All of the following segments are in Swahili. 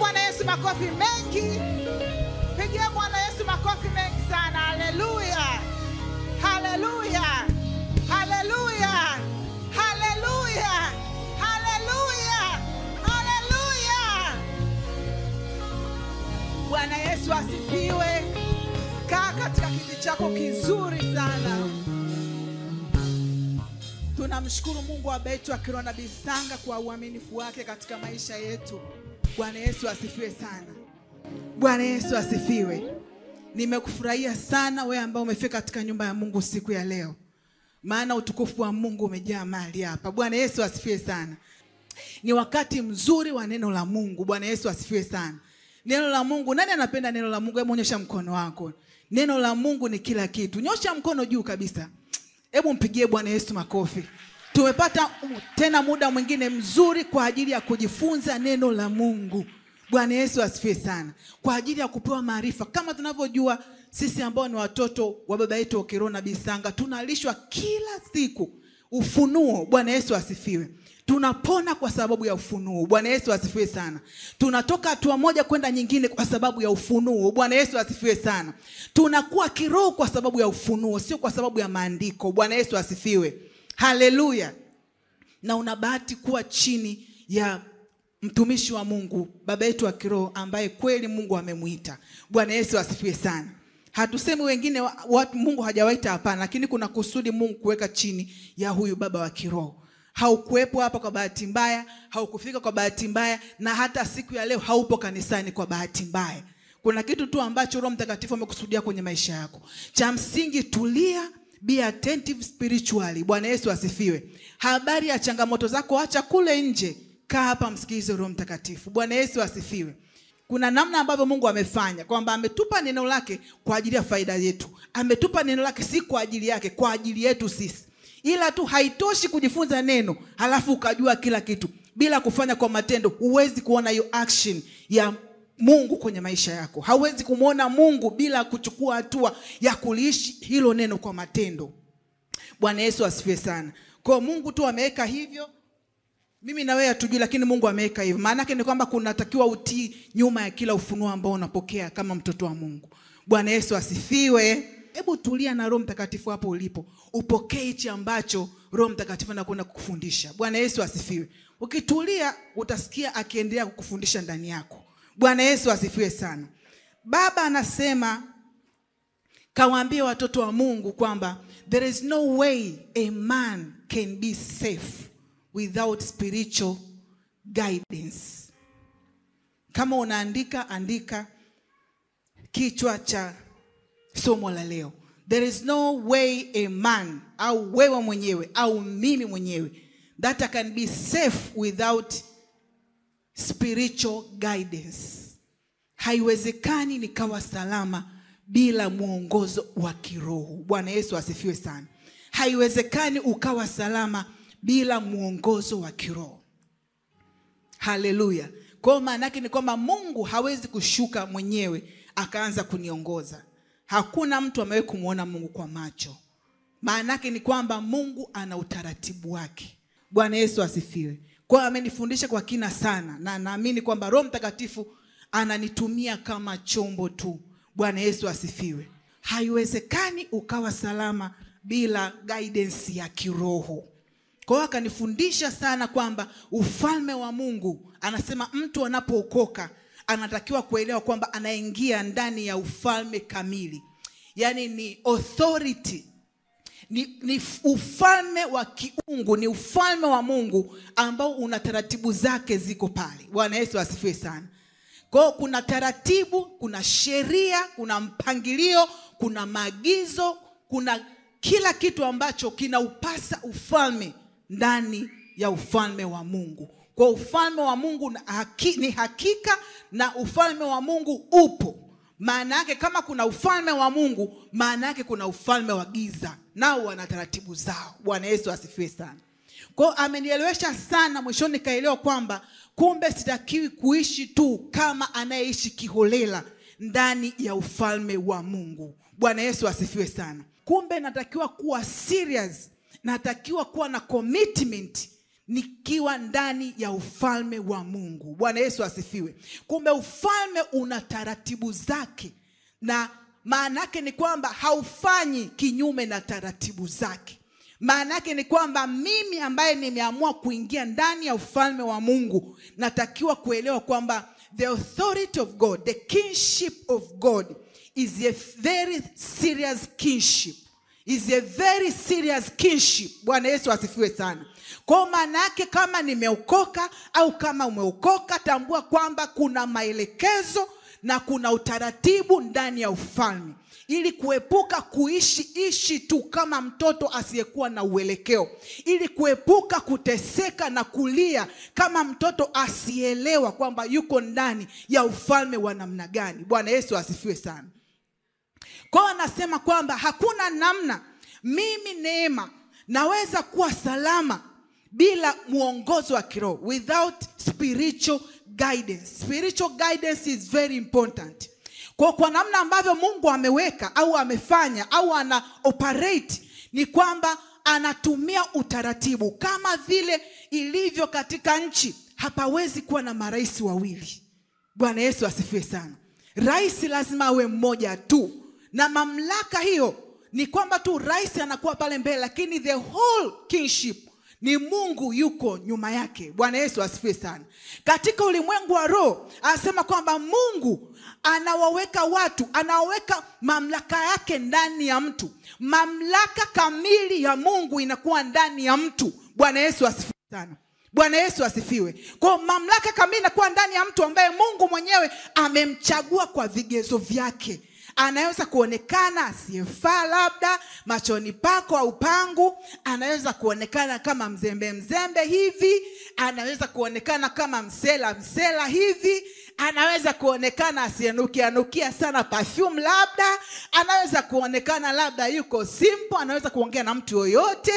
Bwana Yesu makofi mengi. Pigia Bwana Yesu makofi mengi sana. Haleluya. Haleluya. Haleluya. Haleluya. Haleluya. Haleluya. Bwana Yesu asifiwe. Kaa katika kiti chako kizuri sana. Tunamshukuru Mungu wa Baba yetu wa Kiroho Nabii Sanga kwa uaminifu wake katika maisha yetu. Bwana Yesu asifiwe sana. Bwana Yesu asifiwe. Nimekufurahia sana wewe ambao umefika katika nyumba ya Mungu siku ya leo. Maana utukufu wa Mungu umejaa mahali hapa. Bwana Yesu asifiwe sana. Ni wakati mzuri wa neno la Mungu. Bwana Yesu asifiwe sana. Neno la Mungu, nani anapenda neno la Mungu? Hebu nyosha mkono wako. Neno la Mungu ni kila kitu. Nyosha mkono juu kabisa. Hebu mpigie Bwana Yesu makofi. Tumepata tena muda mwingine mzuri kwa ajili ya kujifunza neno la Mungu. Bwana Yesu asifiwe sana. Kwa ajili ya kupewa maarifa. Kama tunavyojua sisi ambao ni watoto wa Baba yetu wa Kiroho Nabii Sanga, tunalishwa kila siku ufunuo. Bwana Yesu asifiwe. Tunapona kwa sababu ya ufunuo. Bwana Yesu asifiwe sana. Tunatoka hatua moja kwenda nyingine kwa sababu ya ufunuo. Bwana Yesu asifiwe sana. Tunakuwa kiroho kwa sababu ya ufunuo, sio kwa sababu ya maandiko. Bwana Yesu asifiwe. Haleluya. Na unabahati kuwa chini ya mtumishi wa Mungu, Baba yetu wa kiroho ambaye kweli Mungu amemuita. Bwana Yesu asifiwe sana. Hatusemi wengine watu Mungu hajawaita, hapana, lakini kuna kusudi Mungu kuweka chini ya huyu baba wa kiroho. Haukuwepo hapa kwa bahati mbaya, haukufika kwa bahati mbaya, na hata siku ya leo haupo kanisani kwa bahati mbaya. Kuna kitu tu ambacho Roho Mtakatifu amekusudia kwenye maisha yako. Cha msingi, tulia, be attentive spiritually. Bwana Yesu asifiwe. Habari ya changamoto zako acha kule nje. Kaa hapa msikize Roho Mtakatifu. Bwana Yesu asifiwe. Kuna namna ambavyo Mungu amefanya kwamba ametupa neno lake kwa ajili ya faida yetu. Ametupa neno lake si kwa ajili yake, kwa ajili yetu sisi. Ila tu haitoshi kujifunza neno halafu ukajua kila kitu. Bila kufanya kwa matendo, huwezi kuona hiyo action ya Mungu kwenye maisha yako. Hauwezi kumuona Mungu bila kuchukua hatua ya kuliishi hilo neno kwa matendo. Bwana Yesu asifiwe sana. Kwa Mungu tu ameweka hivyo. Mimi na wewe hatujui, lakini Mungu ameweka hivyo. Maana yake ni kwamba kunatakiwa utii nyuma ya kila ufunuo ambao unapokea kama mtoto wa Mungu. Bwana Yesu asifiwe. Hebu tulia na Roho Mtakatifu hapo ulipo. Upokee hichi ambacho Roho Mtakatifu anakwenda kukufundisha. Bwana Yesu asifiwe. Ukitulia utasikia akiendelea kukufundisha ndani yako. Bwana Yesu asifiwe sana. Baba anasema kawaambie watoto wa Mungu kwamba there is no way a man can be safe without spiritual guidance. Kama unaandika, andika kichwa cha somo la leo. There is no way a man, au wewe mwenyewe, au mimi mwenyewe, that I can be safe without spiritual guidance. Haiwezekani nikawa salama bila mwongozo wa kiroho. Bwana Yesu asifiwe sana. Haiwezekani ukawa salama bila mwongozo wa kiroho. Haleluya. Kwa maana yake ni kwamba Mungu hawezi kushuka mwenyewe akaanza kuniongoza. Hakuna mtu amewahi kumuona Mungu kwa macho. Maana yake ni kwamba Mungu ana utaratibu wake. Bwana Yesu asifiwe. Kwa amenifundisha kwa kina sana, na naamini kwamba Roho Mtakatifu ananitumia kama chombo tu. Bwana Yesu asifiwe. Haiwezekani ukawa salama bila guidance ya kiroho. Kwa hiyo akanifundisha sana kwamba ufalme wa Mungu, anasema mtu anapookoka anatakiwa kuelewa kwamba anaingia ndani ya ufalme kamili. Yaani ni authority. Ni ufalme wa kiungu, ni ufalme wa Mungu ambao una taratibu zake ziko pale. Bwana Yesu asifiwe sana. Kwa hiyo kuna taratibu, kuna sheria, kuna mpangilio, kuna maagizo, kuna kila kitu ambacho kinaupasa ufalme ndani ya ufalme wa Mungu. Kwa ufalme wa Mungu ni hakika, na ufalme wa Mungu upo. Maana yake kama kuna ufalme wa Mungu, maana yake kuna ufalme wa giza, nao wana taratibu zao. Bwana Yesu asifiwe sana. Kwa hiyo amenielewesha sana, mwishoni kaelewa kwamba kumbe sitakiwi kuishi tu kama anayeishi kiholela ndani ya ufalme wa Mungu. Bwana Yesu asifiwe sana. Kumbe natakiwa kuwa serious, natakiwa kuwa na commitment nikiwa ndani ya ufalme wa Mungu. Bwana Yesu asifiwe. Kumbe ufalme una taratibu zake, na maana yake ni kwamba haufanyi kinyume na taratibu zake. Maana yake ni kwamba mimi ambaye nimeamua kuingia ndani ya ufalme wa Mungu, natakiwa kuelewa kwamba the authority of God, the kingship of God is a very serious kingship. Is a very serious kingship. Bwana Yesu asifiwe sana. Kwa maana yake kama nimeokoka au kama umeokoka, tambua kwamba kuna maelekezo na kuna utaratibu ndani ya ufalme, ili kuepuka kuishi tu kama mtoto asiyekuwa na uelekeo, ili kuepuka kuteseka na kulia kama mtoto asielewa kwamba yuko ndani ya ufalme wa namna gani. Bwana Yesu asifiwe sana. Kwa anasema kwamba hakuna namna mimi Neema naweza kuwa salama bila muongozo wa kiroho, without spiritual guidance. Spiritual guidance is very important. Kwa namna ambavyo Mungu ameweka au amefanya au ana operate, ni kwamba anatumia utaratibu. Kama vile ilivyo katika nchi, hapawezi kuwa na marais wawili. Bwana Yesu asifiwe sana. Rais lazima awe mmoja tu, na mamlaka hiyo ni kwamba tu rais anakuwa pale mbele, lakini the whole kingship ni Mungu yuko nyuma yake. Bwana Yesu asifiwe sana. Katika ulimwengu wa roho, anasema kwamba Mungu anawaweka watu, anaweka mamlaka yake ndani ya mtu. Mamlaka kamili ya Mungu inakuwa ndani ya mtu. Bwana Yesu asifiwe sana. Bwana Yesu asifiwe. Kwa mamlaka kamili inakuwa ndani ya mtu ambaye Mungu mwenyewe amemchagua kwa vigezo vyake. Anaweza kuonekana asiyefaa labda machoni pako au pangu, anaweza kuonekana kama mzembe hivi, anaweza kuonekana kama msela hivi, anaweza kuonekana asiyenukia sana perfume labda, anaweza kuonekana labda yuko simple, anaweza kuongea na mtu yoyote,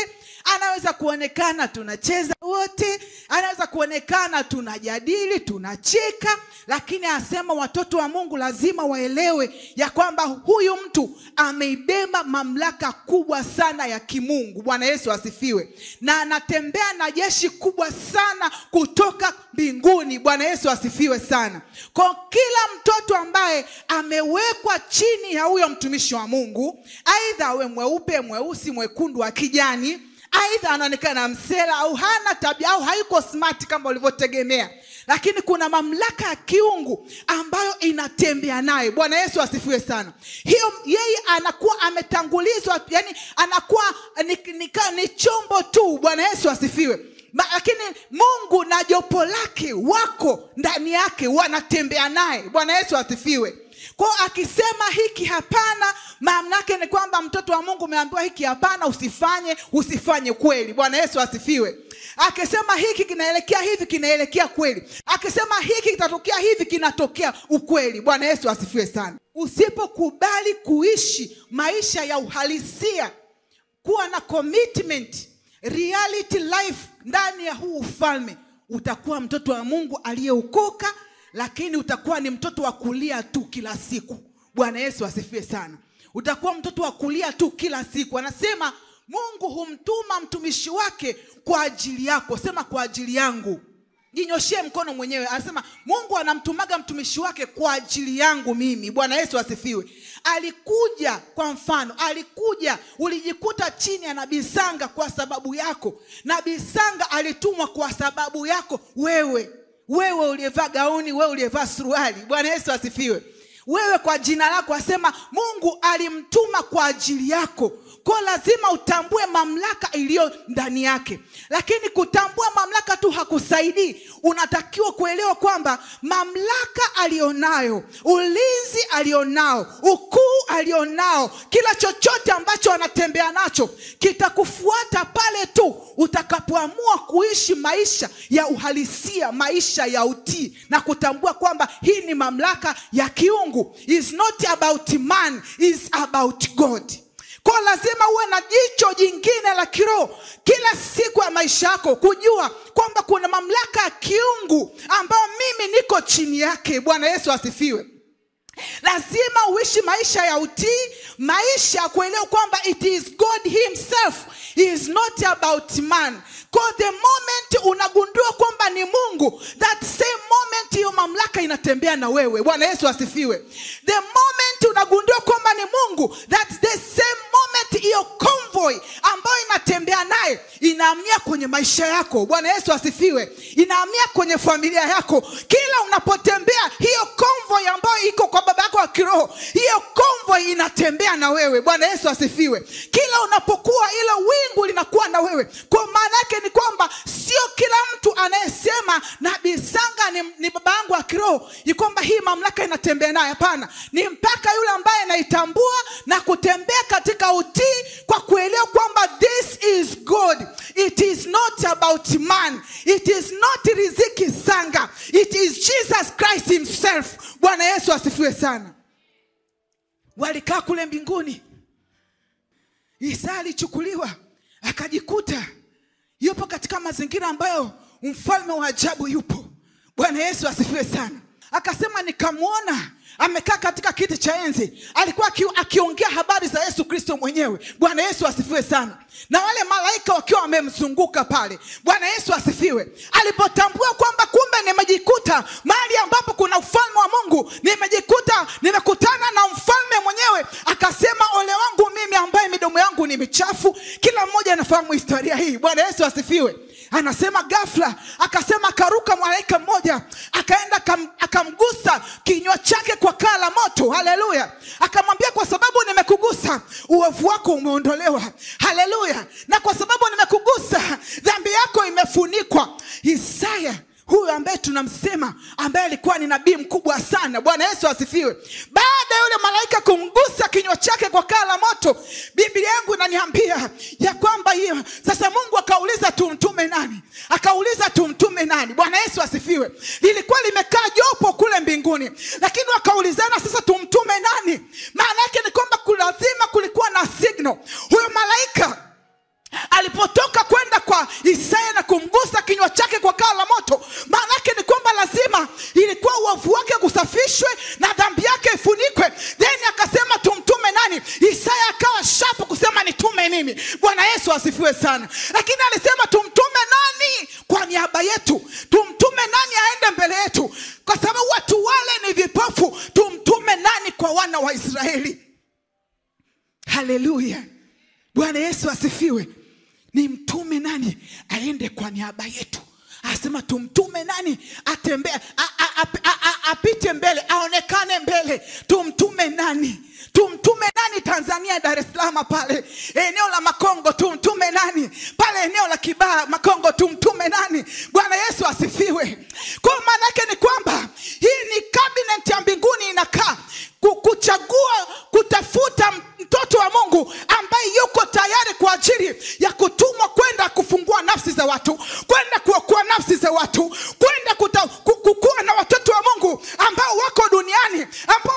anaweza kuonekana tunacheza wote, anaweza kuonekana tunajadili, tunacheka. Lakini asema watoto wa Mungu lazima waelewe ya kwamba huyu mtu ameibeba mamlaka kubwa sana ya kimungu. Bwana Yesu asifiwe. Na anatembea na jeshi kubwa sana kutoka mbinguni. Bwana Yesu asifiwe sana. Kwa kila mtoto ambaye amewekwa chini ya huyo mtumishi wa Mungu, aidha awe mweupe, mweusi, mwekundu, wa kijani, aidha anaonekana msela au hana tabia au hayuko smart kama ulivyotegemea, lakini kuna mamlaka ya kiungu ambayo inatembea naye. Bwana Yesu asifiwe sana. Hiyo yeye anakuwa ametangulizwa, yani anakuwa ni chombo tu. Bwana Yesu asifiwe. Lakini Mungu na jopo lake wako ndani yake, wanatembea naye. Bwana Yesu asifiwe. Kwa akisema hiki hapana, maana yake ni kwamba mtoto wa Mungu umeambiwa hiki hapana, usifanye kweli. Bwana Yesu asifiwe. Akisema hiki kinaelekea hivi, kinaelekea kweli. Akisema hiki kitatokea hivi, kinatokea ukweli. Bwana Yesu asifiwe sana. Usipokubali kuishi maisha ya uhalisia, kuwa na commitment, reality life ndani ya huu ufalme, utakuwa mtoto wa Mungu aliyeokoka, lakini utakuwa ni mtoto wa kulia tu kila siku. Bwana Yesu asifiwe sana. Utakuwa mtoto wa kulia tu kila siku. Anasema Mungu humtuma mtumishi wake kwa ajili yako. Sema kwa ajili yangu. Jinyoshie mkono mwenyewe. Anasema Mungu anamtumaga mtumishi wake kwa ajili yangu mimi. Bwana Yesu asifiwe. Alikuja, kwa mfano, ulijikuta chini ya Nabii Sanga kwa sababu yako. Nabii Sanga alitumwa kwa sababu yako wewe uliyevaa gauni, wewe uliyevaa suruali. Bwana Yesu asifiwe. Wewe kwa jina lako, asema Mungu alimtuma kwa ajili yako. Kwa lazima utambue mamlaka iliyo ndani yake. Lakini kutambua mamlaka tu hakusaidii. Unatakiwa kuelewa kwamba mamlaka alionayo, ulinzi alionao, ukuu alionao, kila chochote ambacho anatembea nacho kitakufuata pale tu utakapoamua kuishi maisha ya uhalisia, maisha ya utii, na kutambua kwamba hii ni mamlaka ya kiungu. It's not about man, it's about God. Kwa lazima uwe na jicho jingine la kiroho kila siku ya maisha yako, kujua kwamba kuna mamlaka ya kiungu ambayo mimi niko chini yake. Bwana Yesu asifiwe. Lazima uishi maisha ya utii, maisha kuelewa kwamba it is God himself. He is not about man. Kwa the moment unagundua kwamba ni Mungu, that same moment hiyo mamlaka inatembea na wewe. Bwana Yesu asifiwe. The moment unagundua kwamba ni Mungu, that the same moment hiyo convoy ambayo inatembea naye inahamia kwenye maisha yako. Bwana Yesu asifiwe. Inahamia kwenye familia yako. Kila unapotembea hiyo convoy ambayo iko kwa baba yako wa kiroho, hiyo convoy inatembea na wewe. Bwana Yesu asifiwe. Kila unapokuwa ile wingu linakuwa na wewe. Kwa maana yake ni kwamba sio kila mtu anayesema Nabii Sanga ni baba yangu wa kiroho ni kwamba hii mamlaka inatembea naye. Hapana, ni mpaka yule ambaye anaitambua na kutembea katika utii kwa kuelewa kwamba this is God. It is not about man. It is not Riziki Sanga. It is Jesus Christ himself. Bwana Yesu asifiwe sana. Walikaa kule mbinguni. Isa alichukuliwa akajikuta yupo katika mazingira ambayo mfalme wa ajabu yupo. Bwana Yesu asifiwe sana. Akasema nikamuona amekaa katika kiti cha enzi. Alikuwa akiongea habari za Yesu Kristo mwenyewe. Bwana Yesu asifiwe sana. Na wale malaika wakiwa wamemzunguka pale. Bwana Yesu asifiwe. Alipotambua kwamba kumbe nimejikuta mahali ambapo kuna ufalme wa Mungu, nimekutana na mfalme mwenyewe, akasema ole wangu mimi ambaye midomo yangu ni michafu. Kila mmoja anafahamu historia hii. Bwana Yesu asifiwe. Anasema ghafla akasema karuka malaika mmoja, akaenda akamgusa kinywa chake kwa kaa la moto. Haleluya. Akamwambia kwa sababu nimekugusa uovu wako umeondolewa. Haleluya. Na kwa sababu nimekugusa dhambi yako imefunikwa. Isaya huyu ambaye tunamsema ambaye alikuwa ni nabii mkubwa sana. Bwana Yesu asifiwe. Baada ya yule malaika kumgusa kinywa chake kwa kaa la moto, Biblia yangu inaniambia ya kwamba hiyo sasa Mungu akauliza tumtume nani? Akauliza tumtume nani? Bwana Yesu asifiwe. Lilikuwa limekaa jopo kule mbinguni, lakini wakaulizana sasa tumtume nani? Maana yake ni kwamba lazima kulikuwa na signal. Huyo malaika alipotoka kwenda kwa Isaya na kumgusa kinywa chake kwa kaa la moto, maana yake ni kwamba lazima ilikuwa uovu wake kusafishwe na dhambi yake ifunikwe. Then akasema tumtume nani? Isaya akawa sharp kusema nitume mimi. Bwana Yesu asifiwe sana. Lakini alisema tumtume nani kwa niaba yetu? Tumtume nani aende mbele yetu? Kwa sababu watu wale ni vipofu. Tumtume nani kwa wana wa Israeli? Haleluya. Bwana Yesu asifiwe. Ni mtume nani aende kwa niaba yetu? Asema tumtume nani atembee apite mbele, aonekane mbele. Tumtume nani? Tumtume nani Tanzania, Dar es Salaam pale eneo la Makongo? Tumtume nani pale eneo la Kibaha Makongo? Tumtume nani? Bwana Yesu asifiwe. Kwa maana yake ni kwamba hii ni cabinet ya mbinguni inakaa kuchagua, kutafuta mtoto wa Mungu ambaye yuko tayari kwa ajili ya kutumwa kwenda kufungua nafsi za watu, kwenda kuokoa nafsi za watu, kwenda kukua na watoto wa Mungu ambao wako duniani, ambao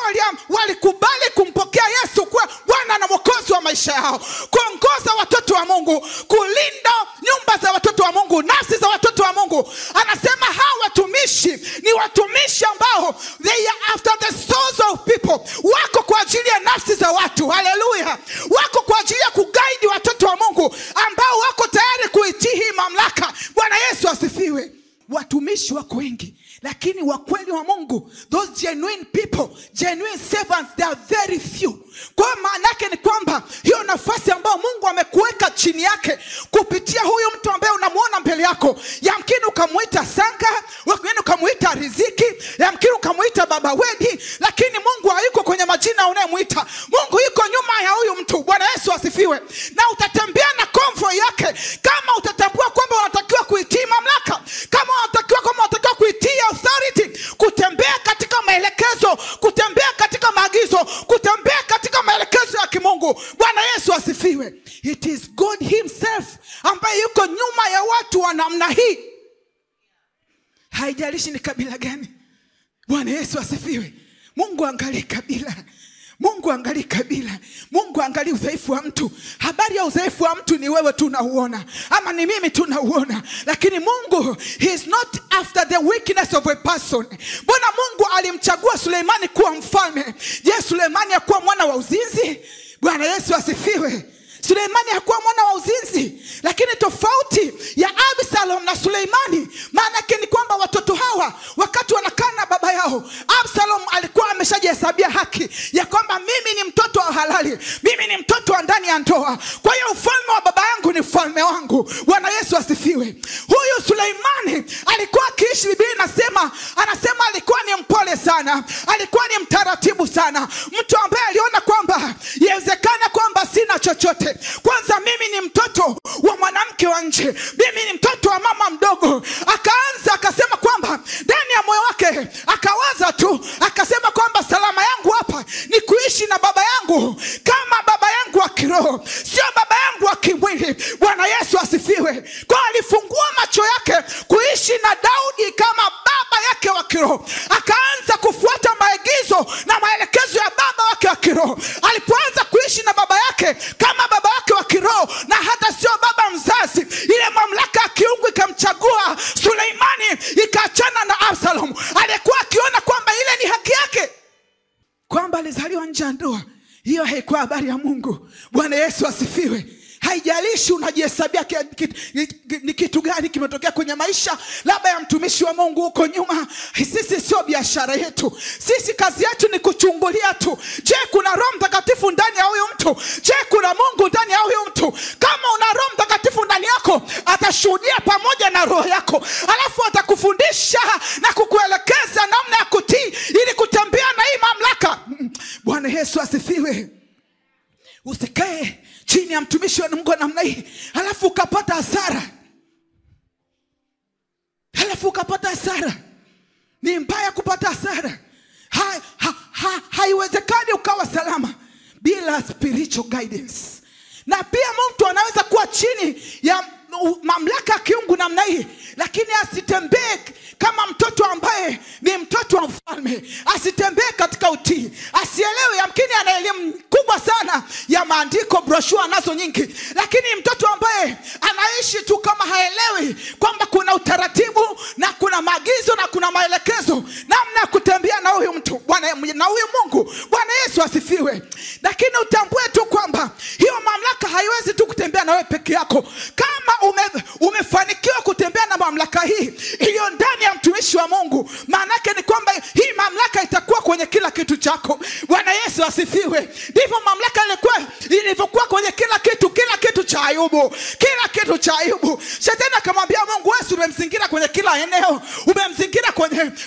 walikubali kumpokea Yesu kwa Bwana na Mwokozi wa maisha yao, kuongoza watoto wa Mungu, kulinda nyumba za watoto wa Mungu, nafsi za watoto wa Mungu. Anasema hawa watumishi ni watumishi ambao they are after the souls of people. Wako kwa ajili ya nafsi za watu. Haleluya. Wako kwa ajili ya kuguide watoto wa Mungu ambao wako tayari kuitii hii mamlaka. Bwana Yesu asifiwe. Watumishi wako wengi, lakini wa kweli wa Mungu, those genuine people, genuine servants, they are very few. Kwa maana yake ni kwamba hiyo nafasi ambayo Mungu amekuweka chini yake kupitia huyu mtu ambaye unamuona mbele yako, yamkini ukamuita Sanga, yamkini ukamuita Riziki, yamkini ukamuita Baba Wedi, lakini Mungu hayuko kwenye majina unayemuita. Mungu yuko nyuma ya huyu mtu. Bwana Yesu asifiwe. Na utatembea na convoy yake kama utatambua kwamba unatakiwa kuitii mamlaka, kama unatakiwa kuitii authority, kutembea katika maelekezo, kutembea katika maagizo, kutembea katika maelekezo ya kimungu. Bwana Yesu asifiwe. It is God himself ambaye yuko nyuma ya watu wa namna hii. Haijalishi ni kabila gani. Bwana Yesu asifiwe. Mungu angalie kabila. Mungu angalii kabila. Mungu angalii udhaifu wa mtu. Habari ya udhaifu wa mtu ni wewe tu unauona, ama ni mimi tu nauona. Lakini Mungu, he is not after the weakness of a person. Mbona Mungu alimchagua Suleimani kuwa mfalme? Je, Suleimani hakuwa mwana wa uzinzi? Bwana Yesu asifiwe. Suleimani hakuwa mwana wa uzinzi. Lakini tofauti ya Absalom na Suleimani, maana yake ni kwamba watoto hawa wakati wanakaa na baba yao, Absalom alikuwa ameshajihesabia haki ya kwamba mimi ni mtoto wa halali, mimi ni mtoto wa ndani ya ndoa, kwa hiyo ufalme wa baba yangu ni ufalme wangu. Bwana Yesu asifiwe. Huyu Suleimani alikuwa akiishi, Biblia anasema alikuwa ni mpole sana, alikuwa ni mtaratibu sana, mtu ambaye aliona kwamba inawezekana kwamba sina chochote. Kwanza mimi ni mtoto wa mwanamke wa nje, mimi ni mtoto wa mama mdogo. Akaanza akasema kwamba ndani ya moyo wake akawaza tu, akasema kwamba salama yangu hapa ni kuishi na baba yangu kama baba yangu wa kiroho, sio baba yangu wa kimwili. Bwana Yesu asifiwe. Kwa alifungua macho yake kuishi na Daudi kama baba yake wa kiroho, akaanza kufuata maagizo na maelekezo ya baba wake wa kiroho. Alipoanza kuishi na baba yake kama baba wake wa kiroho na hata sio baba mzazi, ile mamlaka ya kiungu ikamchagua Suleimani, ikaachana na Absalom. Alikuwa akiona kwamba ile ni haki yake, kwamba alizaliwa nje ya ndoa. Hiyo haikuwa habari ya Mungu. Bwana Yesu asifiwe. Haijalishi unajihesabia ni kitu gani kimetokea kwenye maisha labda ya mtumishi wa Mungu huko nyuma. Sisi sio biashara yetu. Sisi kazi yetu ni kuchungulia tu. Je, kuna Roho Mtakatifu ndani ya huyu mtu? Je, kuna Mungu ndani ya huyu mtu? Kama una Roho Mtakatifu ndani yako, atashuhudia pamoja na roho yako, alafu atakufundisha na kukuelekeza namna ya kutii ili kutembea na hii mamlaka. Bwana Yesu asifiwe. Usikae chini ya mtumishi wa Mungu namna hii alafu ukapata hasara. Ni mbaya kupata hasara. Haiwezekani ukawa salama bila spiritual guidance. Na pia mtu anaweza kuwa chini ya mamlaka ya kiungu namna hii, lakini asitembee kama mtoto ambaye ni mtoto wa mfalme. Asitembee katika utii, asielewe. Yamkini ana elimu kubwa sana ya maandiko, brochure nazo nyingi, lakini mtoto ambaye anaishi tu kama haelewi kwamba kuna utaratibu na kuna maagizo na kuna maelekezo namna ya kutembea na huyu mtu, na huyu Mungu. Bwana Yesu asifiwe. Lakini utambue tu kwamba hiyo mamlaka haiwezi tu kutembea na wewe peke yako. Kama umefanikiwa kutembea na mamlaka hii iliyo ndani ya mtumishi wa Mungu, maana yake ni kwamba hii mamlaka itakuwa kwenye kila kitu chako. Bwana Yesu asifiwe. Ndivyo mamlaka ilivyokuwa kwenye kila kitu cha Ayubu. Shetani akamwambia Mungu, wewe umemzingira kwenye kila eneo, umemzingira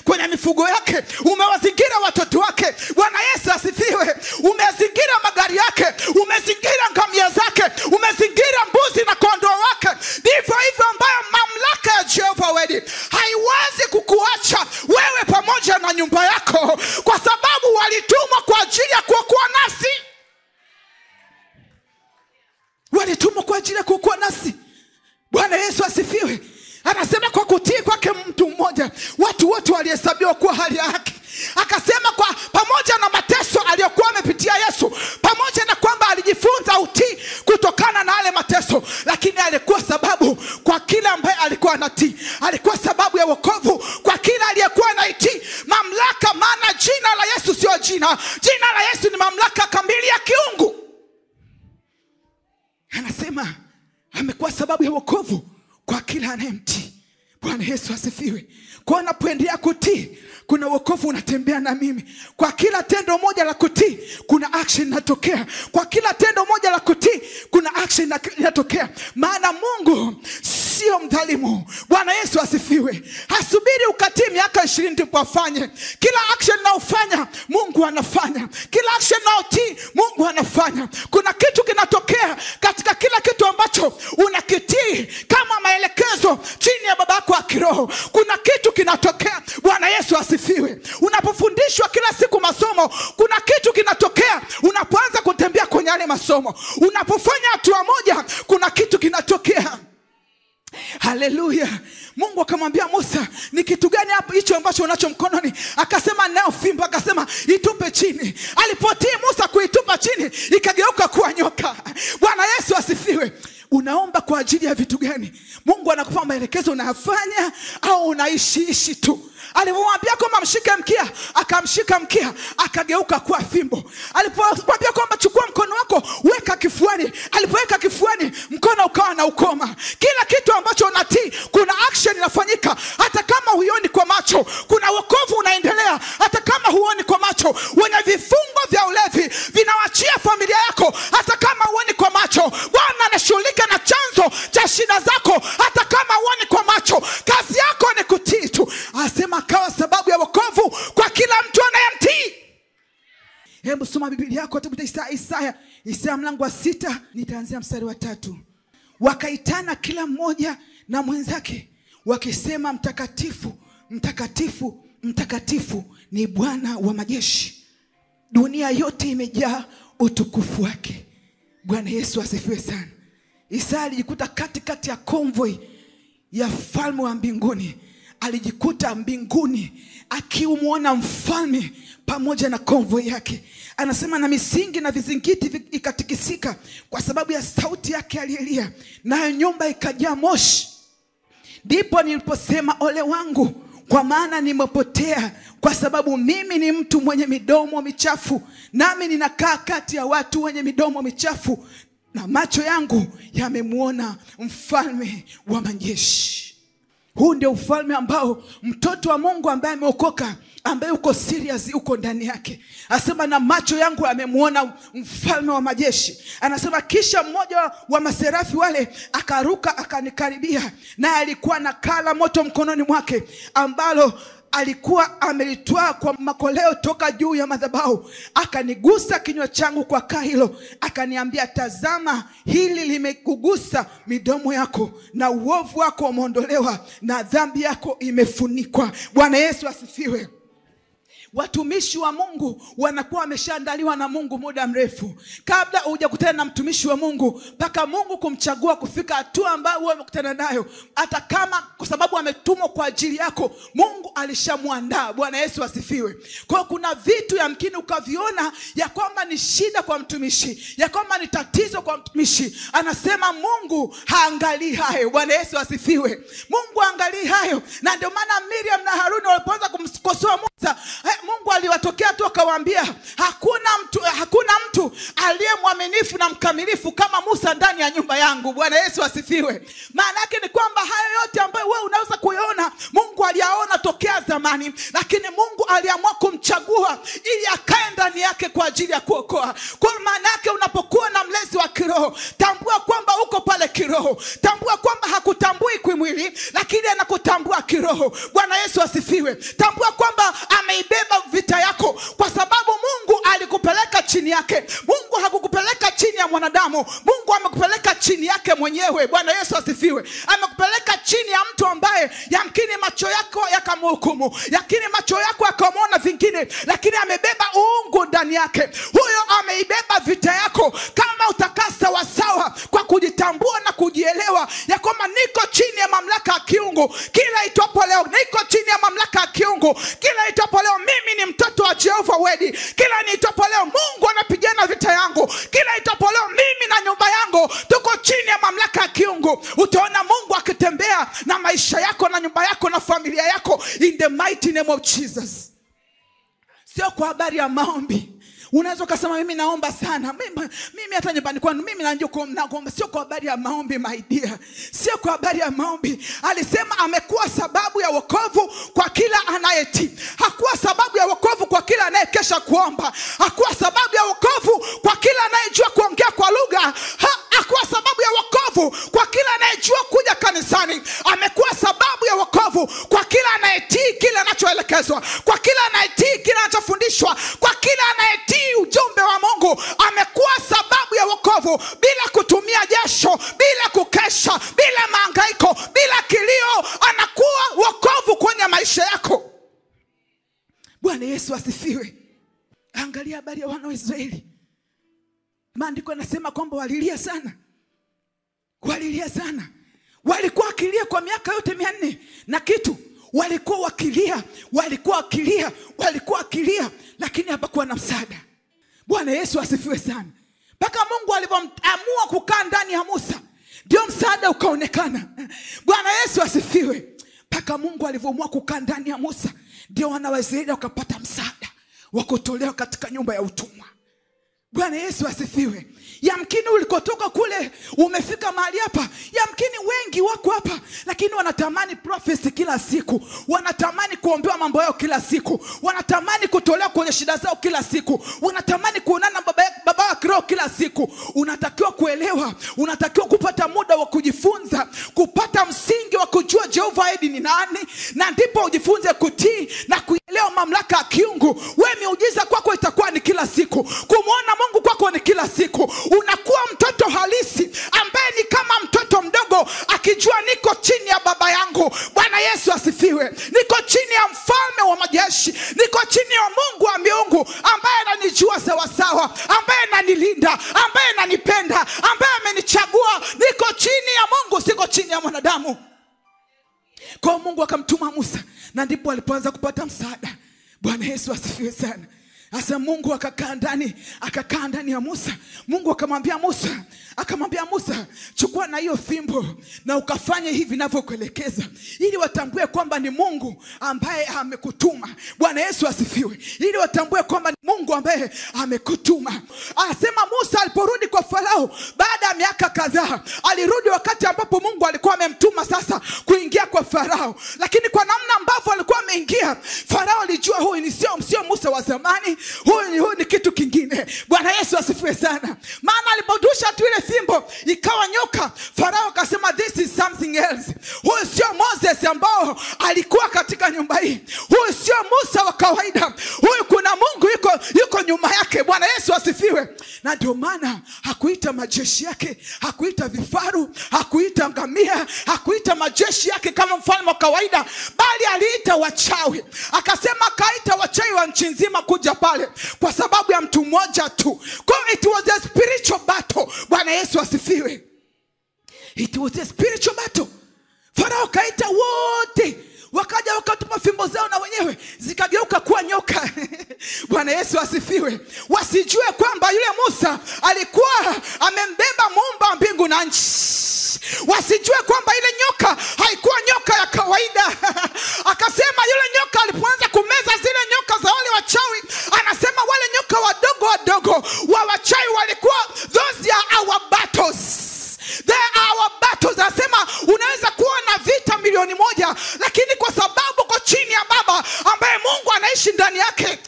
kwenye mifugo yake, umewazingira watoto wake. Bwana Yesu asifiwe. Umezingira magari yake, umezingira ngamia zake, umezingira mbuzi na kondoo wake. Ndivyo hivyo ambayo mamlaka ya Jehova wedi haiwezi kukuacha wewe pamoja na nyumba yako, kwa sababu walitumwa kwa ajili ya kuokoa nafsi. Bwana Yesu asifiwe. Anasema kwa kutii kwake mtu mmoja watu wote walihesabiwa kuwa hali ya haki. Akasema kwa pamoja na mateso aliyokuwa amepitia Yesu, pamoja na kwamba alijifunza utii kutokana na yale mateso, lakini alikuwa sababu kwa kila ambaye alikuwa anatii. Alikuwa sababu ya wokovu kwa kila aliyekuwa anaitii mamlaka. Maana jina la Yesu sio jina la Yesu ni mamlaka kamili ya kiungu. Anasema amekuwa sababu ya wokovu kwa kila anayemtii. Bwana Yesu asifiwe. Kwa unapoendelea kutii, kuna wokovu unatembea na mimi. Kwa kila tendo moja la kutii, kuna action inatokea. Kwa kila tendo moja la kutii, kuna action inatokea. Maana Mungu sio mdhalimu. Bwana Yesu asifiwe. Hasubiri ukatii miaka 20 ndipo afanye. Kila action unaofanya Mungu anafanya. Kila action unaotii Mungu anafanya. Kuna kitu kinatokea katika kila kitu ambacho unakitii kama maelekezo chini ya baba yako wa kiroho. Kuna kitu kinatokea. Bwana Yesu asifiwe. Unapofundishwa kila siku masomo, kuna kitu kinatokea unapoanza kutembea kwenye yale masomo. Unapofanya hatua moja, kuna kitu kinatokea. Haleluya. Mungu akamwambia Musa, ni kitu gani hapo hicho ambacho unacho mkononi? Akasema nao fimbo. Akasema itupe chini. Alipotii Musa chini ikageuka kuwa nyoka. Bwana Yesu asifiwe. Unaomba kwa ajili ya vitu gani? Mungu anakupa maelekezo unayafanya au unaishi tu? Alipomwambia kwamba mshike mkia, akamshika mkia, akageuka kuwa fimbo. Alipomwambia kwamba chukua mkono wako weka kifuani, alipoweka kifuani mkono ukawa na ukoma. Kila kitu ambacho unatii kuna action inafanyika hata kama huoni kwa macho. Kuna wokovu unaendelea hata kama huoni kwa macho. Wenye vifungo vya ulevi vinawachia familia yako hata kama huoni kwa macho. Bwana anashughulika na chanzo cha shida zako hata kama huoni kwa macho. Kazi yako ni kutii tu. Asema kawa sababu ya wokovu kwa kila mtu anayemtii. Hebu soma Biblia yako kitabu cha Isaya mlango wa 6, nitaanzia mstari wa 3. Wakaitana kila mmoja na mwenzake wakisema, mtakatifu, mtakatifu, mtakatifu ni Bwana wa majeshi. Dunia yote imejaa utukufu wake. Bwana Yesu asifiwe sana. Isaya alijikuta katikati ya convoy ya mfalme wa mbinguni. Alijikuta mbinguni akimuona mfalme pamoja na convoy yake. Anasema na misingi na vizingiti ikatikisika kwa sababu ya sauti yake aliyelia, nayo nyumba ikajaa moshi. Ndipo niliposema, ole wangu, kwa maana nimepotea, kwa sababu mimi ni mtu mwenye midomo michafu, nami ninakaa kati ya watu wenye midomo michafu, na macho yangu yamemuona mfalme wa majeshi. Huu ndio ufalme ambao mtoto wa Mungu ambaye ameokoka, ambaye uko serious, uko ndani yake. Anasema na macho yangu yamemuona mfalme wa majeshi. Anasema kisha mmoja wa maserafi wale akaruka akanikaribia, naye alikuwa na kala moto mkononi mwake, ambalo alikuwa amelitwaa kwa makoleo toka juu ya madhabahu. Akanigusa kinywa changu kwa kaa hilo, akaniambia, tazama, hili limekugusa midomo yako, na uovu wako umeondolewa, na dhambi yako imefunikwa. Bwana Yesu asifiwe. Watumishi wa Mungu wanakuwa wameshaandaliwa na Mungu muda mrefu. Kabla hujakutana na mtumishi wa Mungu, mpaka Mungu kumchagua kufika hatua ambayo wewe umekutana nayo, hata kama kwa sababu ametumwa kwa ajili yako, Mungu alishamuandaa. Bwana Yesu asifiwe. Kwa kuna vitu yamkini ukaviona ya kwamba ni shida kwa mtumishi, ya kwamba ni tatizo kwa mtumishi. Anasema Mungu haangalii hayo. Bwana Yesu asifiwe. Mungu haangalii hayo. Na ndio maana Miriam na Haruni walipoanza kumkosoa Musa, Mungu aliwatokea tu akawaambia, hakuna mtu aliye mwaminifu na mkamilifu kama Musa ndani ya nyumba yangu. Bwana Yesu asifiwe. Maana yake ni kwamba hayo yote ambayo wewe unaweza kuyaona, Mungu aliyaona tokea zamani, lakini Mungu aliamua kumchagua ili akae ndani yake kwa ajili ya kuokoa. Kwa maana yake unapokuwa na mlezi wa kiroho, tambua kwamba uko pale kiroho. Tambua kwamba hakutambui kimwili, lakini anakutambua kiroho. Bwana Yesu asifiwe. Tambua kwamba ameibeba vita yako, kwa sababu Mungu alikupeleka chini yake. Mungu hakukupeleka chini ya mwanadamu. Mungu amekupeleka chini yake mwenyewe. Bwana Yesu asifiwe. Amekupeleka chini ya mtu ambaye yamkini macho yako yakamhukumu, yakini macho yako yakamwona vingine, lakini amebeba uungu ndani yake. Huyo ameibeba vita yako. Kama utakaa sawa sawa kwa kujitambua na kujielewa ya kwamba niko chini ya mamlaka ya kiungu, kila itwapo leo niko chini ya mamlaka ya kiungu, kila itwapo leo mimi ni mtoto wa Jehova Wedi, kila nitwapo leo Mungu anapigana vita yangu, kila itwapo leo mimi na nyumba yangu tuko chini ya mamlaka ya kiungu, utaona Mungu akitembea na maisha yako na nyumba yako na familia yako, in the mighty name of Jesus. Sio kwa habari ya maombi. Unaweza kusema mimi naomba sana. Mimi hata nyumbani kwangu mimi naomba. Sio kwa habari ya maombi, my dear. Sio kwa habari ya maombi. Alisema amekuwa sababu ya wokovu kwa kila anayetii. Hakuwa sababu ya wokovu kwa kila anayekesha kuomba. Hakuwa sababu ya wokovu kwa kila anayejua kuongea kwa lugha. Hakuwa sababu ya wokovu kwa kila anayejua kuja kanisani. Amekuwa sababu ya wokovu kwa kila anayetii kila anachoelekezwa, kwa kila anayetii kila anachofundishwa, kwa kila anayetii ujumbe wa Mungu. Amekuwa sababu ya wokovu bila kutumia jasho, bila kukesha, bila mahangaiko, bila kilio. Anakuwa wokovu kwenye maisha yako. Bwana Yesu asifiwe. Angalia habari ya wana wa Israeli. Maandiko yanasema kwamba walilia sana. Walilia sana. Walikuwa wakilia kwa miaka yote 400 na kitu. Walikuwa wakilia, lakini hapakuwa na msaada. Bwana Yesu asifiwe sana. Mpaka Mungu alivyoamua kukaa ndani ya Musa, ndio msaada ukaonekana. Bwana Yesu asifiwe. Mpaka Mungu alivyoamua kukaa ndani ya Musa, ndio wana wa Israeli wakapata msaada wa kutolewa katika nyumba ya utumwa. Bwana Yesu asifiwe. Yamkini ulikotoka kule umefika mahali hapa. Yamkini wengi wako hapa, lakini wanatamani prophecy kila siku. Wanatamani kuombewa mambo yao kila siku. Wanatamani kutolewa kwenye shida zao kila siku. Wanatamani kuonana baba wa kiroho kila siku. Unatakiwa kuelewa, unatakiwa kupata muda wa kujifunza, kupata msingi wa kujua Jehova Edi ni nani, na ndipo ujifunze kutii na kuelewa mamlaka ya kiungu. Wewe miujiza kwako itakuwa ni kila siku. Kumuona Mungu kwako ni kila siku. Unakuwa mtoto halisi ambaye ni kama mtoto mdogo akijua niko chini ya baba yangu. Bwana Yesu asifiwe. Niko chini ya mfalme wa majeshi. Niko chini ya Mungu wa miungu ambaye ananijua sawa sawa, ambaye ananilinda, ambaye ananipenda, ambaye amenichagua. Niko chini ya Mungu, siko chini ya mwanadamu. Kwa Mungu akamtuma Musa, na ndipo alipoanza kupata msaada. Bwana Yesu asifiwe sana. Asa Mungu akakaa ndani ya Musa. Mungu akamwambia Musa, chukua na hiyo fimbo na ukafanye hivi ninavyokuelekeza, ili watambue kwamba ni Mungu ambaye amekutuma. Bwana Yesu asifiwe. Ili watambue kwamba ni Mungu ambaye amekutuma. Anasema Musa aliporudi kwa Farao baada ya miaka kadhaa, alirudi wakati ambapo Mungu alikuwa amemtuma sasa kuingia kwa Farao. Lakini kwa namna ambavyo alikuwa ameingia, Farao alijua huyu ni sio Musa wa zamani. Huyu ni kitu kingine. Bwana Yesu asifiwe sana. Maana alipodusha tu ile fimbo ikawa nyoka, Farao akasema this is something else. Huyu sio Moses ambao alikuwa katika nyumba hii. Huyu sio Musa wa kawaida. Huyu kuna Mungu yuko nyuma yake. Bwana Yesu asifiwe. Na ndio maana hakuita majeshi yake, hakuita vifaru, hakuita ngamia, hakuita majeshi yake kama mfalme wa kawaida, bali aliita wachawi. Akasema kaita wachawi wa nchi nzima kuja pale kwa sababu ya mtu mmoja tu. Kwa it was a spiritual battle. Bwana Yesu asifiwe. It was a spiritual battle. Farao kaita wote, wakaja wakatupa fimbo zao na wenyewe zikageuka kuwa nyoka. Bwana Yesu asifiwe. Wasijue kwamba yule Musa alikuwa amembeba Muumba mbingu na nchi. Wasijue kwamba ile nyoka haikuwa nyoka ya kawaida. Akasema yule nyoka alipoanza kumeza zile nyoka za wale wachawi, anasema wale nyoka wadogo wa wachawi walikuwa those are our battles. They are our battles. Anasema unaweza kuwa na vita milioni moja, lakini kwa sababu uko chini ya baba ambaye Mungu anaishi ndani yake,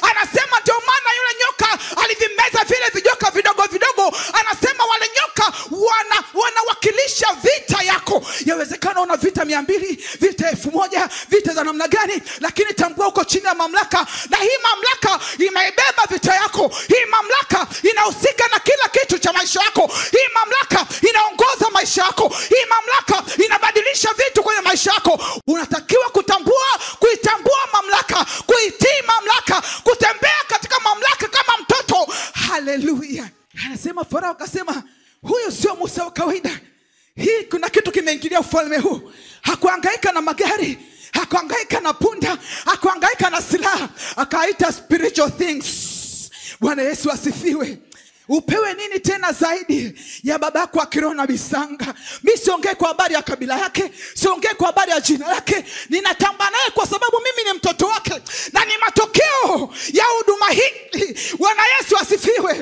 anasema ndio maana yule nyoka alivimeza vile vijoka vidogo. Anasema wale nyoka wanawakilisha vita yako. Yawezekana una vita 200, vita 1000, vita za namna gani, lakini tambua uko chini ya mamlaka, na hii mamlaka imeibeba vita yako. Hii mamlaka inahusika na kila kitu cha maisha yako. Hii mamlaka inaongoza maisha yako. Hii mamlaka inabadilisha vitu kwenye maisha yako. Unatakiwa kuitambua mamlaka, kuitii mamlaka, kutembea katika mamlaka kama mtoto. Haleluya. Anasema Farao akasema huyu sio Musa wa kawaida. Hii kuna kitu kimeingilia ufalme huu. Hakuhangaika na magari, hakuhangaika na punda, hakuhangaika na silaha. Akaita spiritual things. Bwana Yesu asifiwe. Upewe nini tena zaidi ya babako wa kiroho na Bisanga? Mimi siongee kwa habari ya kabila yake, siongee kwa habari ya jina lake. Ninatamba naye kwa sababu mimi ni mtoto wake, na ni matokeo ya huduma hii. Bwana Yesu asifiwe.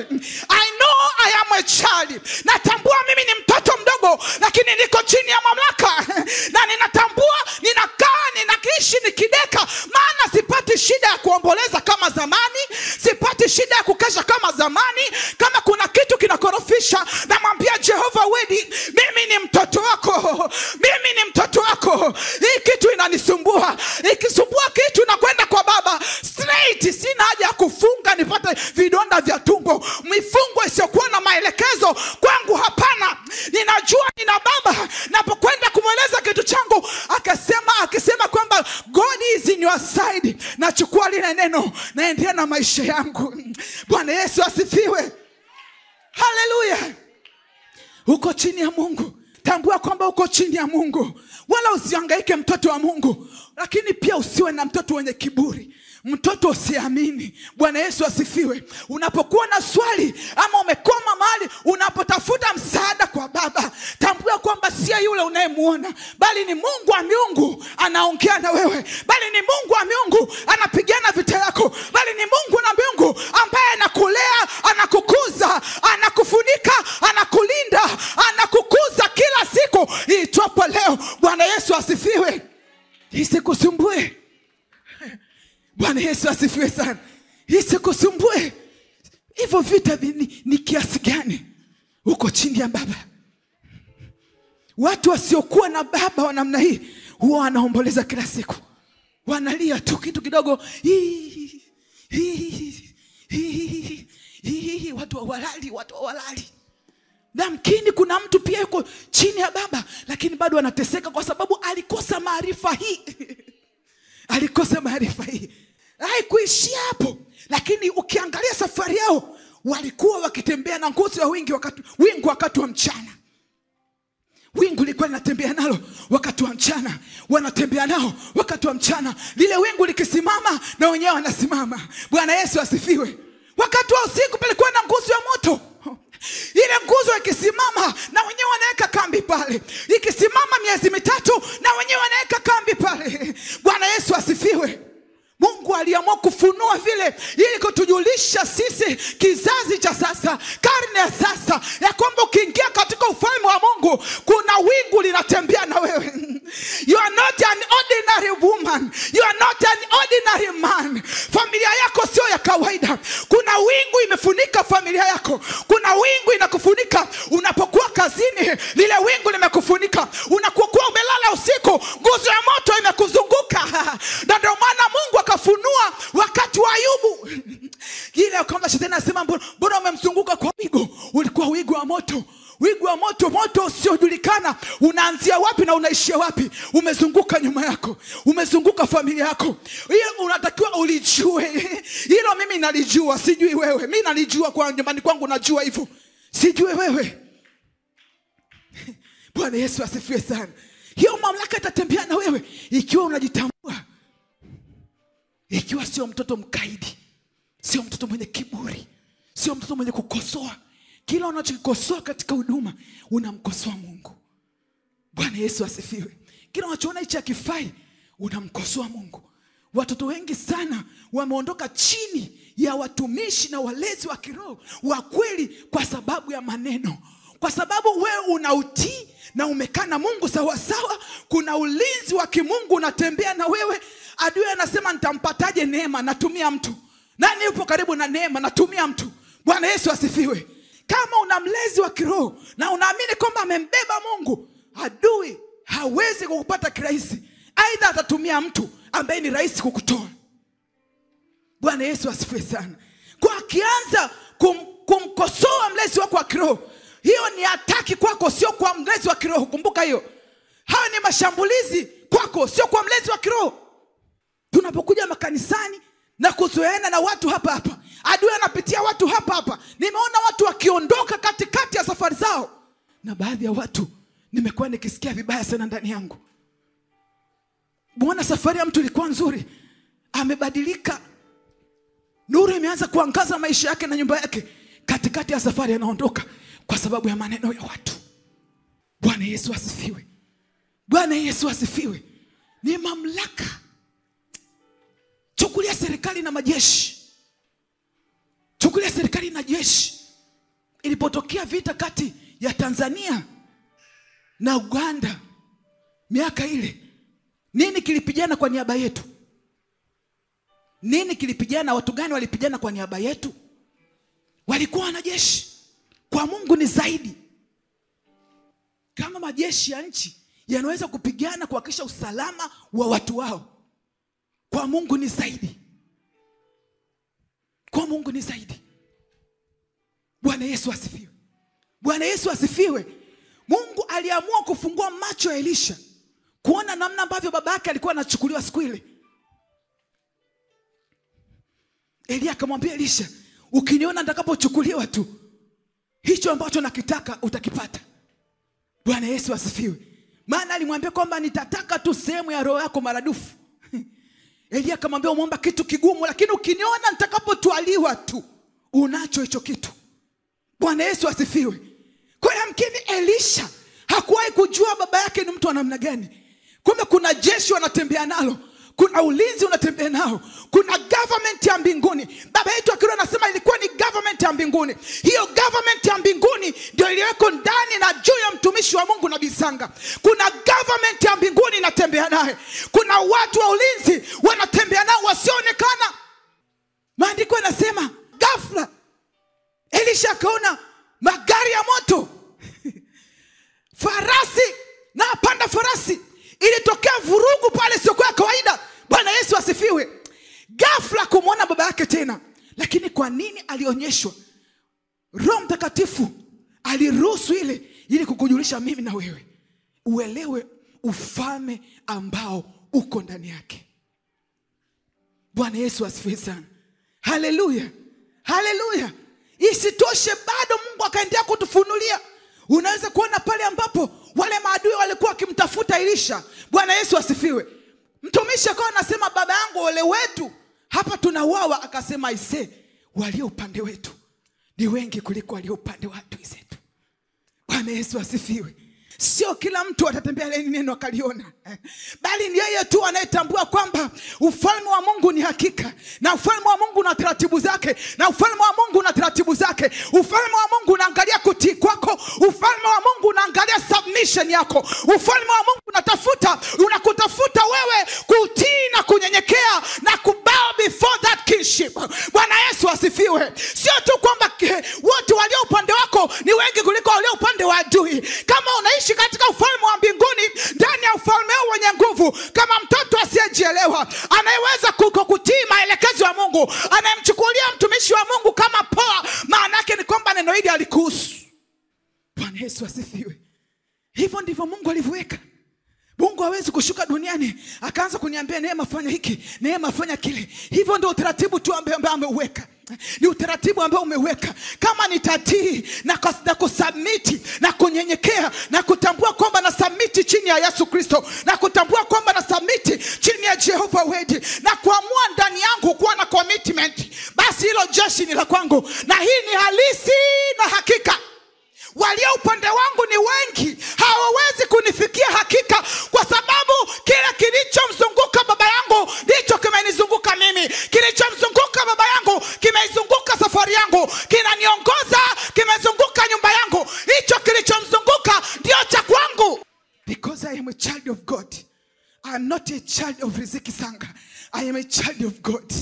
I know I am a child. Natambua mimi ni mtoto mdogo, lakini niko chini ya mamlaka. Na ninatambua ninaishi nikideka, maana sipati shida ya kuomboleza kama zamani, sipati shida ya kukesha kama zamani. Kama kuna kitu kinakorofisha, namwambia Jehova Wedi, mimi ni mtoto wako. Mimi ni mtoto wako. Hii kitu inanisumbua. Ikisumbua kitu na kwenda kwa baba straight. Sina haja ya kufunga nipate vidonda vya tumbo. Mifungo isiyokuwa na maelekezo kwangu hapana. Ninajua nina baba. Napokwenda kumweleza kitu changu, akisema kwamba God is in your side, nachukua lile neno naendelea na maisha yangu. Bwana Yesu asifiwe. Haleluya. Uko chini ya Mungu. Tambua kwamba uko chini ya Mungu. Wala usihangaike mtoto wa Mungu, lakini pia usiwe na mtoto wenye kiburi. Mtoto usiamini. Bwana Yesu asifiwe. Unapokuwa na swali ama umekoma mahali unapotafuta msaada kwa Baba, tambua kwamba si yule unayemuona, bali ni Mungu wa miungu anaongea na wewe, bali ni Mungu wa miungu anapigana vita yako, bali ni Mungu na miungu ambaye anakulea, anakukuza, anakufunika, anakulinda, anakukuza kila siku itwapo leo. Bwana Yesu asifiwe. Isikusumbue. Bwana Yesu asifiwe sana. Isikusumbue. Hivyo vita ni kiasi gani uko chini ya Baba? Watu wasiokuwa na Baba wa namna hii huwa wanaomboleza kila siku. Wanalia tu kitu kidogo. Watu hawalali. Namkini kuna mtu pia yuko chini ya Baba, lakini bado anateseka kwa sababu alikosa maarifa hii. Alikosa maarifa hii. Haikuishia hapo, lakini ukiangalia safari yao, walikuwa wakitembea na nguzo ya wingu wakati wa mchana. Wingu lilikuwa linatembea nalo wakati wa mchana, wanatembea nao wakati wa mchana. Lile wingu likisimama na wenyewe wanasimama. Bwana Yesu asifiwe. Wakati wa usiku palikuwa na nguzo ya moto. Ile nguzo ikisimama na wenyewe wanaweka kambi pale. Ikisimama miezi 3 na wenyewe wanaweka kambi pale. Bwana Yesu asifiwe. Mungu aliamua kufunua vile ili kutujulisha sisi kizazi cha sasa, karne ya sasa, ya kwamba ukiingia katika ufalme wa Mungu kuna wingu linatembea na wewe. You are not an ordinary woman. You are not an ordinary man. Familia yako sio ya kawaida. Kuna wingu imefunika familia yako. Kuna wingu inakufunika unapokuwa kazini. Lile wingu limekufunika. Unapokuwa umelala usiku, nguzo ya moto imekuzunguka. Ndio maana Mungu akafunua wakati wa Ayubu. Ile kama shetani anasema mbona umemzunguka kwa wigo? Ulikuwa wigo wa moto. Wigo wa moto, moto usiojulikana unaanzia wapi na unaishia wapi. Umezunguka nyuma yako, umezunguka familia yako. Hiyo unatakiwa ulijue. Hilo mimi nalijua, sijui wewe. Mimi nalijua kwa nyumbani kwangu, najua hivyo. Sijui wewe. Bwana Yesu asifiwe sana. Hiyo mamlaka itatembea na wewe ikiwa unajitambua. Ikiwa sio mtoto mkaidi, sio mtoto mwenye kiburi, sio mtoto mwenye kukosoa. Kila unachokikosoa katika huduma unamkosoa Mungu. Bwana Yesu asifiwe. Kila unachoona hicho hakifai unamkosoa Mungu. Watoto wengi sana wameondoka chini ya watumishi na walezi wa kiroho wa kweli kwa sababu ya maneno. Kwa sababu wewe unautii na umekaa na Mungu sawa sawa, kuna ulinzi wa kimungu unatembea na wewe. Adui anasema nitampataje neema? Natumia mtu. Nani yupo karibu na neema? Natumia mtu. Bwana Yesu asifiwe. Kama una mlezi wa kiroho na unaamini kwamba amembeba Mungu, adui hawezi kukupata kirahisi. Aidha atatumia mtu ambaye ni rahisi kukutoa. Bwana Yesu asifiwe sana. Kwa akianza kumkosoa mlezi wako wa kiroho, hiyo ni ataki kwako, sio kwa mlezi wa kiroho. Kumbuka hiyo. Hayo ni mashambulizi kwako, sio kwa mlezi wa kiroho. Tunapokuja makanisani na kuzoeana na watu hapa, adui anapitia watu hapa. Nimeona watu wakiondoka katikati ya safari zao. Na baadhi ya watu nimekuwa nikisikia vibaya sana ndani yangu. Mbona safari ya mtu ilikuwa nzuri, amebadilika, nuru imeanza kuangaza maisha yake na nyumba yake, katikati ya safari anaondoka kwa sababu ya maneno ya watu. Bwana Yesu asifiwe. Bwana Yesu asifiwe. Ni mamlaka. Chukulia serikali na majeshi. Chukulia serikali na jeshi. Ilipotokea vita kati ya Tanzania na Uganda miaka ile, nini kilipigana kwa niaba yetu? Nini kilipigana? Watu gani walipigana kwa niaba yetu? Walikuwa wanajeshi. Kwa Mungu ni zaidi. Kama majeshi ya nchi yanaweza kupigana kuhakikisha usalama wa watu wao, kwa Mungu ni zaidi. Kwa Mungu ni zaidi. Bwana Yesu asifiwe. Bwana Yesu asifiwe. Mungu aliamua kufungua macho ya Elisha kuona namna ambavyo baba yake alikuwa anachukuliwa siku ile. Elia akamwambia Elisha, ukiniona nitakapochukuliwa tu, hicho ambacho nakitaka utakipata. Bwana Yesu asifiwe. Maana alimwambia kwamba nitataka tu sehemu ya roho yako maradufu. Elia akamwambia umeomba kitu kigumu, lakini ukiniona nitakapotwaliwa tu unacho hicho kitu. Bwana Yesu asifiwe. Kwa yamkini Elisha hakuwahi kujua baba yake ni mtu wa namna gani. Kumbe kuna jeshi wanatembea nalo, kuna ulinzi unatembea nao, kuna government ya mbinguni. Baba yetu akiwa anasema ilikuwa ni government ya mbinguni. Hiyo government ya mbinguni ndio iliyoko ndani na juu ya mtumishi wa Mungu Nabii Sanga. Kuna government ya mbinguni inatembea naye. Kuna watu wa ulinzi wanatembea nao wasioonekana. Maandiko yanasema ghafla Elisha akaona magari ya moto, farasi na panda farasi. Ilitokea vurugu pale sio kwa kawaida. Bwana Yesu asifiwe. Ghafla kumwona baba yake tena. Lakini kwa nini alionyeshwa? Roho Mtakatifu aliruhusu ili kukujulisha mimi na wewe uelewe ufalme ambao uko ndani yake. Bwana Yesu asifiwe sana. Haleluya. Haleluya. Isitoshe bado Mungu akaendelea kutufunulia. Unaweza kuona pale ambapo wale maadui walikuwa wakimtafuta Elisha. Bwana Yesu asifiwe. Mtumishi akawa anasema baba yangu ole wetu hapa tunauawa. Akasema ise walio upande wetu ni wengi kuliko walio upande wa adui zetu. Bwana Yesu asifiwe. Sio kila mtu atatembea leni neno akaliona, bali ni yeye tu anayetambua kwamba ufalme wa Mungu ni hakika, na ufalme wa Mungu una taratibu zake, na ufalme wa Mungu una taratibu zake. Ufalme wa Mungu unaangalia kutii kwako, ufalme wa Mungu unaangalia submission yako. Ufalme wa Mungu unakutafuta wewe kutii na kunyenyekea na kubow before that kingship. Bwana Yesu asifiwe. Sio tu kwamba wote walio upande wako ni wengi kuliko walio upande wa adui. Kama unaishi katika ufalme wa mbinguni, ndani ya ufalme huu wenye nguvu, kama mtoto asiyejielewa anayeweza kutii maelekezo ya Mungu, anayemchukulia mtumishi wa Mungu kama poa, maana yake ni kwamba neno hili alikuhusu. Bwana Yesu asifiwe. Hivyo ndivyo Mungu alivyoweka. Mungu hawezi kushuka duniani akaanza kuniambia Neema fanya hiki, Neema fanya kile. Hivyo ndio utaratibu tu ambao ameuweka. Ni utaratibu ambao umeweka. Kama nitatii na kusubmit na kunyenyekea na kutambua kwamba na submit chini ya Yesu Kristo, na kutambua kwamba na submit chini ya Jehovah Word, na kuamua ndani yangu kuwa na commitment, basi hilo jeshi ni la kwangu. Na hii ni halisi na hakika. Walio upande wangu ni wengi, hawawezi kunifikia hakika, kwa sababu kila kilichomzunguka baba yangu ndicho kimenizunguka mimi. Kilichomzunguka baba yangu kimeizunguka safari yangu, kinaniongoza, kimezunguka nyumba yangu. Hicho kilichomzunguka ndio cha kwangu. Because I am a child of God. I am not a child of Riziki Sanga. I am a child of God.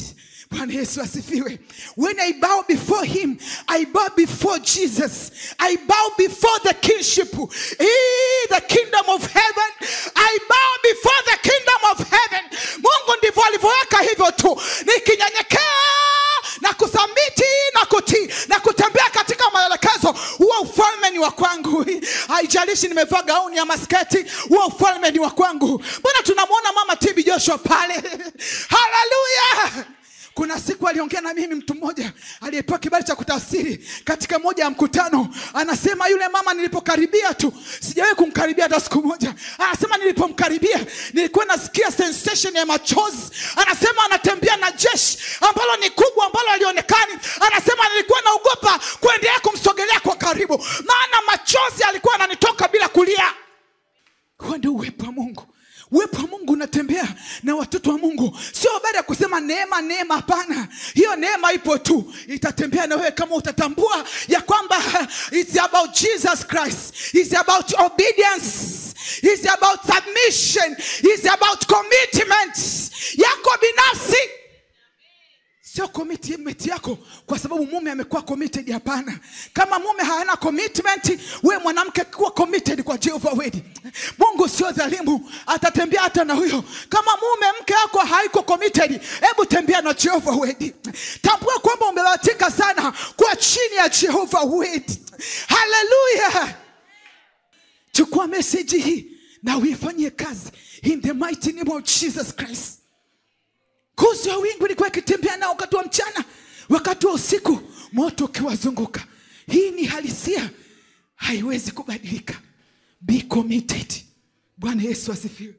Bwana Yesu asifiwe. When I bow before him, I bow before Jesus. I bow before the kingship, the kingdom of heaven. I bow before the kingdom of heaven. Mungu ndivyo alivyoweka hivyo tu. Nikinyenyekea na kusubmit na kutii na kutembea katika maelekezo, huo ufalme ni wa kwangu. Haijalishi nimevaa gauni ya masketi, huo ufalme ni wa kwangu. Bwana tunamuona Mama TB Joshua pale. Hallelujah. Kuna siku aliongea na mimi mtu mmoja aliyepewa kibali cha kutafsiri katika moja ya mkutano. Anasema yule mama nilipokaribia tu, sijawahi kumkaribia hata siku moja. Anasema nilipomkaribia nilikuwa nasikia sensation ya machozi. Anasema anatembea na jeshi ambalo ni kubwa, ambalo alionekani. Anasema nilikuwa naogopa kuendelea kumsogelea kwa karibu, maana machozi alikuwa ananitoka bila kulia. Huo ndio uwepo wa Mungu. Uwepo wa Mungu unatembea na watoto wa Mungu. Sio habari ya kusema neema neema, hapana. Hiyo neema ipo tu, itatembea na wewe kama utatambua ya kwamba it's about Jesus Christ. It's about obedience. It's about submission. It's about commitment yako binafsi. Sio commitment yako kwa sababu mume amekuwa committed, hapana. Kama mume hana commitment, wewe mwanamke kuwa committed kwa Jehovah Word. Mungu sio dhalimu, atatembea hata na huyo. Kama mume mke wako haiko committed, hebu tembea na Jehovah Word. Tambua kwamba umebahatika sana kwa chini ya Jehovah Word. Hallelujah. Chukua message hii na uifanyie kazi in the mighty name of Jesus Christ. Kuzi wa wingu ilikuwa ikitembea nao wakati wa mchana, wakati wa usiku moto ukiwazunguka. Hii ni halisia, haiwezi kubadilika. Be committed. Bwana Yesu asifiwe.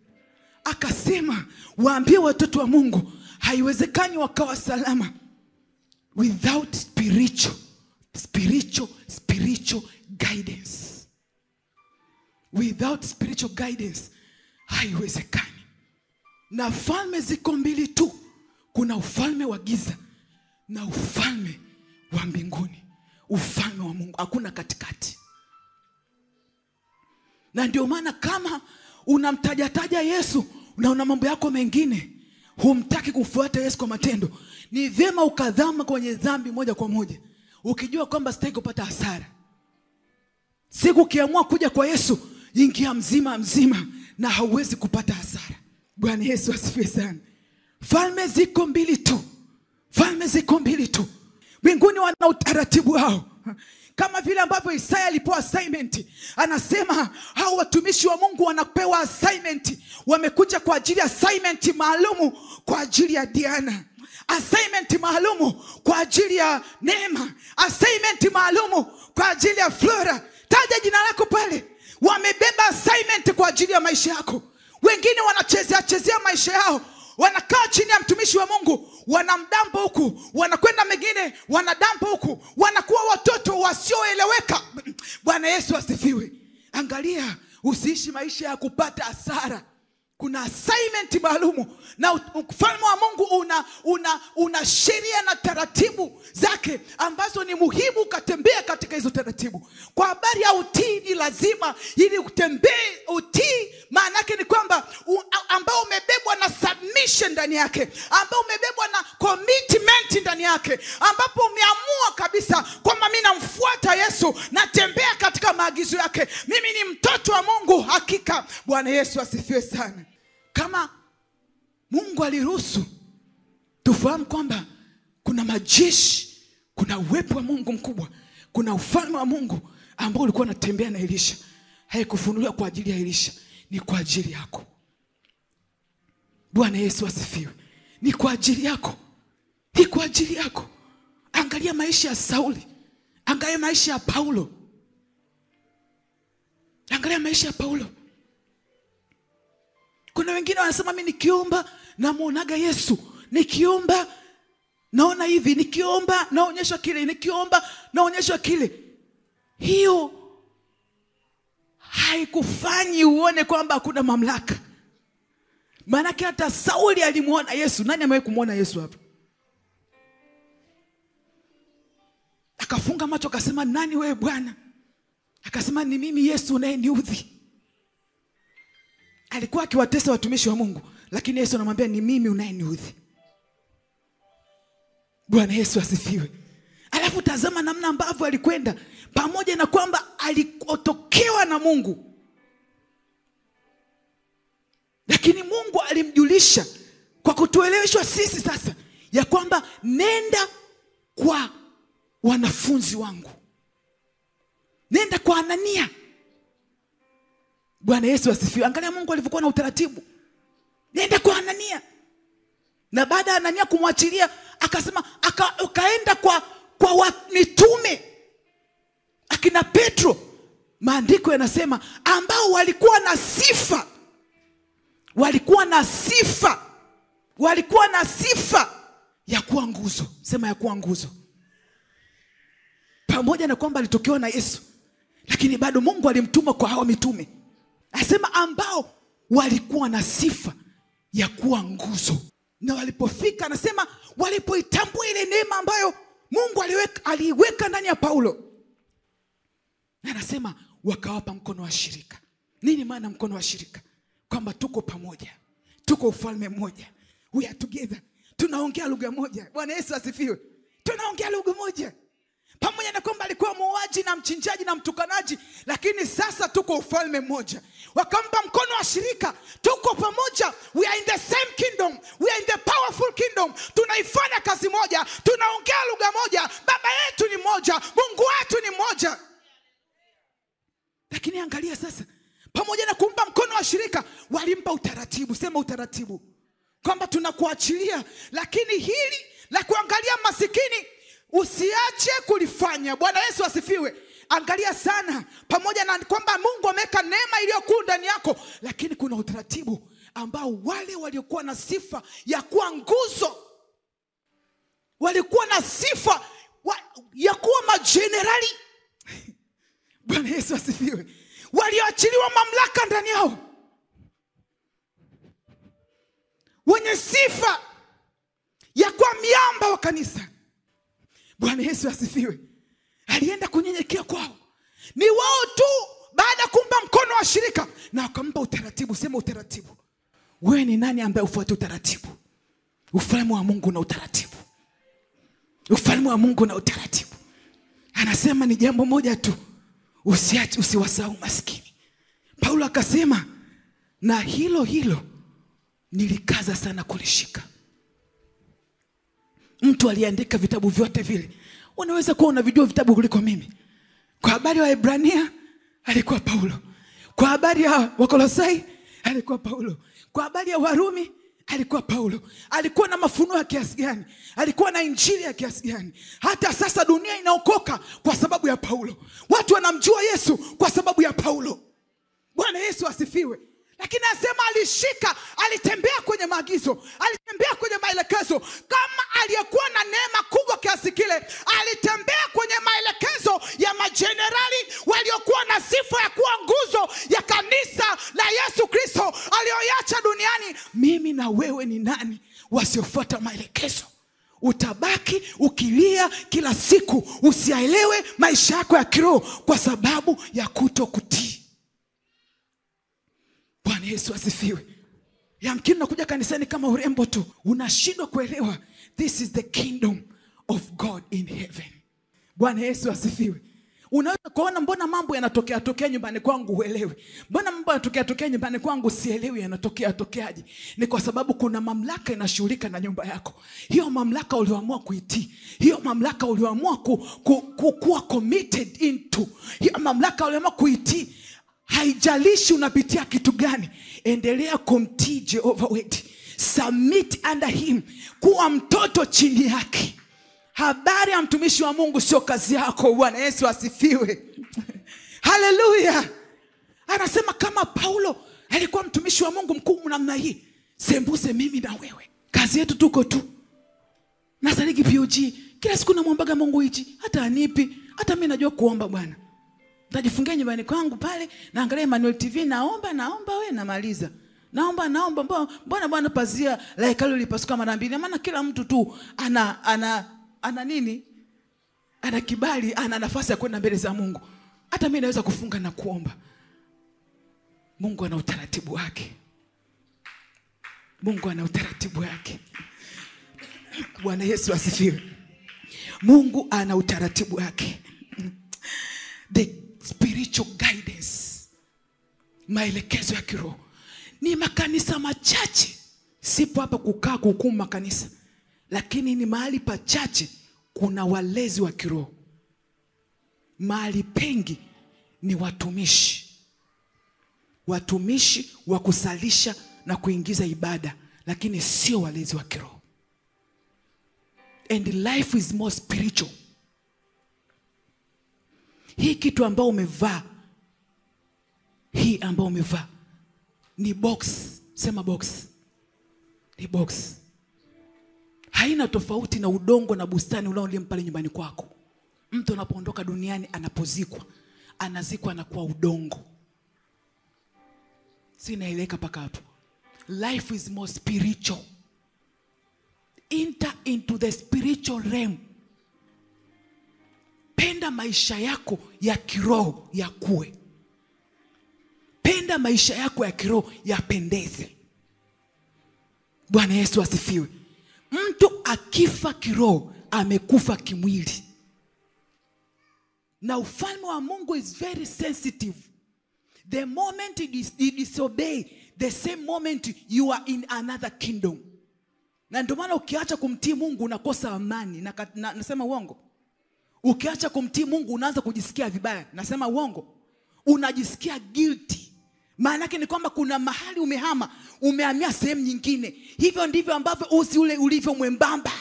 akasema waambie watoto wa Mungu haiwezekani wakawa salama without spiritual guidance. Without spiritual guidance haiwezekani. Na falme ziko mbili tu. Kuna ufalme wa giza na ufalme wa mbinguni. Ufalme wa Mungu, hakuna katikati. Na ndio maana kama unamtajataja Yesu na una mambo yako mengine, humtaki kufuata Yesu kwa matendo, ni vyema ukadhama kwenye dhambi moja kwa moja, ukijua kwamba sitaki kupata hasara. Siku ukiamua kuja kwa Yesu, ingia mzima na hauwezi kupata hasara. Bwana Yesu asifiwe sana. Falme ziko mbili tu. Falme ziko mbili tu. Mbinguni wana utaratibu wao. Kama vile ambavyo Isaya alipewa assignment, anasema hao watumishi wa Mungu wanapewa assignment, wamekuja kwa ajili ya assignment maalumu kwa ajili ya Diana, assignment maalumu kwa ajili ya Neema, assignment maalumu kwa ajili ya Flora. Taja jina lako pale. Wamebeba assignment kwa ajili ya maisha yako. Wengine wanachezea maisha yao, wanakaa chini ya mtumishi wa Mungu, wanamdampa huku, wanakwenda mengine wanadampa huku, wanakuwa watoto wasioeleweka. Bwana Yesu asifiwe. Angalia, usiishi maisha ya kupata hasara. Kuna assignment maalumu, na ufalme wa Mungu una sheria na taratibu zake ambazo ni muhimu ukatembea katika hizo taratibu. Kwa habari ya utii, ni lazima ili utembee utii, maana yake ni kwamba ambao umebebwa na submission ndani yake, ambao umebebwa na commitment ndani yake, ambapo umeamua kabisa kwamba mimi namfuata Yesu, natembea katika maagizo yake, mimi ni mtoto wa Mungu hakika. Bwana Yesu asifiwe sana. Kama Mungu aliruhusu tufahamu kwamba kuna majeshi, kuna uwepo wa Mungu mkubwa, kuna ufalme wa Mungu ambao ulikuwa unatembea na Elisha, haikufunuliwa kwa ajili ya Elisha, ni kwa ajili yako. Bwana Yesu asifiwe. Ni kwa ajili yako. Ni kwa ajili yako. Angalia maisha ya Sauli. Angalia maisha ya Paulo. Angalia maisha ya Paulo. Kuna wengine wanasema mimi nikiomba namuonaga Yesu, nikiomba naona hivi, nikiomba naonyeshwa kile, nikiomba naonyeshwa kile. Hiyo haikufanyi uone kwamba hakuna mamlaka. Maana hata Sauli alimuona Yesu. Nani amewahi kumuona Yesu hapa? Akafunga macho akasema, nani wewe Bwana? Akasema, ni mimi Yesu unayeniudhi. Alikuwa akiwatesa watumishi wa Mungu, lakini Yesu anamwambia, ni mimi unayeniudhi. Bwana Yesu asifiwe. Alafu tazama namna ambavyo alikwenda, pamoja na kwamba alikotokewa na Mungu, lakini Mungu alimjulisha kwa kutueleweshwa sisi sasa ya kwamba nenda kwa wanafunzi wangu, nenda kwa Anania. Bwana Yesu asifiwe. Angalia Mungu alivyokuwa na utaratibu. Nenda kwa Anania. Na baada ya Anania kumwachilia, akasema akaenda kwa mitume akina Petro. Maandiko yanasema ambao walikuwa na sifa. Walikuwa na sifa ya kuwa nguzo. Sema ya kuwa nguzo. Pamoja na kwamba alitokewa na Yesu, lakini bado Mungu alimtuma kwa hao mitume. Asema ambao walikuwa na sifa ya kuwa nguzo. Na walipofika, anasema walipoitambua ile neema ambayo Mungu aliweka ndani ya Paulo, anasema wakawapa mkono wa shirika. Nini maana mkono wa shirika? Kwamba tuko pamoja, tuko ufalme mmoja, we are together, tunaongea lugha moja. Bwana Yesu asifiwe. Tunaongea lugha moja. Pamoja na kwamba alikuwa muuaji na mchinjaji na mtukanaji, lakini sasa tuko ufalme mmoja. Wakampa mkono wa shirika. Tuko pamoja. We are in the same kingdom. We are in the powerful kingdom. Tunaifanya kazi moja. Tunaongea lugha moja. Baba yetu ni moja. Mungu wetu ni moja. Lakini angalia sasa, pamoja na kumpa mkono wa shirika, walimpa utaratibu. Sema utaratibu. Kwamba tunakuachilia, lakini hili la kuangalia masikini usiache kulifanya. Bwana Yesu asifiwe. Angalia sana, pamoja na kwamba Mungu ameweka neema iliyokuu ndani yako, lakini kuna utaratibu ambao wale waliokuwa na sifa ya kuwa nguzo, walikuwa na sifa ya kuwa majenerali. Bwana Yesu asifiwe. Walioachiliwa mamlaka ndani yao, wenye sifa ya kuwa miamba wa kanisa. Bwana Yesu asifiwe. Alienda kunyenyekea kwao. Ni wao tu baada kumpa mkono wa shirika na akampa utaratibu. Sema utaratibu. Wewe ni nani ambaye ufuate utaratibu? Ufalme wa Mungu na utaratibu. Ufalme wa Mungu na utaratibu. Anasema ni jambo moja tu, usiwasahau maskini. Paulo akasema na hilo nilikaza sana kulishika. Mtu aliandika vitabu vyote vile. Unaweza kuwa unavijua vitabu kuliko mimi. Kwa habari ya Waebrania alikuwa Paulo. Kwa habari ya Wakolosai alikuwa Paulo. Kwa habari ya Warumi alikuwa Paulo. Alikuwa na mafunuo ya kiasi gani? Alikuwa na injili ya kiasi gani? Hata sasa dunia inaokoka kwa sababu ya Paulo. Watu wanamjua Yesu kwa sababu ya Paulo. Bwana Yesu asifiwe. Lakini anasema alishika, alitembea kwenye maagizo, alitembea kwenye maelekezo. Kama aliyekuwa na neema kubwa kiasi kile, alitembea kwenye maelekezo ya majenerali waliokuwa na sifa ya kuwa nguzo ya kanisa la Yesu Kristo aliyoacha duniani. Mimi na wewe ni nani wasiofuata maelekezo? Utabaki ukilia kila siku, usielewe maisha yako ya kiroho kwa sababu ya kutokutii. Bwana Yesu asifiwe. Yamkini unakuja kanisani kama urembo tu, unashindwa kuelewa this is the kingdom of God in heaven. Bwana Yesu asifiwe. Unaweza kuona mbona mambo yanatokea nyumbani kwangu uelewe. Mbona mambo yanatokea nyumbani kwangu sielewi yanatokeaje. Ni kwa sababu kuna mamlaka inashughulika na nyumba yako. Hiyo mamlaka ulioamua kuitii. Hiyo mamlaka ulioamua kuwa committed into. Hiyo mamlaka ulioamua kuitii. Haijalishi unapitia kitu gani, endelea kumtii Jehovah wetu. Submit under him. Kuwa mtoto chini yake. Habari ya mtumishi wa Mungu sio kazi yako. Bwana Yesu asifiwe. Haleluya. Anasema kama Paulo alikuwa mtumishi wa Mungu mkuu namna hii, sembuse mimi na wewe. Kazi yetu tuko tu. Nasariki POG. Kila siku namwombaga Mungu hichi. Hata anipi. Hata mimi najua kuomba Bwana. Nitajifungia nyumbani kwangu pale, naangalia Emmanuel TV, naomba wewe namaliza. Naomba mbona Bwana pazia la hekalu lipasuka mara mbili? Maana kila mtu tu ana nini? Ana kibali, ana nafasi ya kwenda mbele za Mungu. Hata mimi naweza kufunga na kuomba. Mungu ana utaratibu wake. Mungu ana utaratibu wake. Bwana Yesu asifiwe. Mungu ana utaratibu wake. The spiritual guidance, maelekezo ya kiroho. Ni makanisa machache, sipo hapa kukaa kuhukumu makanisa, lakini ni mahali pachache kuna walezi wa kiroho. Mahali pengi ni watumishi wa kusalisha na kuingiza ibada, lakini sio walezi wa kiroho. And life is more spiritual. Hii kitu ambao umevaa, ni box. Sema box. Ni box. Haina tofauti na udongo na bustani unaolimpa pale nyumbani kwako. Mtu anapoondoka duniani anapozikwa, anazikwa na kwa udongo. Sinaeleka paka hapo. Life is more spiritual. Enter into the spiritual realm. Penda maisha yako ya kiroho yakue. Penda maisha yako ya kiroho yapendeze. Bwana Yesu asifiwe. Mtu akifa kiroho amekufa kimwili. Na ufalme wa Mungu is very sensitive. The moment you disobey, the same moment you are in another kingdom. Na ndio maana ukiacha kumtii Mungu unakosa amani. Nasema uongo? Ukiacha kumtii Mungu unaanza kujisikia vibaya. Nasema uongo? Unajisikia guilty. Maana yake ni kwamba kuna mahali umehamia sehemu nyingine. Hivyo ndivyo ambavyo uzi ule ulivyo mwembamba.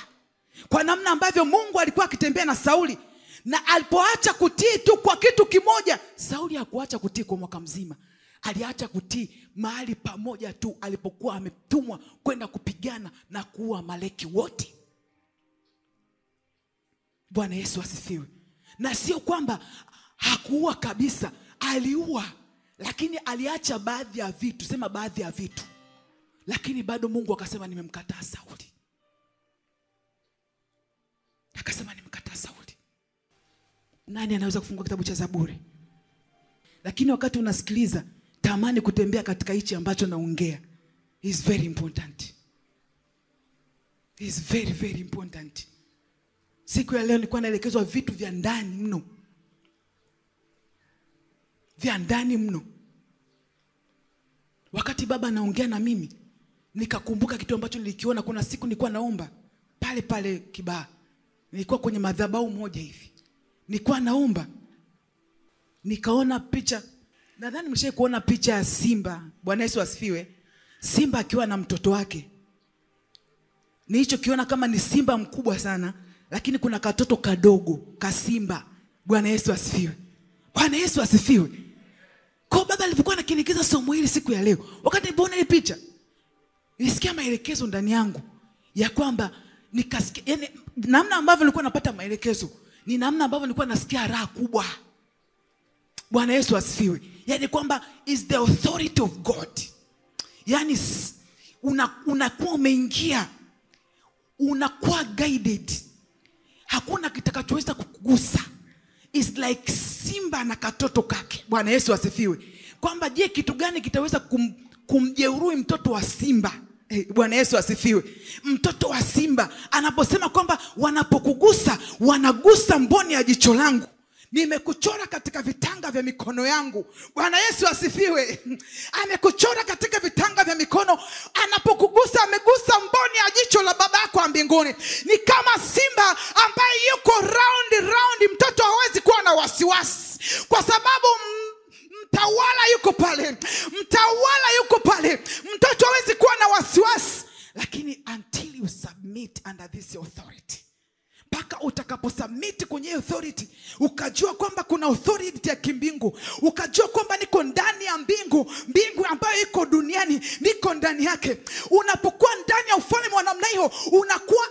Kwa namna ambavyo Mungu alikuwa akitembea na Sauli, na alipoacha kutii tu kwa kitu kimoja, Sauli hakuacha kutii kwa mwaka mzima. aliacha kutii mahali pamoja tu alipokuwa ametumwa kwenda kupigana na kuua Amaleki wote. Bwana Yesu asifiwe. Na sio kwamba hakuua kabisa, aliua, lakini aliacha baadhi ya vitu, sema baadhi ya vitu. Lakini bado Mungu akasema nimemkataa Sauli. Akasema nimemkataa Sauli. Nani anaweza kufungua kitabu cha Zaburi? Lakini wakati unasikiliza, tamani kutembea katika hichi ambacho naongea. Is very important. Is very very important. Siku ya leo nilikuwa naelekezwa vitu vya ndani mno. Vya ndani mno. Wakati baba anaongea na mimi, nikakumbuka kitu ambacho nilikiona. Kuna siku nilikuwa naomba pale pale Kibaha. Nilikuwa kwenye madhabahu moja hivi. Nilikuwa naomba, nikaona picha. Nadhani mshawahi kuona picha ya simba. Bwana Yesu asifiwe. Simba akiwa na mtoto wake. Nilichokiona kama ni simba mkubwa sana, lakini kuna katoto kadogo ka simba. Bwana Yesu asifiwe. Bwana Yesu asifiwe. Kwa baba alivyokuwa anakielekeza somo hili siku ya leo, wakati nilipoona ile picha, nilisikia maelekezo ndani yangu ya kwamba nikasikia, yani namna ambavyo nilikuwa napata maelekezo ni namna ambavyo nilikuwa nasikia raha kubwa. Bwana Yesu asifiwe. Yani kwamba is the authority of God. Yani unakuwa umeingia, unakuwa guided. Hakuna kitakachoweza kukugusa. It's like simba na katoto kake. Bwana Yesu asifiwe. Kwamba je, kitu gani kitaweza kumjeruhi mtoto wa simba? Bwana Yesu asifiwe. Mtoto wa simba anaposema kwamba wanapokugusa wanagusa mboni ya jicho langu, nimekuchora katika vitanga vya mikono yangu. Bwana Yesu asifiwe. Amekuchora katika vitanga vya mikono. Anapokugusa amegusa mboni ya jicho la baba yako wa mbinguni. Ni kama simba ambaye yuko round. Mtoto hawezi kuwa na wasiwasi kwa sababu mtawala yuko pale. Mtoto hawezi kuwa na wasiwasi. Lakini until you submit under this authority, mpaka utakaposubmit kwenye authority, ukajua kwamba kuna authority ya kimbingu, ukajua kwamba niko ndani ya mbingu ambayo iko duniani, niko ndani yake. Unapokuwa ndani ya ufalme wa namna hiyo, unakuwa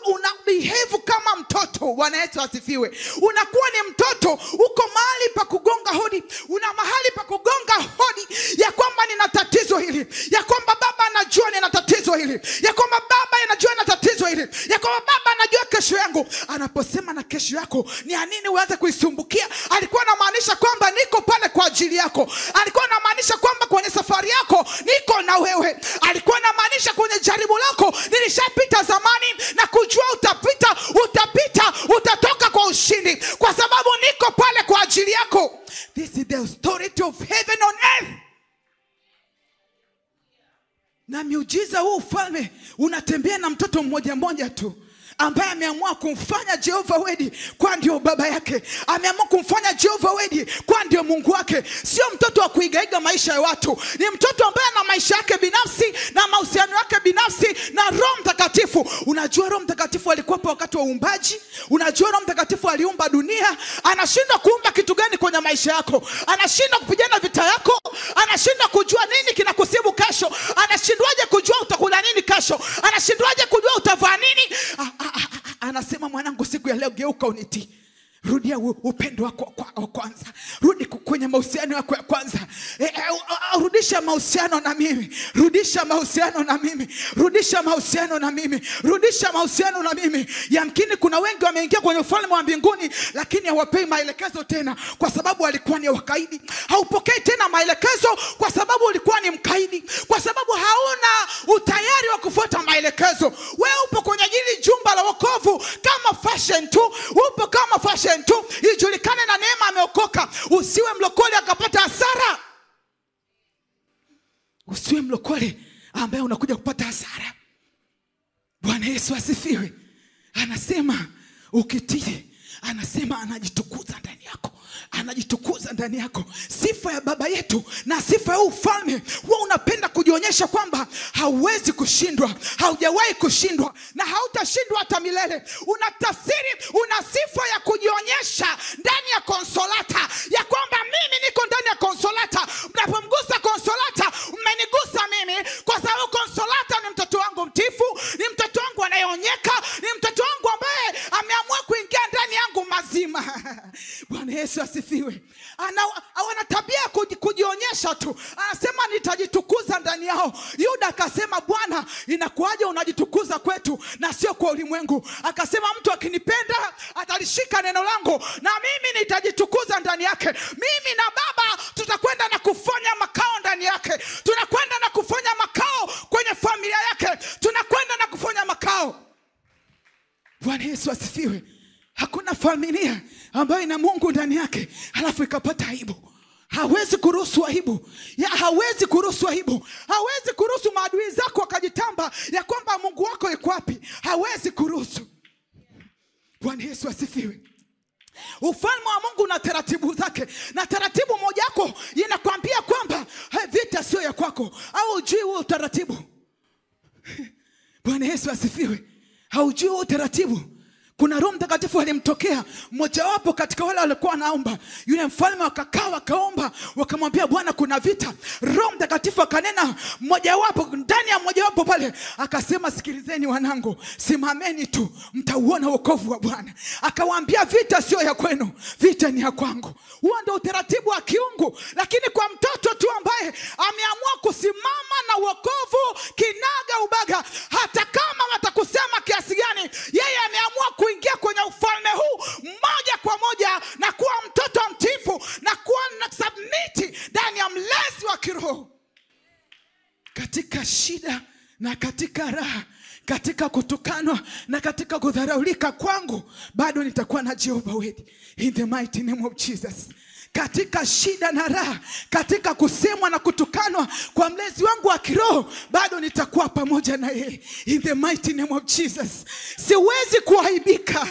behave kama mtoto. Bwana Yesu asifiwe. Unakuwa ni mtoto, uko mahali pa kugonga hodi, una mahali pa kugonga hodi ya kwamba nina tatizo hili, ya kwamba baba anajua nina tatizo hili, ya kwamba baba anajua nina tatizo hili, ya kwamba baba anajua kesho yangu. Anaposema na kesho yako, ni nini uanze kuisumbukia? Alikuwa anamaanisha kwamba niko pale kwa ajili yako. Alikuwa anamaanisha kwamba kwenye safari yako niko na wewe. Alikuwa anamaanisha kwenye jaribu lako nilishapita zamani na kujua utapita, utatoka kwa ushindi kwa sababu niko pale kwa ajili yako. This is the authority of heaven on earth. Na miujiza huu ufalme unatembea na mtoto mmoja tu ambaye ameamua kumfanya Jehova Wedi kwa ndio baba yake. Ameamua kumfanya Jehova Wedi kwa ndio Mungu wake. Sio mtoto wa kuigaiga maisha ya watu. Ni mtoto ambaye ana maisha yake binafsi na mahusiano yake binafsi na Roho Mtakatifu. Unajua Roho Mtakatifu alikuwa hapo wakati wa uumbaji. Unajua Roho Mtakatifu aliumba dunia. Anashindwa kuumba kitu gani kwenye maisha yako? Anashindwa kupigana vita yako? Anashindwa kujua nini kinakusibu kesho? Anashindwaje kujua utakula nini kesho? Anashindwaje kujua utavaa nini? Anasema mwanangu, siku ya leo geuka unitii. Rudia upendo wako wa kwanza. Rudi kwenye mahusiano yako ya kwanza. Rudisha mahusiano na mimi. Rudisha mahusiano na mimi. Yamkini kuna wengi wameingia kwenye ufalme wa mbinguni lakini hawapei maelekezo tena kwa sababu walikuwa ni wakaidi. Haupokei tena maelekezo kwa sababu ulikuwa ni mkaidi. Kwa sababu hauna utayari wa kufuata maelekezo. Wewe upo kwenye hili jumba la wokovu kama fashion tu. Upo kama fashion tu, ijulikane na neema ameokoka. Usiwe mlokole akapata hasara. Usiwe mlokole ambaye unakuja kupata hasara. Bwana Yesu asifiwe. Anasema ukitii, anasema anajitukuza ndani yako. Sifa ya baba yetu na sifa ya ufalme, wewe unapenda kujionyesha kwamba hauwezi kushindwa, haujawahi kushindwa na hautashindwa hata milele. Una sifa ya kujionyesha ndani ya konsolata ya kwamba mimi niko ndani ya konsolata. Mnapomgusa konsolata Bwana Yesu asifiwe. Ana tabia kujionyesha tu. Anasema nitajitukuza ndani yao. Yuda akasema, Bwana, inakuaje unajitukuza kwetu na sio kwa ulimwengu? Akasema, mtu akinipenda atalishika neno langu na mimi nitajitukuza ndani yake. Mimi na Baba tutakwenda na kufanya makao ndani yake. Tunakwenda na kufanya makao kwenye familia yake. Tunakwenda na kufanya makao. Bwana Yesu asifiwe. Hakuna familia ambayo ina Mungu ndani yake halafu ikapata aibu. Hawezi kuruhusu aibu. Hawezi kuruhusu aibu. Hawezi kuruhusu maadui zako wakajitamba ya kwamba Mungu wako yuko wapi. Hawezi kuruhusu. Bwana Yesu asifiwe. Ufalme wa Mungu na taratibu zake. Na taratibu moja yako inakwambia kwamba vita sio ya kwako. Au hujui huo utaratibu. Bwana Yesu asifiwe. Haujui huo utaratibu. Kuna Roho Mtakatifu alimtokea mmoja wapo katika wale walikuwa wanaomba. Yule mfalme wakakaa wakaomba, wakamwambia Bwana kuna vita. Roho Mtakatifu akanena mmoja wapo ndani ya mmoja wapo pale, akasema sikilizeni wanangu, simameni tu mtauona wokovu wa Bwana. Akawaambia vita sio ya kwenu, vita ni ya kwangu. Huo ndio utaratibu wa kiungu. Lakini kwa mtoto tu ambaye ameamua kusimama na wokovu kinaga ubaga, hata kama watakusema kiasi gani, yeye ameamua kuingia kwenye ufalme huu moja kwa moja na kuwa mtoto mtiifu na kuwa na submit ndani ya mlezi wa kiroho. Katika shida na katika raha, katika kutukanwa na katika kudharaulika kwangu, bado nitakuwa na Jehovah Word in the mighty name of Jesus. Katika shida na raha, katika kusemwa na kutukanwa kwa mlezi wangu wa kiroho, bado nitakuwa pamoja na yeye in the mighty name of Jesus. Siwezi kuaibika.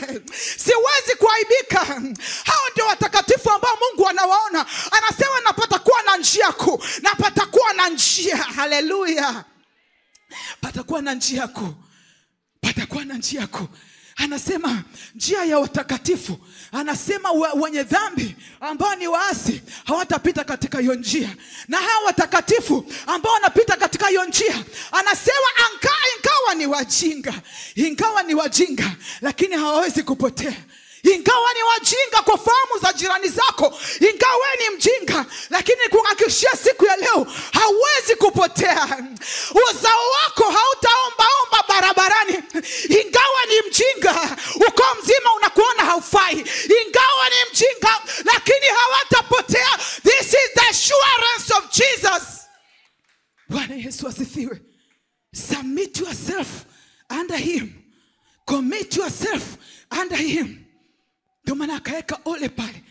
Siwezi kuaibika. Hao ndio watakatifu ambao Mungu anawaona. Anasema napata kuwa na njia kuu. Napata kuwa na njia. Haleluya. Patakuwa na njia kuu. Patakuwa na njia kuu. Anasema njia ya watakatifu. Anasema wenye dhambi ambao ni waasi hawatapita katika hiyo njia. Na hao watakatifu ambao wanapita katika hiyo njia, anasema ingawa ni wajinga, lakini hawawezi kupotea. Ingawa ni wajinga kwa fahamu za jirani zako, ingawa ni mjinga, lakini kuhakikishia siku ya leo hauwezi kupotea. Uzao wako hautaomba barabarani. Ingawa ni mjinga, uko mzima unakuona haufai. Ingawa ni mjinga, lakini hawatapotea. This is the assurance of Jesus. Bwana Yesu asifiwe. Submit yourself under him. Commit yourself under him. Ndio maana akaweka ole pale.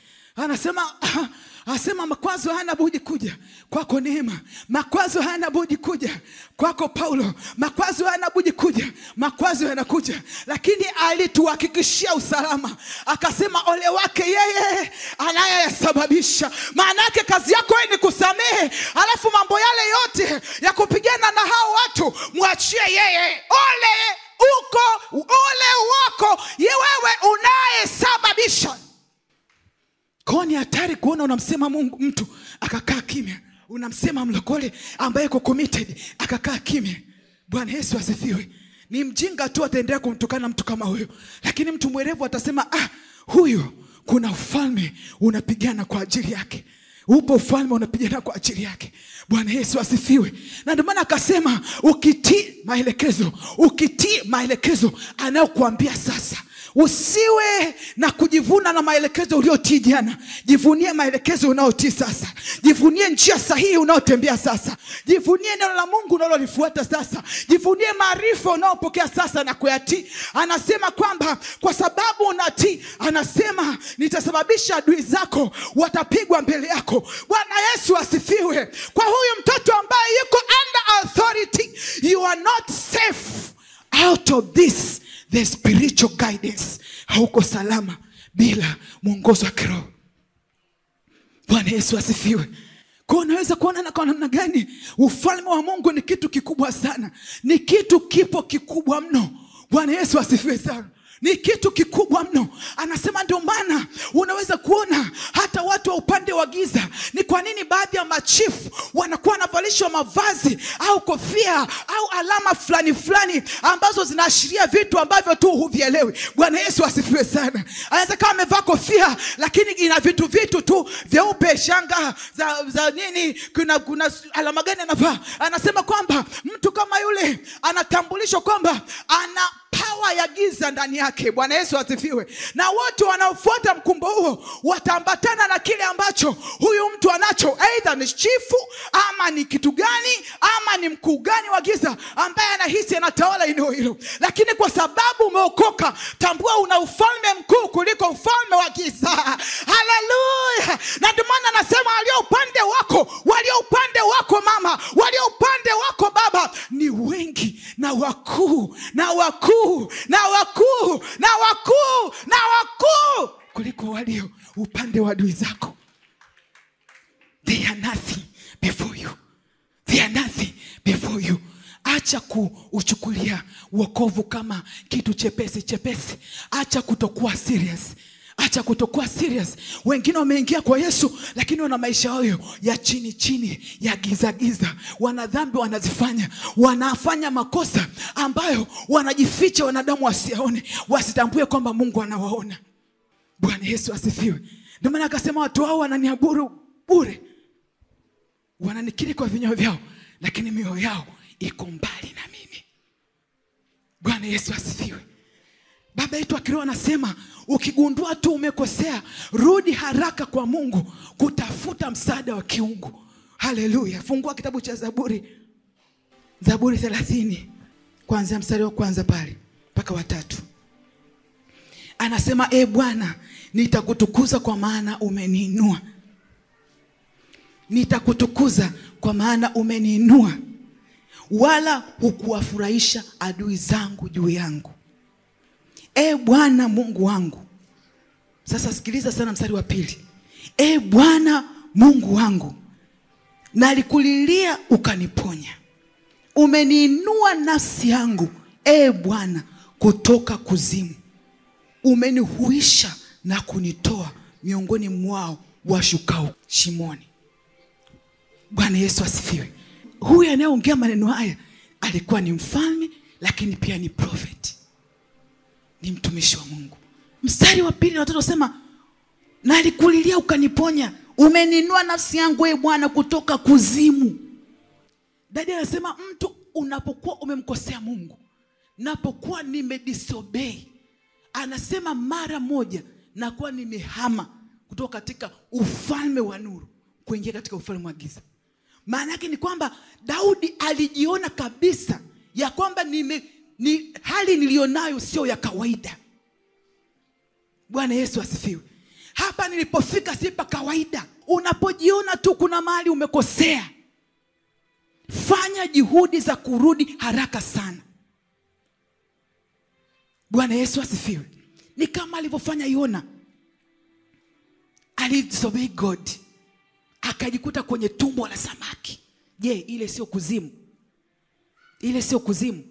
Anasema makwazo hana budi kuja kwako Neema. Makwazo hana budi kuja kwako Paulo. Makwazo hana budi kuja. Makwazo yanakuja. Lakini alituhakikishia usalama. Akasema ole wake yeye anayesababisha. Maana yake kazi yako ni kusamehe. Alafu mambo yale yote ya kupigana na hao watu muachie yeye. Ole wako wewe unayesababisha. Kwa ni hatari kuona unamsema Mungu mtu akakaa kimya. Unamsema mlokole ambaye yuko committed akakaa kimya. Bwana Yesu asifiwe. Ni mjinga tu ataendelea kumtukana mtu kama huyo. Lakini mtu mwerevu atasema huyo kuna ufalme unapigana kwa ajili yake. Upo ufalme unapigana kwa ajili yake. Bwana Yesu asifiwe. Na ndio maana akasema ukitii maelekezo anayokuambia sasa. Usiwe na kujivuna na maelekezo uliotii jana. Jivunie maelekezo unayotii sasa. Jivunie njia sahihi unayotembea sasa. Jivunie neno la Mungu unalolifuata sasa. Jivunie maarifa unayopokea sasa na kuyatii. Anasema kwamba kwa sababu unatii, anasema nitasababisha adui zako watapigwa mbele yako. Bwana Yesu asifiwe. Kwa huyu mtoto ambaye yuko under authority, you are not safe out of this. The spiritual guidance. Hauko salama bila mwongozo wa kiroho. Bwana Yesu asifiwe. Kwa unaweza kuona na kwa namna gani ufalme wa Mungu ni kitu kikubwa sana. Ni kitu kipo kikubwa mno. Bwana Yesu asifiwe sana. Ni kitu kikubwa mno. Anasema ndio maana unaweza kuona hata watu wa upande wa giza. Ni kwa nini baadhi ya machifu wanakuwa wanavalishwa mavazi au kofia au alama fulani fulani ambazo zinaashiria vitu ambavyo tu huvielewi. Bwana Yesu asifiwe sana. Anaweza kama amevaa kofia lakini ina vitu tu vyeupe, shanga za nini, kuna alama gani anavaa. Anasema kwamba mtu kama yule anatambulishwa kwamba ana power ya giza ndani yake. Bwana Yesu asifiwe. Na watu wanaofuata mkumbo huo wataambatana na kile ambacho huyu mtu anacho, aidha ni chifu ama ni kitu gani ama ni mkuu gani wa giza ambaye anahisi anatawala eneo hilo. Lakini kwa sababu umeokoka, tambua una ufalme mkuu kuliko ufalme wa giza. Haleluya. Na ndio maana anasema walio upande wako mama, walio upande wako baba ni wengi na wakuu kuliko walio upande wa adui zako. They are nothing before you. They are nothing before you. Acha kuuchukulia wokovu kama kitu chepesi. Acha kutokuwa serious. Acha kutokuwa serious. Wengine wameingia kwa Yesu lakini wana maisha hayo ya chini ya giza. Wana dhambi wanazifanya, wanafanya makosa ambayo wanajificha wanadamu wasiaone, wasitambue kwamba Mungu anawaona. Bwana Yesu asifiwe. Ndio maana akasema watu hao wananiabudu bure. Wananikiri kwa vinywa vyao lakini mioyo yao iko mbali na mimi. Bwana Yesu asifiwe. Baba yetu wa kiroho anasema ukigundua tu umekosea, rudi haraka kwa Mungu kutafuta msaada wa kiungu. Haleluya. Fungua kitabu cha Zaburi 30 kuanzia mstari wa kwanza pale mpaka wa 3. Anasema Bwana, nitakutukuza kwa maana umeniinua. Nitakutukuza kwa maana umeniinua, wala hukuwafurahisha adui zangu juu yangu. Bwana Mungu wangu. Sasa sikiliza sana mstari wa 2. Bwana Mungu wangu, nalikulilia ukaniponya. Umeniinua nafsi yangu, Bwana, kutoka kuzimu. Umenihuisha na kunitoa miongoni mwao washukao shimoni. Bwana Yesu asifiwe. Huyu anayeongea maneno haya alikuwa ni mfalme lakini pia ni prophet. Ni mtumishi wa Mungu. Mstari wa 2 na 3 unasema nalikulilia ukaniponya. Umeniinua nafsi yangu Bwana kutoka kuzimu. Dada anasema mtu unapokuwa umemkosea Mungu, napokuwa nimedisobey, anasema mara moja nakuwa nimehama kutoka katika ufalme wa nuru kuingia katika ufalme wa giza. Maana yake ni kwamba Daudi alijiona kabisa ya kwamba ni hali nilionayo sio ya kawaida. Bwana Yesu asifiwe. Hapa nilipofika si pa kawaida. Unapojiona tu kuna mahali umekosea, fanya juhudi za kurudi haraka sana. Bwana Yesu asifiwe. Ni kama alivyofanya Yona. Alidisobey God, akajikuta kwenye tumbo la samaki. Je, ile sio kuzimu? Ile sio kuzimu?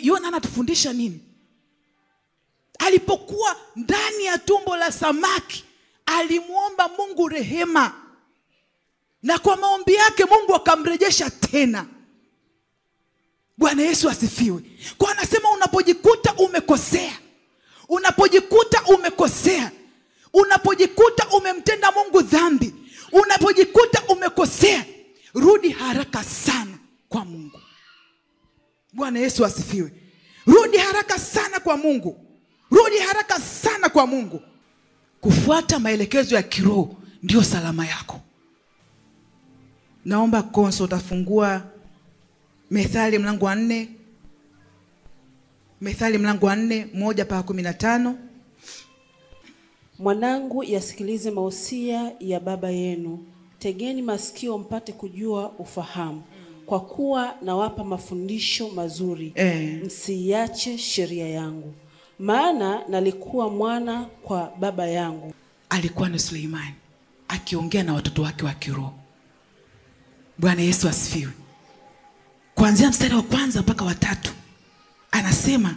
Yona anatufundisha nini? Alipokuwa ndani ya tumbo la samaki, alimuomba Mungu rehema, na kwa maombi yake Mungu akamrejesha tena. Bwana Yesu asifiwe. Kwa anasema unapojikuta umekosea, unapojikuta umemtenda Mungu dhambi, unapojikuta umekosea, rudi haraka sana kwa Mungu. Bwana Yesu asifiwe. Rudi haraka sana kwa Mungu. Rudi haraka sana kwa Mungu. Kufuata maelekezo ya kiroho ndio salama yako. Naomba konso utafungua Methali mlango wa 4. Methali mlango wa 4 1-15. Mwanangu, yasikilize mausia ya baba yenu. Tegeni masikio mpate kujua ufahamu. Kwa kuwa nawapa mafundisho mazuri. Msiache sheria yangu. Maana nalikuwa mwana kwa baba yangu. Alikuwa ni Suleimani akiongea na watoto wake wa kiroho. Bwana Yesu asifiwe. Kuanzia mstari wa 1 mpaka wa 3 anasema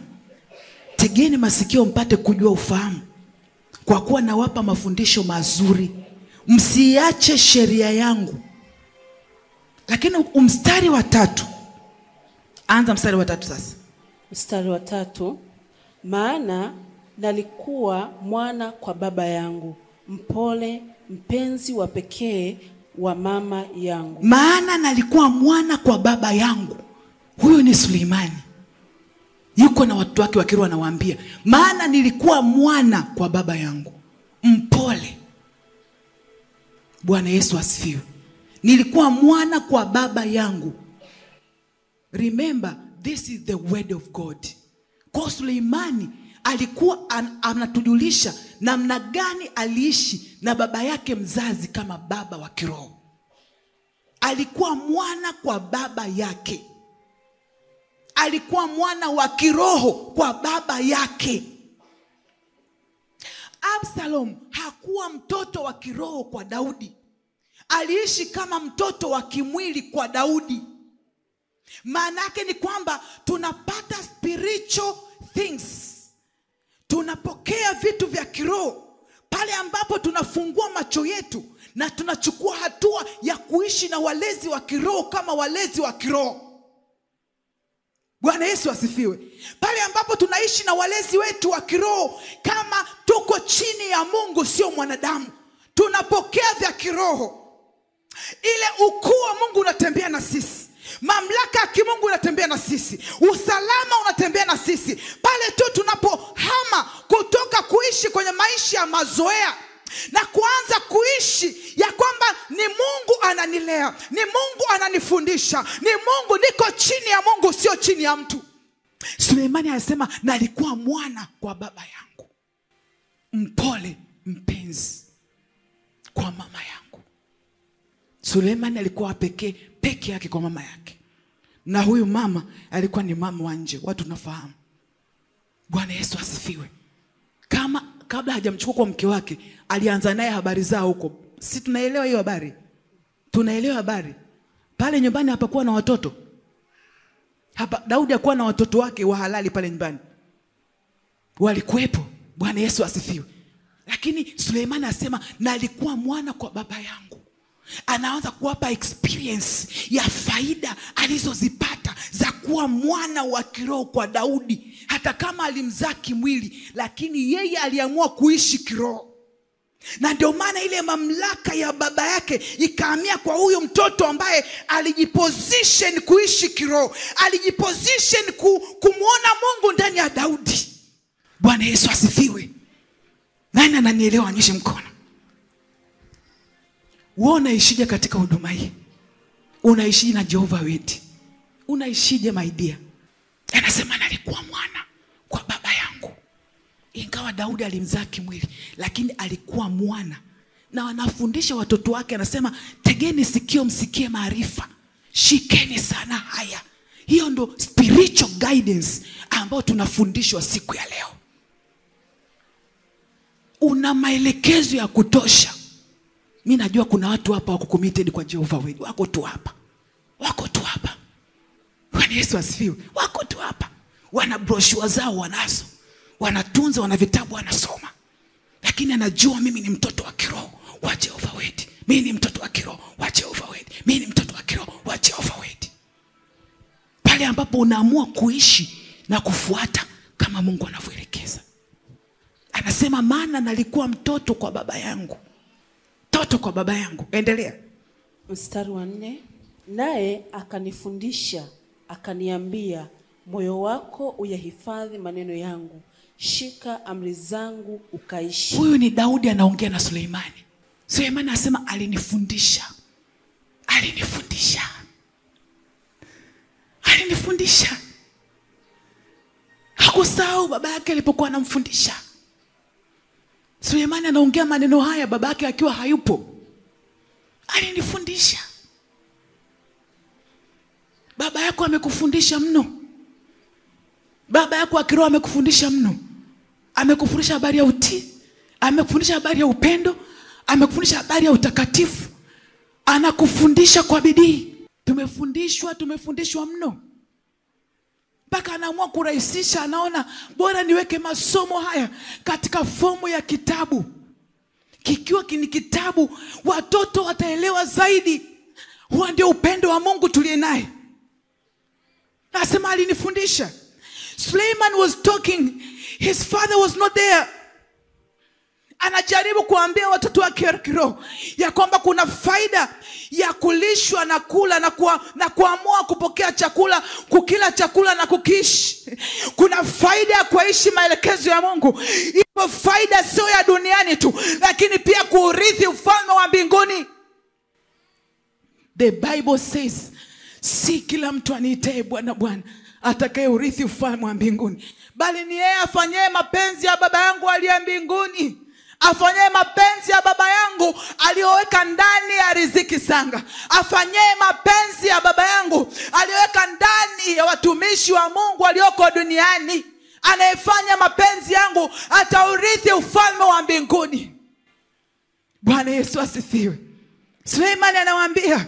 tegeni masikio mpate kujua ufahamu. Kwa kuwa nawapa mafundisho mazuri, msiache sheria yangu. Lakini mstari wa 3, anza mstari wa 3 sasa. Mstari wa 3, maana nalikuwa mwana kwa baba yangu, mpole, mpenzi wa pekee wa mama yangu. Maana nalikuwa mwana kwa baba yangu. Huyo ni Suleimani. Yuko na watu wake wa kiroho, anawaambia, maana nilikuwa mwana kwa baba yangu, mpole. Bwana Yesu asifiwe. Nilikuwa mwana kwa baba yangu. Remember, this is the word of God. Kwa Suleimani alikuwa anatujulisha namna gani aliishi na baba yake mzazi kama baba wa kiroho. Alikuwa mwana kwa baba yake. Alikuwa mwana wa kiroho kwa baba yake. Absalom hakuwa mtoto wa kiroho kwa Daudi. Aliishi kama mtoto wa kimwili kwa Daudi. Maana yake ni kwamba tunapata spiritual things. Tunapokea vitu vya kiroho pale ambapo tunafungua macho yetu na tunachukua hatua ya kuishi na walezi wa kiroho kama walezi wa kiroho. Bwana Yesu asifiwe. Pale ambapo tunaishi na walezi wetu wa kiroho kama tuko chini ya Mungu, sio mwanadamu, tunapokea vya kiroho. Ile ukuu wa Mungu unatembea na sisi. Mamlaka ya kimungu unatembea na sisi. Usalama unatembea na sisi. Pale tu tunapohama kutoka kuishi kwenye maisha ya mazoea na kuanza kuishi ya kwamba ni Mungu ananilea, ni Mungu ananifundisha, ni Mungu, niko chini ya Mungu, sio chini ya mtu. Suleimani anasema nalikuwa mwana kwa baba yangu, mpole, mpenzi kwa mama yangu. Suleimani alikuwa peke yake kwa mama yake. Na huyu mama alikuwa ni mama wa nje, watu nafahamu. Bwana Yesu asifiwe. Kabla hajamchukua kwa mke wake, alianza naye habari zao huko. Si tunaelewa hiyo habari? Tunaelewa habari. Pale nyumbani hapakuwa na watoto. Daudi hakuwa na watoto wake wa halali pale nyumbani. Walikuwepo. Bwana Yesu asifiwe. Lakini Suleimani asema na alikuwa mwana kwa baba yangu. Anaanza kuwapa experience ya faida alizozipata za kuwa mwana wa kiroho kwa Daudi. Hata kama alimzaa kimwili, lakini yeye aliamua kuishi kiroho. Na ndio maana ile mamlaka ya baba yake ikahamia kwa huyo mtoto ambaye alijiposition kuishi kiroho. Alijiposition kumuona Mungu ndani ya Daudi. Bwana Yesu asifiwe. Nani ananielewa? Anyoshe mkono. Wewe unaishije katika huduma hii? Unaishije na Jehova wetu? Unaishije my dear? Anasema nalikuwa mwana kwa baba yangu. Ingawa Daudi alimzaa kimwili, lakini alikuwa mwana. Na wanafundisha watoto wake, anasema tegeni sikio msikie maarifa, shikeni sana haya. Hiyo ndo spiritual guidance ambayo tunafundishwa siku ya leo. Una maelekezo ya kutosha. Mimi najua kuna watu hapa wako committed kwa Jehova wetu. Wako tu hapa. Bwana Yesu asifiwe. Wako tu hapa. Wana brochure zao wanazo. Wanatunza, wana vitabu wanasoma. Lakini anajua mimi ni mtoto wa kiroho wa Jehova wetu. Mimi ni mtoto wa kiroho wa Jehova wetu. Mimi ni mtoto wa kiroho wa Jehova wetu. Pale ambapo unaamua kuishi na kufuata kama Mungu anavyoelekeza. Anasema maana nalikuwa mtoto kwa baba yangu. Mtoto kwa baba yangu. Endelea. Mstari wa 4, naye akanifundisha, akaniambia, moyo wako uyahifadhi maneno yangu, shika amri zangu ukaishi. Huyu ni Daudi anaongea na Suleimani. Suleimani anasema alinifundisha. Hakusahau baba yake alipokuwa anamfundisha. Suleimani anaongea maneno haya baba yake akiwa hayupo. Alinifundisha. Baba yako amekufundisha mno. Baba yako akiroho amekufundisha mno. Amekufundisha habari ya utii, amekufundisha habari ya upendo, amekufundisha habari ya utakatifu. Anakufundisha kwa bidii. Tumefundishwa mno. Mpaka anaamua kurahisisha, anaona bora niweke masomo haya katika fomu ya kitabu. kikiwa ni kitabu, watoto wataelewa zaidi. Huo ndio upendo wa Mungu tuliye naye. Nasema alinifundisha. Suleiman was talking, his father was not there. Anajaribu kuambia watoto wake kiroho ya kwamba kuna faida ya kulishwa na kula na kuamua kupokea chakula, kukila chakula na kukiishi. Kuna faida ya kuishi maelekezo ya Mungu. Hiyo faida sio ya duniani tu, lakini pia kuurithi ufalme wa mbinguni. The Bible says, si kila mtu aniitaye Bwana Bwana atakaye urithi ufalme wa mbinguni, bali ni yeye afanyaye mapenzi ya Baba yangu aliye mbinguni. Afanyaye mapenzi ya Baba yangu aliyoweka ndani ya riziki sanga. Afanyaye mapenzi ya Baba yangu aliyoweka ndani ya watumishi wa Mungu walioko duniani. Anayefanya mapenzi yangu ataurithi ufalme wa mbinguni. Bwana Yesu asifiwe. Suleiman anawaambia,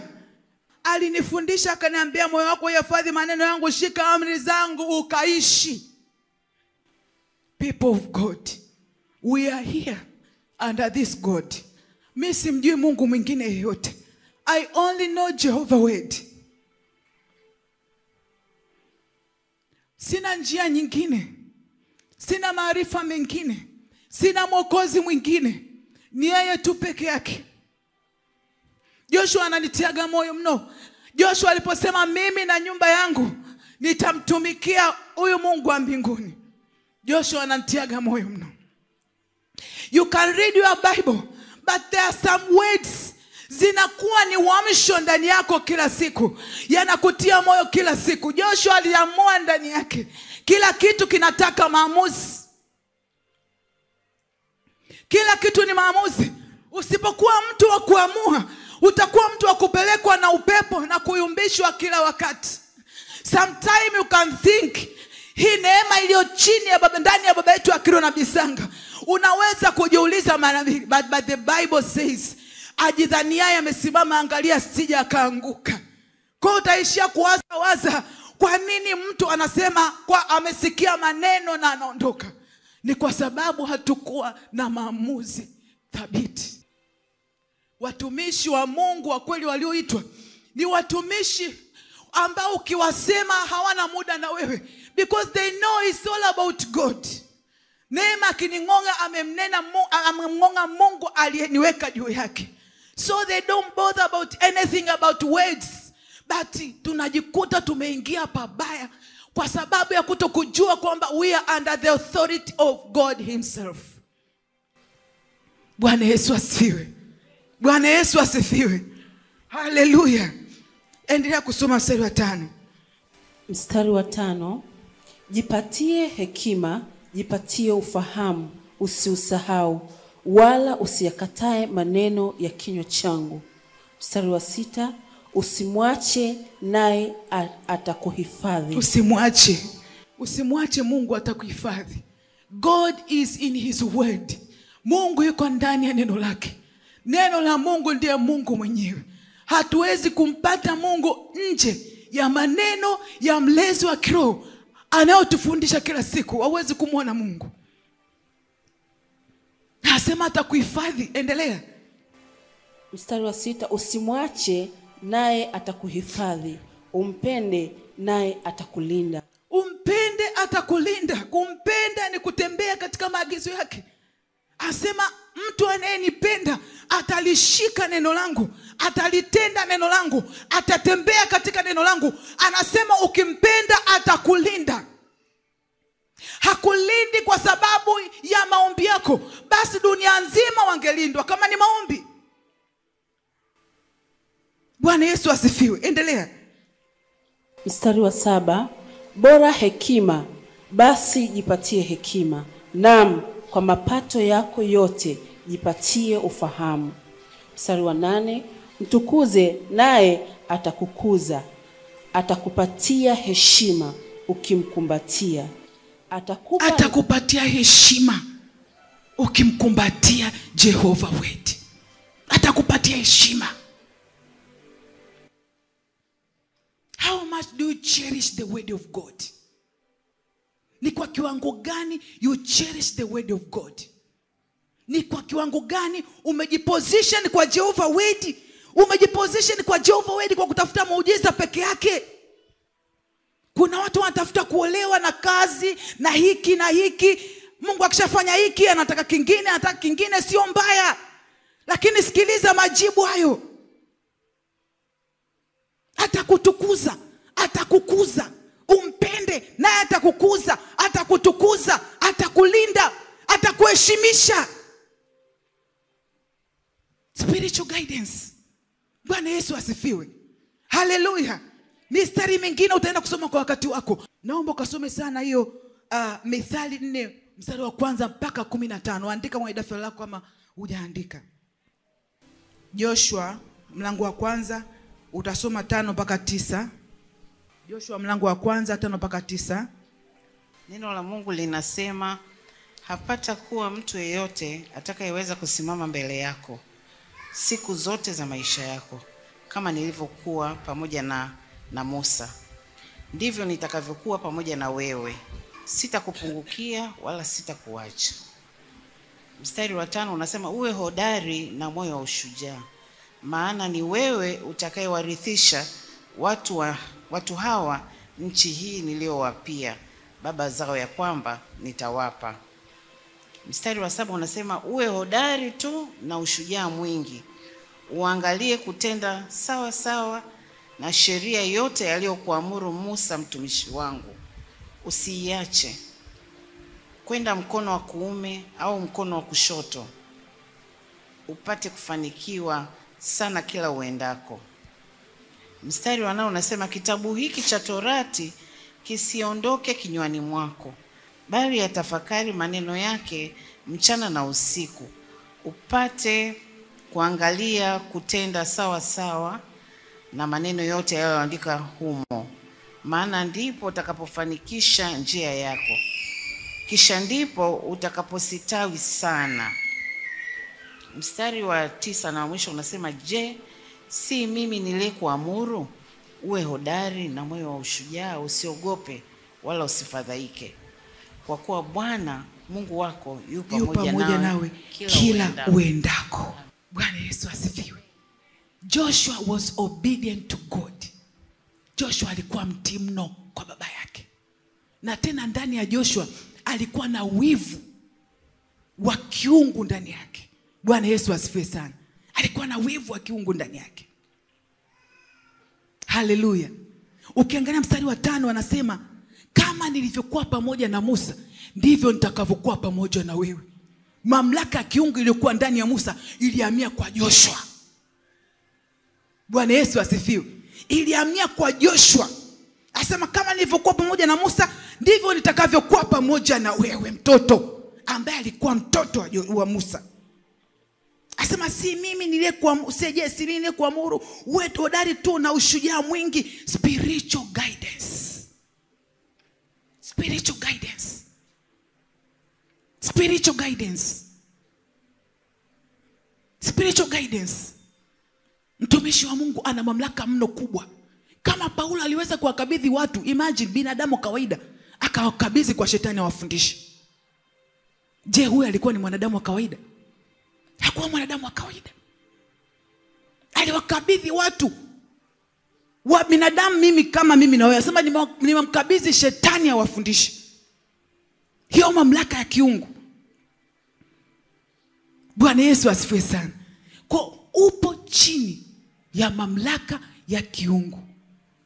alinifundisha akaniambia, moyo wako uhifadhi maneno yangu, shika amri zangu ukaishi. People of God, we are here under this God. Mimi simjui Mungu mwingine yeyote. I only know Jehovah word. Sina njia nyingine. Sina maarifa mengine. Sina mwokozi mwingine. Ni yeye tu peke yake. Joshua ananitiaga moyo mno. Joshua aliposema mimi na nyumba yangu nitamtumikia huyu Mungu wa mbinguni. Joshua ananitiaga moyo mno. You can read your Bible, but there are some words zinakuwa ni uamsho ndani yako kila siku. Yanakutia moyo kila siku. Joshua aliamua ndani yake. Kila kitu kinataka maamuzi. Kila kitu ni maamuzi. Usipokuwa mtu wa kuamua, utakuwa mtu wa kupelekwa na upepo na kuyumbishwa kila wakati. Sometimes you can think, hii neema iliyo chini ya baba, ndani ya baba yetu Akiroa na Bisanga, unaweza kujiuliza mara mbili, but the Bible says, ajidhaniaye amesimama angalia sija akaanguka. Kwa utaishia kuwaza, kwa nini mtu anasema kwa amesikia maneno na anaondoka? Ni kwa sababu hatukuwa na maamuzi thabiti. Watumishi wa Mungu wa kweli walioitwa ni watumishi ambao ukiwasema hawana muda na wewe, because they know it's all about God. Neema akiningonga amemngonga Mungu aliyeniweka juu yake. So they don't bother about anything about words. But tunajikuta tumeingia pabaya kwa sababu ya kutokujua kwamba we are under the authority of God himself. Bwana Yesu asifiwe. Bwana Yesu asifiwe. Hallelujah. Endelea kusoma mstari wa 5. Mstari wa 5. Jipatie hekima, jipatie ufahamu, usiusahau, wala usiyakatae maneno ya kinywa changu. Mstari wa 6. Usimwache naye atakuhifadhi. Usimwache Mungu atakuhifadhi. God is in his word. Mungu yuko ndani ya neno lake. Neno la Mungu ndiye Mungu mwenyewe. Hatuwezi kumpata Mungu nje ya maneno ya mlezi wa kiroho anayotufundisha kila siku. Hauwezi kumuona Mungu. Nasema atakuhifadhi. Endelea. Mstari wa 6. Usimwache naye atakuhifadhi, umpende naye atakulinda. Umpende atakulinda. Kumpenda ni kutembea katika maagizo yake. Asema mtu anayenipenda atalishika neno langu, atalitenda neno langu, atatembea katika neno langu. Anasema ukimpenda atakulinda. Hakulindi kwa sababu ya maombi yako, basi dunia nzima wangelindwa kama ni maombi. Bwana Yesu asifiwe. Endelea. Mstari wa 7. Bora hekima, basi jipatie hekima. Naam, kwa mapato yako yote jipatie ufahamu. Mstari wa 8. Mtukuze naye atakukuza, atakupatia heshima ukimkumbatia. Atakupatia heshima ukimkumbatia Jehovah word. Atakupatia heshima. How much do you cherish the word of God? Ni kwa kiwango gani you cherish the word of God? Ni kwa kiwango gani umejiposition kwa Jehovah Word? Umejiposition kwa Jehovah Word kwa kutafuta muujiza peke yake? Kuna watu wanatafuta kuolewa na kazi na hiki na hiki. Mungu akishafanya hiki anataka kingine, anataka kingine, sio mbaya. Lakini sikiliza majibu hayo. Atakutukuza, atakukuza. Umpende naye atakukuza, atakutukuza, atakulinda, atakuheshimisha. Spiritual guidance. Bwana Yesu asifiwe. Hallelujah. Mistari mingine utaenda kusoma kwa wakati wako. Naomba ukasome sana hiyo Mithali 4 mstari wa kwanza mpaka 15. Andika kwenye daftari lako kama hujaandika. Joshua mlango wa kwanza utasoma 5 mpaka 9. Joshua mlango wa kwanza 5 mpaka 9. Neno la Mungu linasema, hapata kuwa mtu yeyote atakayeweza kusimama mbele yako siku zote za maisha yako. Kama nilivyokuwa pamoja na Musa, ndivyo nitakavyokuwa pamoja na wewe. Sitakupungukia wala sitakuacha. Mstari wa 5 unasema, uwe hodari na moyo wa ushujaa, maana ni wewe utakayewarithisha watu hawa nchi hii niliyowapia baba zao ya kwamba nitawapa. Mstari wa 7 unasema, uwe hodari tu na ushujaa mwingi, uangalie kutenda sawa sawa na sheria yote aliyokuamuru Musa mtumishi wangu. Usiiache kwenda mkono wa kuume au mkono wa kushoto, upate kufanikiwa sana kila uendako. Mstari wa 8 unasema, kitabu hiki cha Torati kisiondoke kinywani mwako, bali yatafakari maneno yake mchana na usiku, upate kuangalia kutenda sawa sawa na maneno yote yaliyoandika humo, maana ndipo utakapofanikisha njia yako, kisha ndipo utakapositawi sana. Mstari wa 9 na mwisho unasema, je, si mimi niliyekuamuru? Uwe hodari na moyo wa ushujaa, usiogope wala usifadhaike, kwa kuwa Bwana Mungu wako yu pamoja nawe kila uendako. Bwana Yesu asifiwe. Joshua was obedient to God. Joshua alikuwa mtii mno kwa baba yake. Na tena ndani ya Joshua alikuwa na wivu wa kiungu ndani yake. Bwana Yesu asifiwe sana. Alikuwa na wivu wa kiungu ndani yake. Hallelujah. Ukiangalia mstari wa 5 anasema, kama nilivyokuwa pamoja na Musa, ndivyo nitakavyokuwa pamoja na wewe. Mamlaka ya kiungu iliyokuwa ndani ya Musa ilihamia kwa Joshua. Bwana Yesu asifiwe. Ilihamia kwa Joshua. Asema, kama nilivyokuwa pamoja na Musa, ndivyo nitakavyokuwa pamoja na wewe, mtoto ambaye alikuwa mtoto wa Musa. Asema, si mimi niliyekuamuru, uwe hodari tu na ushujaa mwingi. Spiritual guidance. Spiritual guidance. Spiritual guidance. Spiritual guidance. Mtumishi wa Mungu ana mamlaka mno kubwa. Kama Paulo aliweza kuwakabidhi watu, imagine binadamu kawaida, akawakabidhi kwa shetani awafundishe. Je, huyu alikuwa ni mwanadamu wa kawaida? Hakuwa mwanadamu wa kawaida. Aliwakabidhi watu wa binadamu, mimi kama mimi na wewe. Asema nimemkabidhi shetani awafundishe. Hiyo mamlaka ya kiungu. Bwana Yesu asifiwe sana. Kwa upo chini ya mamlaka ya kiungu.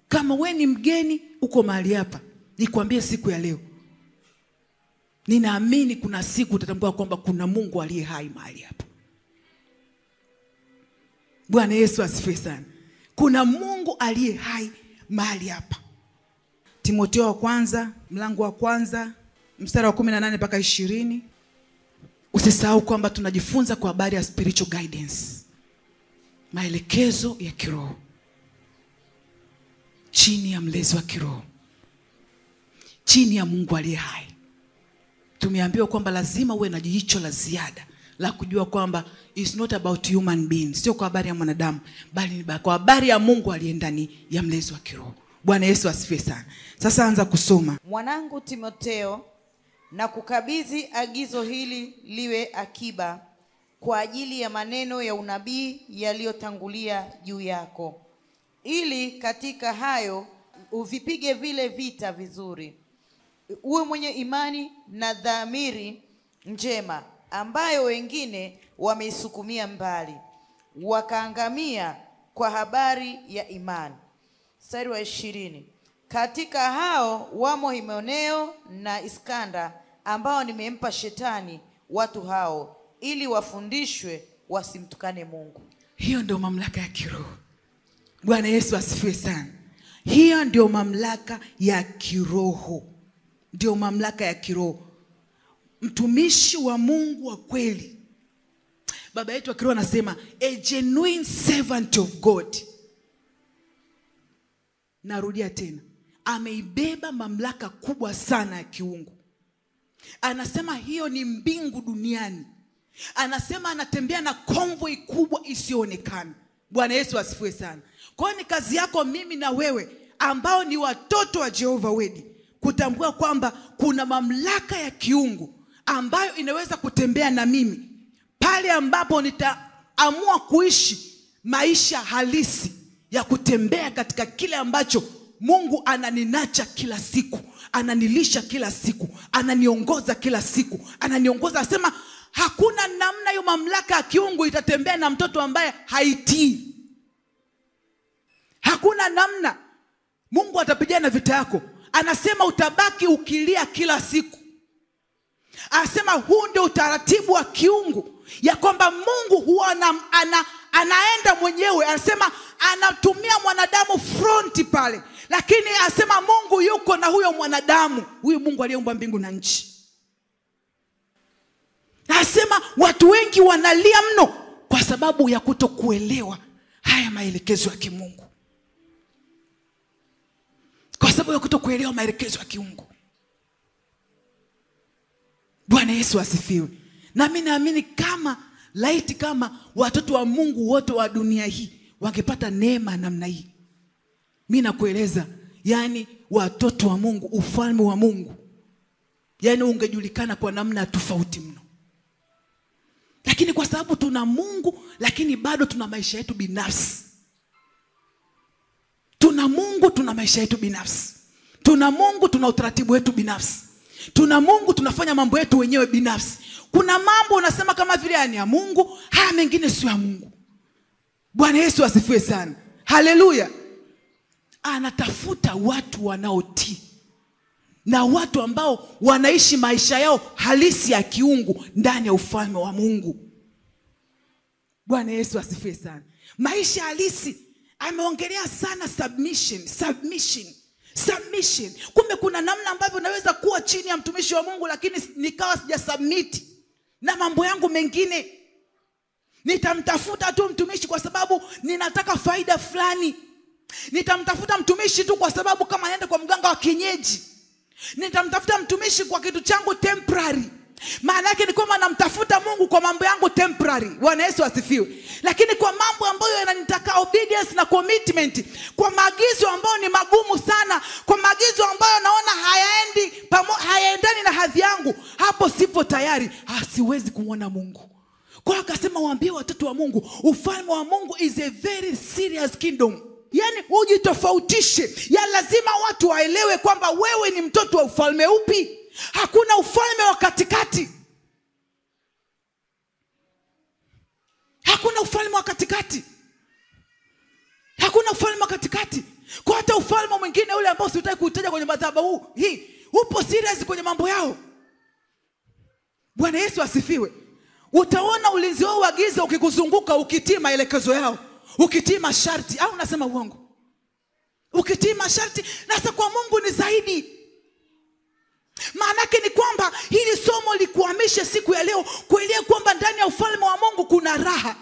Kama we ni mgeni uko mahali hapa, nikwambie siku ya leo, ninaamini kuna siku utatambua kwamba kuna Mungu aliye hai mahali hapa. Bwana Yesu asifiwe sana. Kuna Mungu aliye hai mahali hapa. Timotheo wa kwanza mlango wa kwanza mstari wa 18 mpaka 20. Usisahau kwamba tunajifunza kwa habari ya spiritual guidance. Maelekezo ya kiroho chini ya mlezi wa kiroho, chini ya Mungu aliye hai. Tumeambiwa kwamba lazima uwe na jicho la ziada la kujua kwamba it's not about human beings, sio kwa habari ya mwanadamu, bali ni kwa habari ya Mungu aliye ndani ya mlezi wa kiroho. Bwana Yesu asifiwe sana. Sasa anza kusoma. Mwanangu Timotheo, na kukabidhi agizo hili liwe akiba kwa ajili ya maneno ya unabii yaliyotangulia juu yako, ili katika hayo uvipige vile vita vizuri. Uwe mwenye imani na dhamiri njema, ambayo wengine wameisukumia mbali, wakaangamia kwa habari ya imani. Mstari wa 20. Katika hao wamo Himeneo na Iskanda, ambao nimempa Shetani watu hao, ili wafundishwe wasimtukane Mungu. Hiyo ndio mamlaka ya kiroho. Bwana Yesu asifiwe sana. Hiyo ndio mamlaka ya kiroho. Ndio mamlaka ya kiroho. Mtumishi wa Mungu wa kweli, baba yetu wa kiroho anasema a genuine servant of God. Narudia tena, ameibeba mamlaka kubwa sana ya kiungu. Anasema hiyo ni mbingu duniani. Anasema anatembea na convoy kubwa isiyoonekana. Bwana Yesu asifiwe sana. Kwa hiyo ni kazi yako mimi na wewe ambao ni watoto wa Jehova Wedi kutambua kwamba kuna mamlaka ya kiungu ambayo inaweza kutembea na mimi pale ambapo nitaamua kuishi maisha halisi ya kutembea katika kile ambacho Mungu ananinacha kila siku, ananilisha kila siku, ananiongoza kila siku, ananiongoza. Asema hakuna namna hiyo mamlaka ya kiungu itatembea na mtoto ambaye haitii. Hakuna namna. Mungu atapigana vita yako. Anasema utabaki ukilia kila siku. Anasema huu ndio utaratibu wa kiungu, ya kwamba Mungu huwa anaenda mwenyewe. Anasema anatumia mwanadamu fronti pale, lakini anasema Mungu yuko na huyo mwanadamu, huyu Mungu aliyeumba mbingu na nchi. Anasema watu wengi wanalia mno kwa sababu ya kutokuelewa haya maelekezo ya kimungu. Kwa sababu ya kutokuelewa maelekezo ya kiungu. Bwana Yesu asifiwe. Na mimi naamini kama watoto wa Mungu wote wa dunia hii wangepata neema namna hii, mimi nakueleza, yani watoto wa Mungu, ufalme wa Mungu, yani ungejulikana kwa namna tofauti mno. Lakini kwa sababu tuna Mungu, lakini bado tuna maisha yetu binafsi. Tuna Mungu, tuna maisha yetu binafsi. Tuna Mungu, tuna utaratibu wetu binafsi. Tuna Mungu, tunafanya mambo yetu wenyewe binafsi. Kuna mambo unasema kama vile ni ya Mungu, haya mengine sio ya Mungu. Bwana Yesu asifiwe sana. Haleluya. Anatafuta watu wanaotii, na watu ambao wanaishi maisha yao halisi ya kiungu ndani ya ufalme wa Mungu. Bwana Yesu asifiwe sana. Maisha halisi. Ameongelea sana submission. Kumbe kuna namna ambavyo naweza kuwa chini ya mtumishi wa Mungu, lakini nikawa sijasubmit na mambo yangu mengine. Nitamtafuta tu mtumishi kwa sababu ninataka faida fulani. Nitamtafuta mtumishi tu kwa sababu kama naenda kwa mganga wa kienyeji. Nitamtafuta mtumishi kwa kitu changu temporary. Maana yake ni kwamba namtafuta Mungu kwa mambo yangu temporary. Bwana Yesu asifiwe. Lakini kwa mambo ambayo yananitaka obedience na commitment, kwa maagizo ambayo ni magumu sana, kwa maagizo ambayo naona hayaendani na hadhi yangu, hapo sipo tayari, siwezi kumwona Mungu. Kwa akasema waambie watoto wa Mungu, ufalme wa Mungu is a very serious kingdom. Yani ujitofautishe. Ya lazima watu waelewe kwamba wewe ni mtoto wa ufalme upi. Hakuna ufalme wa katikati. Hakuna ufalme wa katikati. Hakuna ufalme wa katikati. Kwa hata ufalme mwingine ule ambao sitaki kuutaja kwenye madhabahu hii, upo serious kwenye mambo yao. Bwana Yesu asifiwe. Utaona ulinzi wao wa giza ukikuzunguka, ukitii maelekezo yao, ukitii masharti. Au unasema uongo? Ukitii masharti. Na sasa kwa Mungu ni zaidi. Maanake ni kwamba hili somo likuhamishe siku ya leo kuelewa kwamba ndani ya ufalme wa Mungu kuna raha.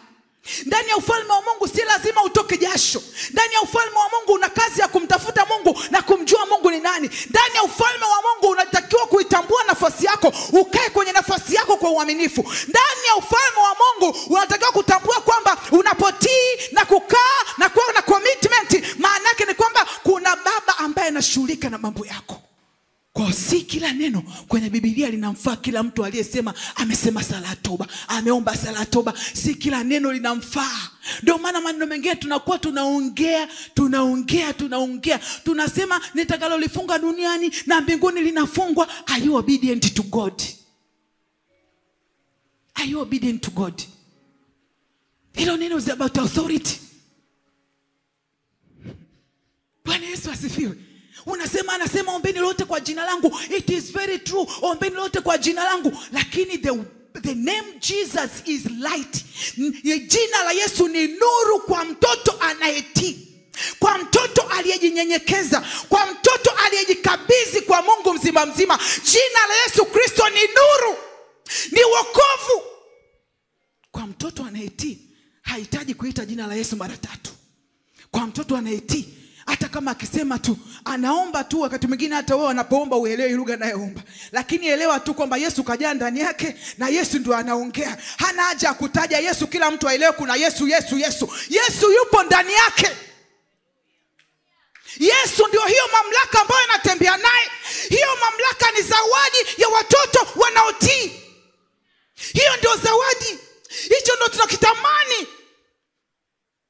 Ndani ya ufalme wa Mungu si lazima utoke jasho. Ndani ya ufalme wa Mungu una kazi ya kumtafuta Mungu na kumjua Mungu ni nani. Ndani ya ufalme wa Mungu unatakiwa kuitambua nafasi yako, ukae kwenye nafasi yako kwa uaminifu. Ndani ya ufalme wa Mungu unatakiwa kutambua kwamba unapotii na kukaa na kuwa na commitment, maana yake ni kwamba kuna baba ambaye anashughulika na mambo yako. Kwa si kila Kila neno kwenye Biblia linamfaa kila mtu aliyesema amesema sala ya toba, ameomba sala ya toba. Si kila neno linamfaa. Ndio maana maneno mengine tunakuwa tunaongea. Tunasema nitakalolifunga duniani na mbinguni linafungwa. Are you obedient to God? Are you obedient to God? Hilo neno is about authority. Bwana Yesu asifiwe. Anasema ombeni lote kwa jina langu. It is very true. Ombeni lote kwa jina langu. Lakini the name Jesus is light. Jina la Yesu ni nuru kwa mtoto anayetii. Kwa mtoto aliyejinyenyekeza. Kwa mtoto aliyejikabidhi kwa Mungu mzima. Jina la Yesu Kristo ni nuru. Ni wokovu. Kwa mtoto anayetii hahitaji kuita jina la Yesu mara 3. Kwa mtoto anayetii, hata kama akisema tu, anaomba tu, wakati mwingine hata wewe anapoomba uelewe lugha anayoomba. Lakini elewa tu kwamba Yesu kajaa ndani yake na Yesu ndio anaongea. Hana haja kutaja Yesu, kila mtu aelewe kuna Yesu. Yesu yupo ndani yake. Yesu ndio hiyo mamlaka ambayo anatembea naye. Hiyo mamlaka ni zawadi ya watoto wanaotii. Hiyo ndio zawadi. Hicho ndio tunakitamani.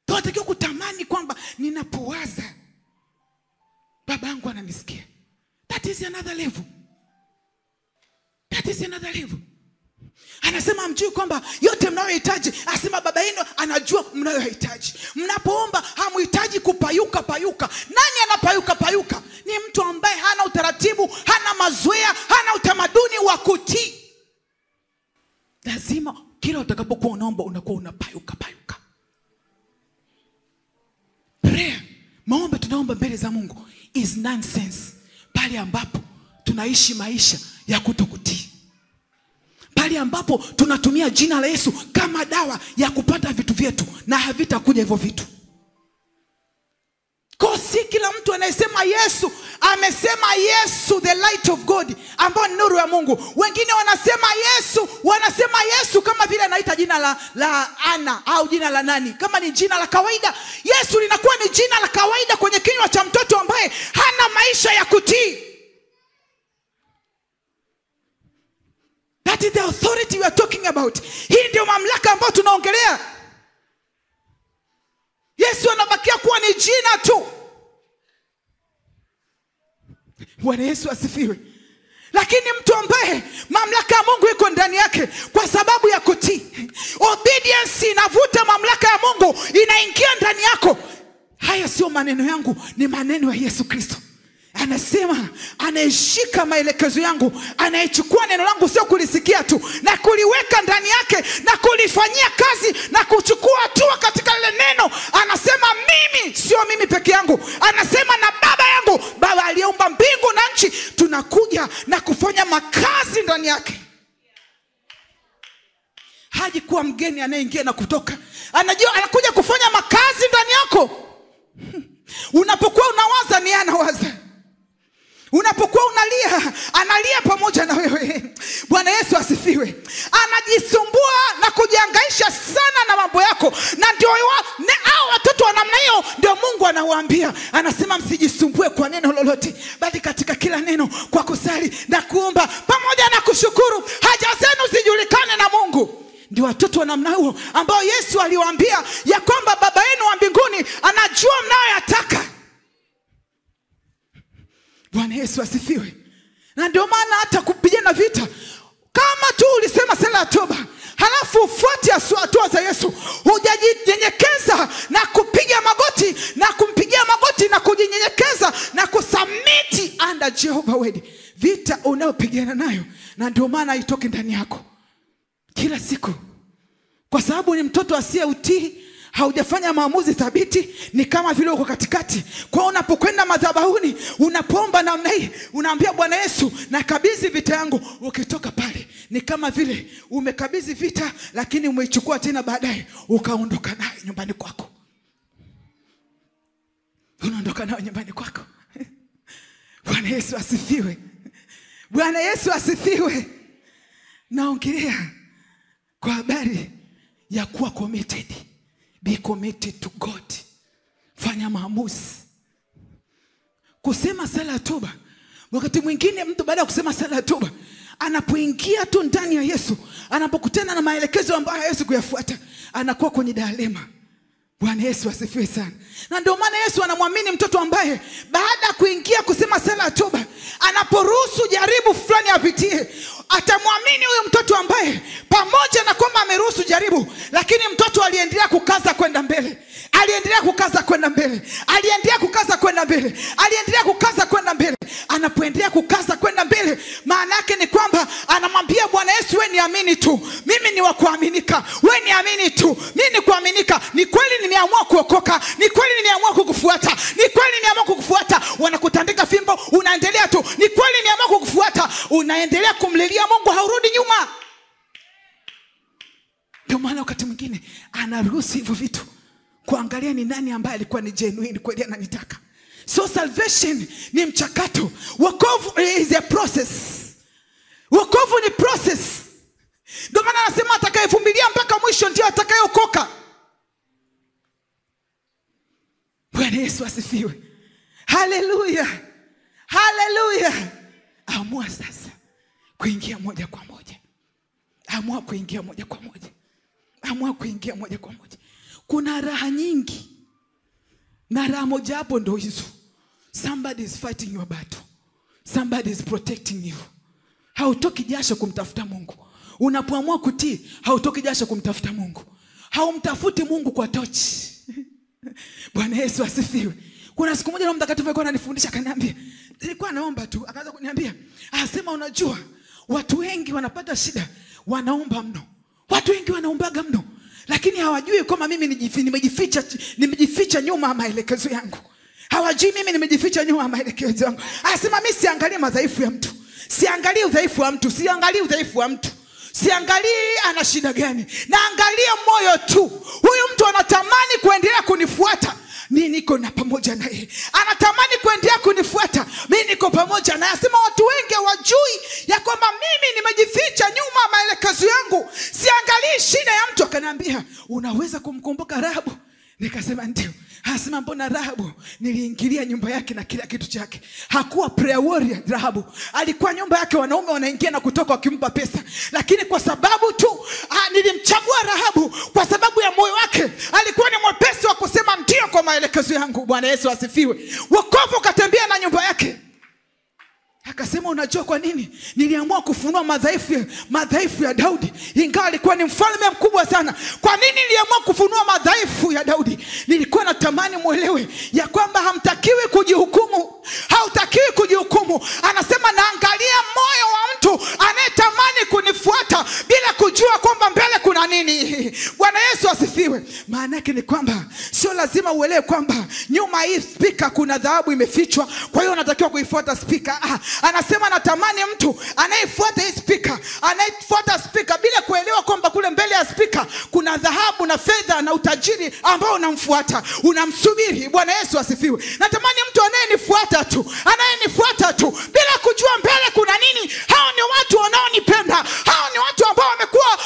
Tunatakiwa kutamani kwamba ninapowaza babangu ananisikia. That is another level. Anasema mjui kwamba yote mnayohitaji, asema baba yenu anajua mnayohitaji. Mnapoomba hamuhitaji kupayuka. Nani anapayuka? Ni mtu ambaye hana utaratibu, hana mazoea, hana utamaduni wa kutii. Lazima kila utakapokuwa unaomba unakuwa unapayuka. Prayer, maombi tunaomba mbele za Mungu is nonsense pale ambapo tunaishi maisha ya kutokutii. Pale ambapo tunatumia jina la Yesu kama dawa ya kupata vitu vyetu na havitakuja hivyo vitu. Kwa si kila mtu anayesema Yesu, amesema Yesu the light of God, ambao ni nuru ya Mungu. Wengine wanasema Yesu kama vile anaita jina la Ana au jina la nani. Kama ni jina la kawaida, Yesu linakuwa ni jina la kawaida kwenye kinywa cha mtoto ambaye hana maisha ya kutii. That is the authority we are talking about. Hii ndio mamlaka ambayo tunaongelea. Yesu anabakia kuwa ni jina tu. Bwana Yesu asifiwe. Lakini mtu ambaye mamlaka ya Mungu iko ndani yake kwa sababu ya kutii. Obedience inavuta mamlaka ya Mungu, inaingia ndani yako. Haya sio maneno yangu, ni maneno ya Yesu Kristo. Anasema anayeshika maelekezo yangu, anayechukua neno langu, sio kulisikia tu, na kuliweka ndani yake na kulifanyia kazi na kuchukua hatua katika lile neno. Anasema mimi, sio mimi peke yangu, anasema na baba yangu, baba aliyeumba mbingu na nchi, tunakuja na kufanya makazi ndani yake. Haji kuwa mgeni anayeingia na kutoka. Anajua anakuja kufanya makazi ndani yako. Unapokuwa unawaza ni anawaza. Unapokuwa unalia, analia pamoja na wewe. Bwana Yesu asifiwe. Anajisumbua na kujihangaisha sana na mambo yako. Na ndio hao watoto wa namna hiyo ndio Mungu anawaambia. Anasema msijisumbue kwa neno lolote, bali katika kila neno kwa kusali na kuomba pamoja na kushukuru haja zenu zijulikane na Mungu. Ndio watoto wa namna hiyo ambao Yesu aliwaambia ya kwamba baba yenu wa mbinguni anajua mnayoyataka. Bwana Yesu asifiwe. Na ndio maana hata kupigana vita, kama tu ulisema sala ya toba, halafu ufuate hatua za Yesu, hujajinyenyekeza na kupiga magoti na kumpigia magoti na kujinyenyekeza na kusubmit under Jehovah word, vita unayopigana nayo, na ndio maana itoke ndani yako kila siku. Kwa sababu ni mtoto asiyeutii, haujafanya maamuzi thabiti, ni kama vile uko katikati. Kwa unapokwenda madhabahuni, unapoomba namna hii, unaambia Bwana Yesu, nakabidhi vita yangu. Ukitoka pale, ni kama vile umekabidhi vita, lakini umeichukua tena baadaye ukaondoka nayo nyumbani kwako. Unaondoka nayo nyumbani kwako. Bwana Yesu asifiwe. Bwana Yesu asifiwe. Naongelea kwa habari ya kuwa committed. Be committed to God. Fanya maamuzi. Kusema sala ya toba, Wakati mwingine mtu baada ya kusema sala ya toba, anapoingia tu ndani ya Yesu, anapokutana na maelekezo ambayo hawezi kuyafuata, anakuwa kwenye dilema. Bwana Yesu asifiwe sana. Na ndio maana Yesu anamwamini mtoto ambaye baada ya kuingia kusema sala ya toba, anaporuhusu jaribu fulani apitie, atamwamini huyo mtoto ambaye pamoja na kwamba ameruhusu jaribu, lakini mtoto aliendelea kukaza kwenda mbele. Aliendelea kukaza kwenda mbele. Aliendelea kukaza kwenda mbele. Aliendelea kukaza kwenda mbele. Anapoendelea kukaza kwenda mbele, maana yake ni kwamba anamwambia Bwana Yesu, wewe niamini tu. Mimi ni wa kuaminika. Wewe niamini tu. Mimi ni kuaminika. Ni kweli nimeamua kuokoka. Ni kweli nimeamua kukufuata. Ni kweli nimeamua kukufuata. Wanakutandika fimbo, unaendelea tu. Ni kweli nimeamua kukufuata. Unaendelea kumlilia Mungu, haurudi nyuma. Ndio maana wakati mwingine anaruhusu hivyo vitu, kuangalia ni nani ambaye alikuwa ni genuine kweli ananitaka. So salvation ni mchakato. Wokovu is a process. Wokovu ni process. Ndio maana anasema atakayevumilia mpaka mwisho ndio atakayeokoka. Bwana Yesu asifiwe. Haleluya. Haleluya. Amua sasa kuingia moja kwa moja. Amua kuingia moja kwa moja. Amua kuingia moja kwa moja. Kuna raha nyingi, na raha moja hapo ndo hizo. Somebody is fighting your battle. Somebody is protecting you. Hautoki jasho kumtafuta Mungu. Unapoamua kutii, hautoki jasho kumtafuta Mungu. Haumtafuti Mungu kwa tochi. Bwana Yesu asifiwe. Kuna siku moja Roho Mtakatifu alikuwa ananifundisha, akaniambia, nilikuwa naomba tu, akaanza kuniambia, anasema unajua, watu wengi wanapata shida, wanaomba mno. Watu wengi wanaombaga mno, lakini hawajui kama mimi nimejificha nyuma ya maelekezo yangu. Hawajui mimi nimejificha nyuma ya maelekezo yangu. Anasema mimi siangalie madhaifu ya mtu. Siangalie udhaifu wa mtu. Siangalie udhaifu wa mtu. Siangalie ana shida gani. Naangalia moyo tu. Huyu mtu anatamani kuendelea kunifuata. Mimi niko na pamoja naye. Anatamani kuendelea kunifuata. Mimi niko pamoja naye. Anasema watu wengi hawajui ya kwamba mimi nimejificha nyuma ya maelekezo yangu. Siangalie shida ya mtu. Akaniambia, unaweza kumkumbuka Rahabu? Nikasema ndio. Anasema mbona Rahabu niliingilia nyumba yake na kila kitu chake. Hakuwa prayer warrior Rahabu. Alikuwa nyumba yake wanaume wanaingia na kutoka wakimpa pesa. Lakini kwa sababu tu nilimchagua Rahabu kwa sababu ya moyo wake. Alikuwa ni mwepesi wa kusema ndio kwa maelekezo yangu. Bwana Yesu asifiwe. Wokovu katembea na nyumba yake. Akasema unajua kwa nini niliamua kufunua madhaifu ya Daudi, ingawa alikuwa ni mfalme mkubwa sana. Kwa nini niliamua kufunua madhaifu ya Daudi? Nilikuwa natamani muelewe ya kwamba hamtakiwi kujihukumu. Hautakiwi kujihukumu. Anasema naangalia moyo wa mtu anayetamani kunifuata bila kujua kwamba mbele kuna nini. Bwana Yesu asifiwe. Maana yake ni kwamba sio lazima uelewe kwamba nyuma hii speaker kuna dhahabu imefichwa, kwa hiyo unatakiwa kuifuata speaker. Anasema natamani mtu anayefuata hii speaker, anayefuata speaker bila kuelewa kwamba kule mbele ya speaker kuna dhahabu na fedha na utajiri ambao unamfuata, unamsubiri. Bwana Yesu asifiwe. Natamani mtu anayenifuata tu bila kujua mbele kuna nini. Hao ni watu wanaonipenda. Hao ni watu ambao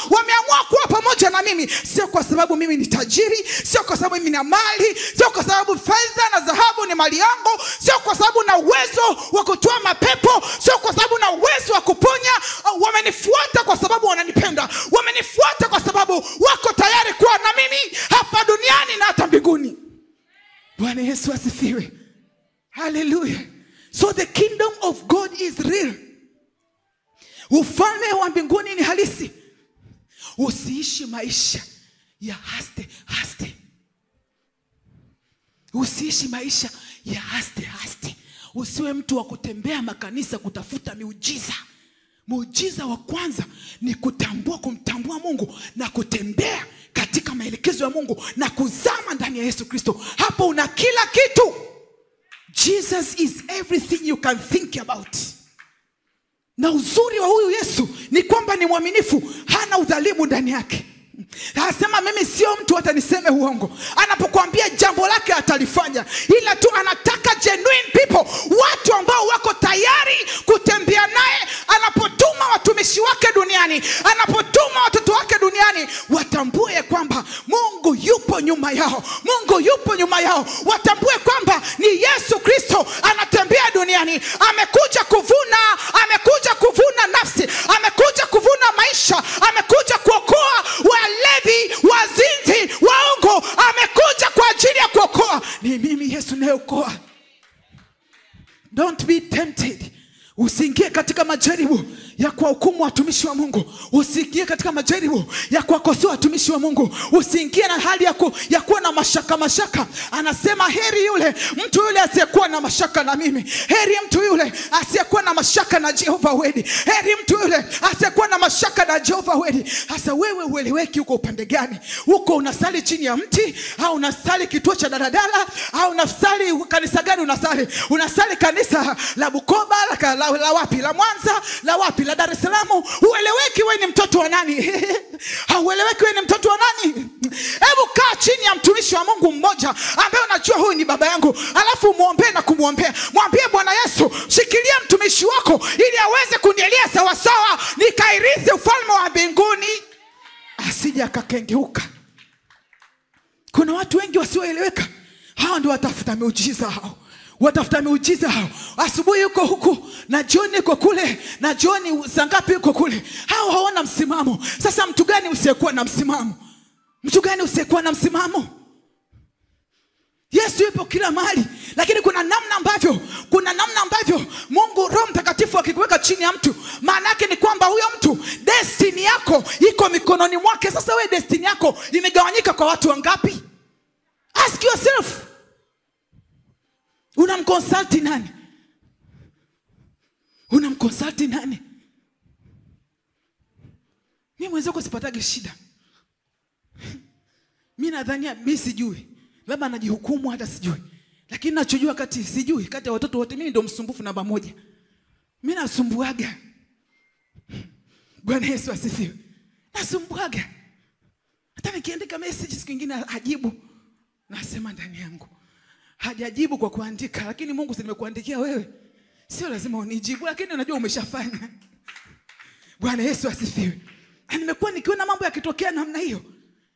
wameamua kuwa pamoja na mimi, sio kwa sababu mimi ni tajiri, sio kwa sababu mimi na mali, sio kwa sababu fedha na dhahabu ni mali yangu, sio kwa sababu na uwezo wa kutoa mapepo, sio kwa sababu na uwezo wa kuponya. Wamenifuata kwa sababu wananipenda. Wamenifuata kwa sababu wako tayari kuwa na mimi hapa duniani na hata mbinguni. Bwana Yesu asifiwe. Hallelujah. So the kingdom of God is real. Ufalme wa mbinguni ni halisi. Usiishi maisha ya haste. Usiishi maisha ya haste. Usiwe mtu wa kutembea makanisa kutafuta miujiza. Muujiza wa kwanza ni kumtambua Mungu na kutembea katika maelekezo ya Mungu na kuzama ndani ya Yesu Kristo. Hapo una kila kitu. Jesus is everything you can think about. Na uzuri wa huyu Yesu ni kwamba ni mwaminifu, hana udhalimu ndani yake. Anasema mimi sio mtu hata niseme uongo. Anapokuambia jambo lake atalifanya. Ila tu anataka genuine people, watu ambao wako tayari kutembea naye. Anapotuma watumishi wake duniani, anapotuma watoto wake duniani, watambue kwamba Mungu yupo nyuma yao. Mungu yupo nyuma yao. Watambue kwamba ni Yesu Kristo anatembea duniani. Amekuja kuvuna nafsi, amekuja kuvuna maisha, amekuja kuokoa walevi, wazinzi, waongo. Amekuja kwa ajili ya kuokoa. Ni mimi Yesu nayeokoa. Don't be tempted. Usiingie katika majaribu ya kuwahukumu watumishi wa Mungu. Usiingie katika majaribu ya kuwakosoa watumishi wa Mungu. Usiingie na hali ya kuwa na mashaka. Anasema heri mtu yule asiyekuwa na mashaka na mimi. Heri mtu yule asiyekuwa na mashaka na Jehovah Wedi. Heri mtu yule asiyekuwa na mashaka na Jehovah Wedi. Sasa wewe ueleweki uko upande gani? Uko unasali chini ya mti, au unasali kituo cha daladala, au unasali kanisa gani unasali? Unasali kanisa la Bukoba, la wapi? La Mwanza, la wapi? La Dar es Salaam? Ueleweki wewe ni mtoto wa nani? Haueleweki wewe ni mtoto wa nani? Hebu kaa chini ya mtumishi wa Mungu mmoja ambaye unajua huyu ni baba yangu, alafu muombe na kumwombea. Mwambie Bwana Yesu, shikilia mtumishi wako ili aweze kunielea sawa sawa, nikairithi ufalme wa mbinguni, asije akakengeuka. Kuna watu wengi wasioeleweka. Hao ndio watafuta miujiza hao. Watafuta miujiza hao. Asubuhi yuko huku na jioni yuko kule, na jioni saa ngapi yuko kule. Hao hawana msimamo. Sasa mtu gani usiyekuwa na msimamo? Mtu gani usiyekuwa na msimamo? Yesu yupo kila mahali, lakini kuna namna ambavyo Mungu Roho Mtakatifu akikuweka chini ya mtu, maana yake ni kwamba huyo mtu destiny yako iko mikononi mwake. Sasa wewe destiny yako imegawanyika kwa watu wangapi? Ask yourself. Unamconsulti nani? Unamconsulti nani? Mimi mwenzako sipatagi shida. Mimi nadhania mimi sijui. Labda anajihukumu hata sijui. Lakini nachojua kati ya watoto wote mimi ndio msumbufu namba 1. Mimi nasumbuaga. Bwana Yesu asifiwe. Nasumbuaga. Hata nikiandika message siku nyingine ajibu, nasema ndani yangu hajajibu kwa kuandika, lakini Mungu si nimekuandikia wewe, sio lazima unijibu, lakini unajua umeshafanya. Bwana Yesu asifiwe. Nimekuwa nikiona mambo yakitokea namna hiyo,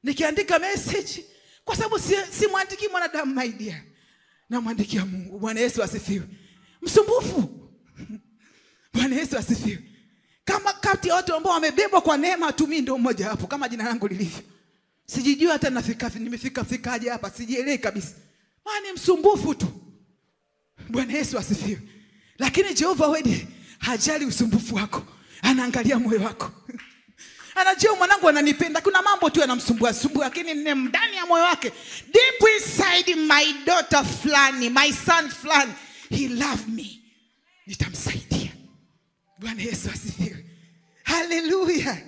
nikiandika message, kwa sababu si muandiki mwanadamu my dear, na muandikia Mungu. Bwana Yesu asifiwe. Msumbufu. Bwana Yesu asifiwe. Kama kati ya watu ambao wamebebwa kwa neema tu, mimi ndio mmoja hapo, kama jina langu lilivyo. Sijijui hata nimefikaje hapa, sijielewi kabisa. Maana msumbufu tu. Bwana Yesu asifiwe. Lakini Jehovah Wedi hajali usumbufu wako. Anaangalia moyo wako. Anajua mwanangu ananipenda. Kuna mambo tu yanamsumbua, lakini ndani ya moyo wake, deep inside, my daughter flani, my son flani, he love me. Nitamsaidia. Bwana Yesu asifiwe. Hallelujah.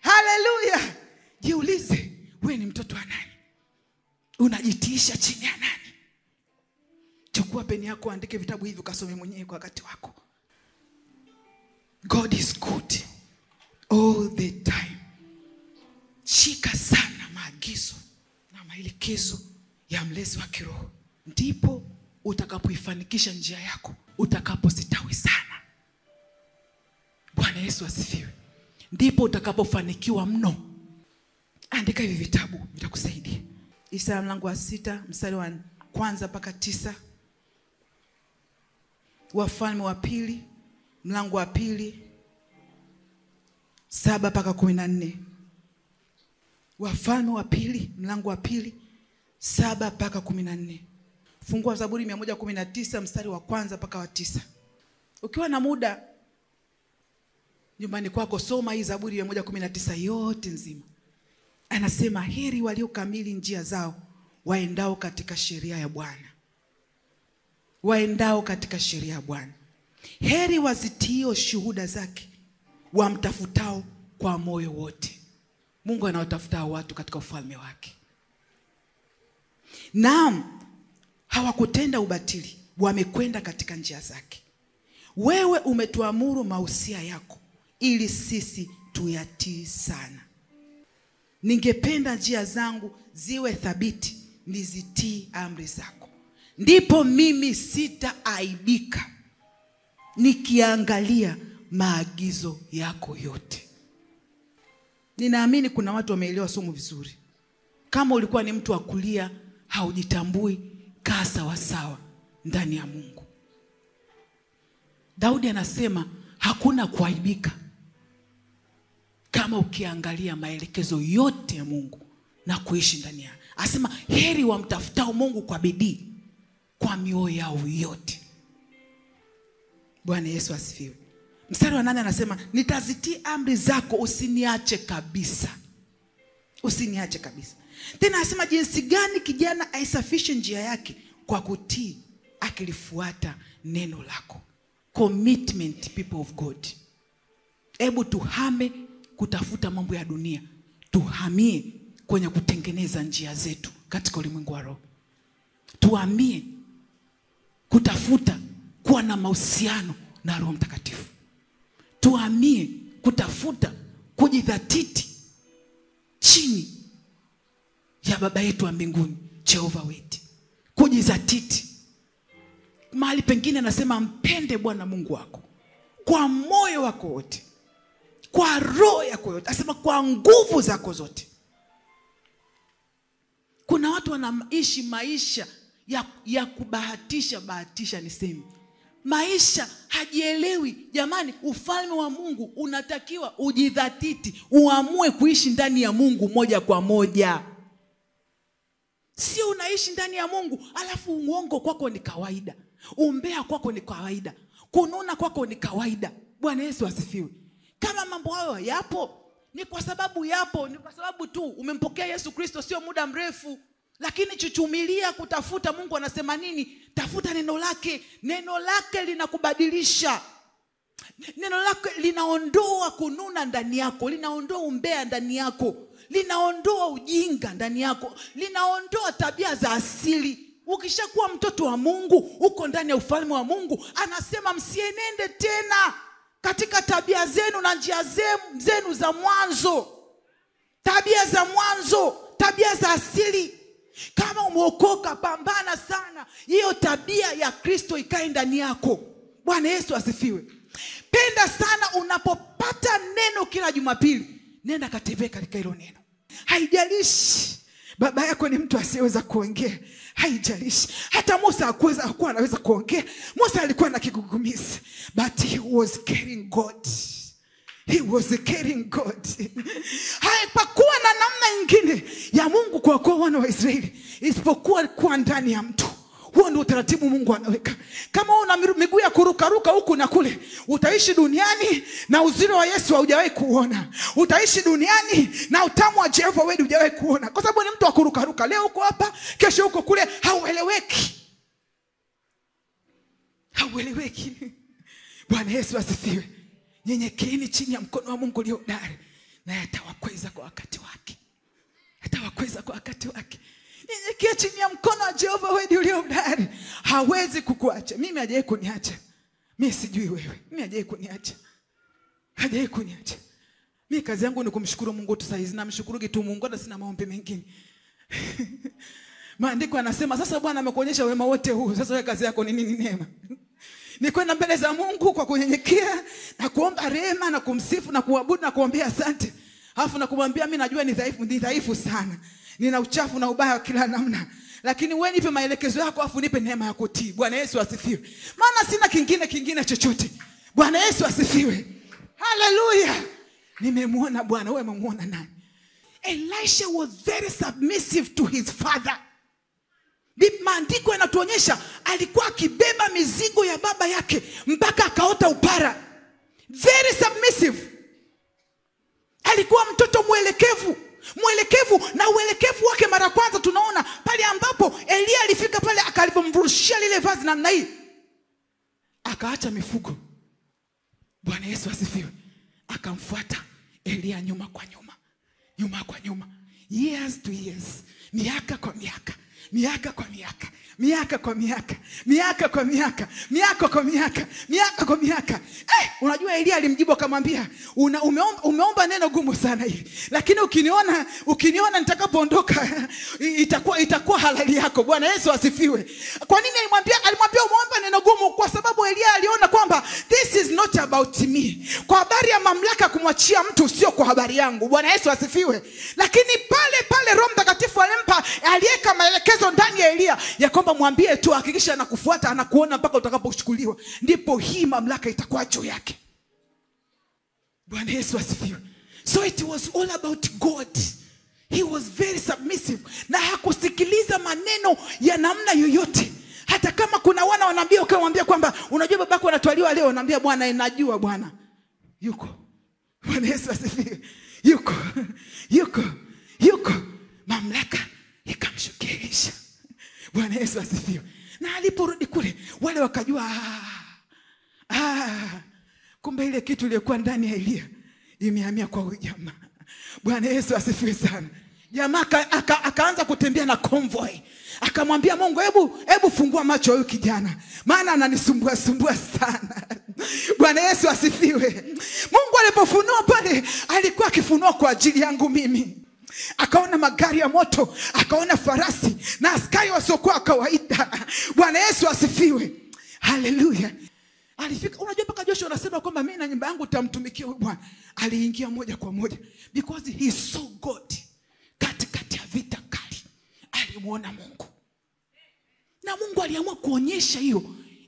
Hallelujah. Jiulize, wewe ni mtoto wa nani? Unajitiisha chini ya nani? Chukua peni yako, andike vitabu hivi ukasome mwenyewe kwa wakati wako. God is good all the time. Shika sana maagizo na maelekezo ya mlezi wa kiroho, ndipo utakapoifanikisha njia yako, utakapositawi sana. Bwana Yesu asifiwe. Ndipo utakapofanikiwa mno. Andika hivi vitabu, vitakusaidia. Isaya mlango wa 6 mstari wa 1 mpaka 9. Wafalme wa pili mlango wa 2 7 mpaka 14. Wafalme wa pili mlango wa 2 7 mpaka 14. Fungua Zaburi 119 mstari wa 1 mpaka wa 9. Ukiwa na muda nyumbani kwako, soma hii Zaburi 119 yote nzima. Anasema heri waliokamili njia zao, waendao katika sheria ya Bwana. Waendao katika sheria ya Bwana. Heri wazitio shuhuda zake, wamtafutao kwa moyo wote. Mungu anawatafuta watu katika ufalme wake. Naam, hawakutenda ubatili, wamekwenda katika njia zake. Wewe umetuamuru mausia yako, ili sisi tuyatii sana. Ningependa njia zangu ziwe thabiti, nizitii amri zako. Ndipo mimi sitaaibika, nikiangalia maagizo yako yote. Ninaamini kuna watu wameelewa somo vizuri. Kama ulikuwa ni mtu wa kulia, haujitambui, kaa sawa sawa ndani ya Mungu. Daudi anasema hakuna kuaibika kama ukiangalia maelekezo yote ya Mungu na kuishi ndani yake. Asema heri wamtafutao Mungu kwa bidii, kwa mioyo yao yote. Bwana Yesu asifiwe. Mstari wa 8 anasema nitazitii amri zako, usiniache kabisa. Usiniache kabisa. Tena anasema jinsi gani kijana aisafishe njia yake? Kwa kutii, akilifuata neno lako. Commitment, people of God. Hebu tuhame kutafuta mambo ya dunia, tuhamie kwenye kutengeneza njia zetu katika ulimwengu wa roho. Tuhamie kutafuta kuwa na mahusiano na Roho Mtakatifu. Tuhamie kutafuta kujidhatiti chini ya baba yetu wa mbinguni, Jehovah Wade. Kujidhatiti. Mahali pengine anasema mpende Bwana Mungu wako kwa moyo wako wote, kwa roho yako yote, anasema kwa nguvu zako zote. Kuna watu wanaishi maisha ya kubahatisha niseme. Maisha hajielewi. Jamani, ufalme wa Mungu unatakiwa ujidhatiti, uamue kuishi ndani ya Mungu moja kwa moja. Sio unaishi ndani ya Mungu alafu uongo kwako ni kawaida, umbea kwako ni kawaida, kununa kwako ni kawaida. Bwana Yesu asifiwe. Kama mambo hayo yapo, ni kwa sababu yapo, ni kwa sababu tu umempokea Yesu Kristo sio muda mrefu. Lakini chuchumilia kutafuta Mungu anasema nini? Tafuta neno lake. Neno lake linakubadilisha. Neno lake linaondoa kununa ndani yako, linaondoa umbea ndani yako, linaondoa ujinga ndani yako, linaondoa tabia za asili. Ukishakuwa mtoto wa Mungu, uko ndani ya ufalme wa Mungu, anasema msienende tena katika tabia zenu na njia zenu za mwanzo. Tabia za mwanzo, tabia za asili. Kama umeokoka, pambana sana hiyo tabia ya Kristo ikae ndani yako. Bwana Yesu asifiwe. Penda sana unapopata neno kila Jumapili, nenda katembee katika hilo neno. Haijalishi baba yako ni mtu asiyeweza kuongea, haijalishi. Hata Musa hakuwa anaweza kuongea. Musa alikuwa na kigugumizi, but he was carrying God. He was carrying God. Hapakuwa na namna nyingine ya Mungu kuokoa wana wa Israeli isipokuwa kuwa ndani ya mtu. Huo ndio utaratibu Mungu anaweka. Kama una miguu ya kurukaruka huku na kule, utaishi duniani na uzuri wa Yesu haujawahi kuona. Utaishi duniani na utamu wa Jehovah Wade hujawahi kuona. Kwa sababu ni mtu wa kurukaruka. Leo uko hapa, kesho uko kule, haueleweki. Haueleweki. Bwana Yesu asifiwe. Nyenyekeeni chini ya mkono wa Mungu ulio hodari, na atawakweza kwa wakati wake. Atawakweza kwa wakati wake. Nyenyekea chini ya mkono wa Jehovah Wade ulio hodari. Hawezi kukuacha. Mimi hajawahi kuniacha. Mimi sijui wewe. Mimi hajawahi kuniacha. Hajawahi kuniacha. Mimi kazi yangu ni kumshukuru Mungu tu saizi. Namshukuru kitu Mungu, hata sina maombi mengine. Maandiko yanasema sasa Bwana amekuonyesha wema wote huu. Sasa wewe kazi yako ni nini? Neema. Ni kwenda mbele za Mungu kwa kunyenyekea na kuomba rehema na kumsifu na kuabudu na kuombea asante. Alafu na kumwambia mimi najua ni dhaifu sana. Nina uchafu na ubaya wa kila namna. Lakini wewe nipe maelekezo yako, alafu nipe neema ya kutii. Bwana Yesu asifiwe. Maana sina kingine chochote. Bwana Yesu asifiwe. Hallelujah. Nimemuona Bwana. Wewe umemuona nani? Elisha was very submissive to his father. Maandiko yanatuonyesha alikuwa akibeba mizigo ya baba yake mpaka akaota upara. Very submissive. Alikuwa mtoto mwelekevu. Na uelekevu wake mara kwanza tunaona pale ambapo Elia alifika pale akalipomvurushia lile vazi namna hii, akaacha mifugo. Bwana Yesu asifiwe. Akamfuata Elia nyuma kwa nyuma. Years to years. Miaka kwa miaka. Unajua Elia alimjibu akamwambia, umeomba neno gumu sana hili. Lakini ukiniona nitakapoondoka itakuwa halali yako. Bwana Yesu asifiwe. Kwa nini alimwambia umeomba neno gumu? Kwa sababu Elia aliona kwamba this is not about me. Kwa habari ya mamlaka kumwachia mtu sio kwa habari yangu. Bwana Yesu asifiwe. Lakini pale Roho Mtakatifu aliweka maelekezo ndani ya Elia ya kwamba mwambie tu hakikisha anakufuata, anakuona mpaka utakapochukuliwa, ndipo hii mamlaka itakuwa juu yake. Bwana Yesu asifiwe. So it was all about God. He was very submissive, na hakusikiliza maneno ya namna yoyote. Hata kama kuna wana wanaambia, ukamwambia kwamba unajua babako anatwaliwa leo, anaambia Bwana najua Bwana. Yuko. Bwana Yesu asifiwe. Yuko. Mamlaka ikamshukia Elisha. Bwana Yesu asifiwe. Na aliporudi kule, wale wakajua kumbe ile kitu iliyokuwa ndani ya Elia imehamia kwa huyu jamaa. Bwana Yesu asifiwe sana. Jamaa akaanza kutembea na convoy. Akamwambia Mungu, hebu fungua macho huyu kijana, maana ananisumbua sana. Bwana Yesu asifiwe. Mungu alipofunua pale, alikuwa akifunua kwa ajili yangu mimi. Akaona magari ya moto, akaona farasi na askari wasiokuwa kawaida. Bwana Yesu asifiwe. Haleluya. Alifika, unajua mpaka Joshua anasema kwamba mimi na nyumba yangu tutamtumikia huyu Bwana. Aliingia moja kwa moja because he saw God. Katikati ya vita kali alimuona Mungu. Na Mungu aliamua kuonyesha hiyo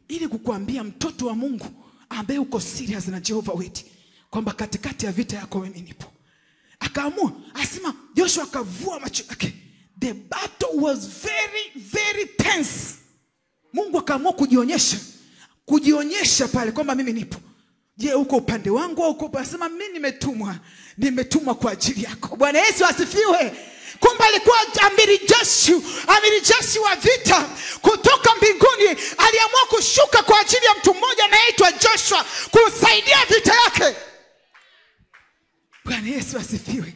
ili kukuambia mtoto wa Mungu ambaye uko serious na Jehovah Wait kwamba katikati ya vita yako mimi nipo. Akaamua, asema Joshua akavua macho yake. The battle was very tense. Mungu akaamua kujionyesha pale kwamba mimi nipo. Je, uko upande wangu au uko? Asema mimi nimetumwa kwa ajili yako. Bwana Yesu asifiwe. Kumbe alikuwa amiri jeshi wa vita kutoka mbinguni, aliamua kushuka kwa ajili ya mtu mmoja anaitwa Joshua kusaidia vita yake. Bwana Yesu asifiwe.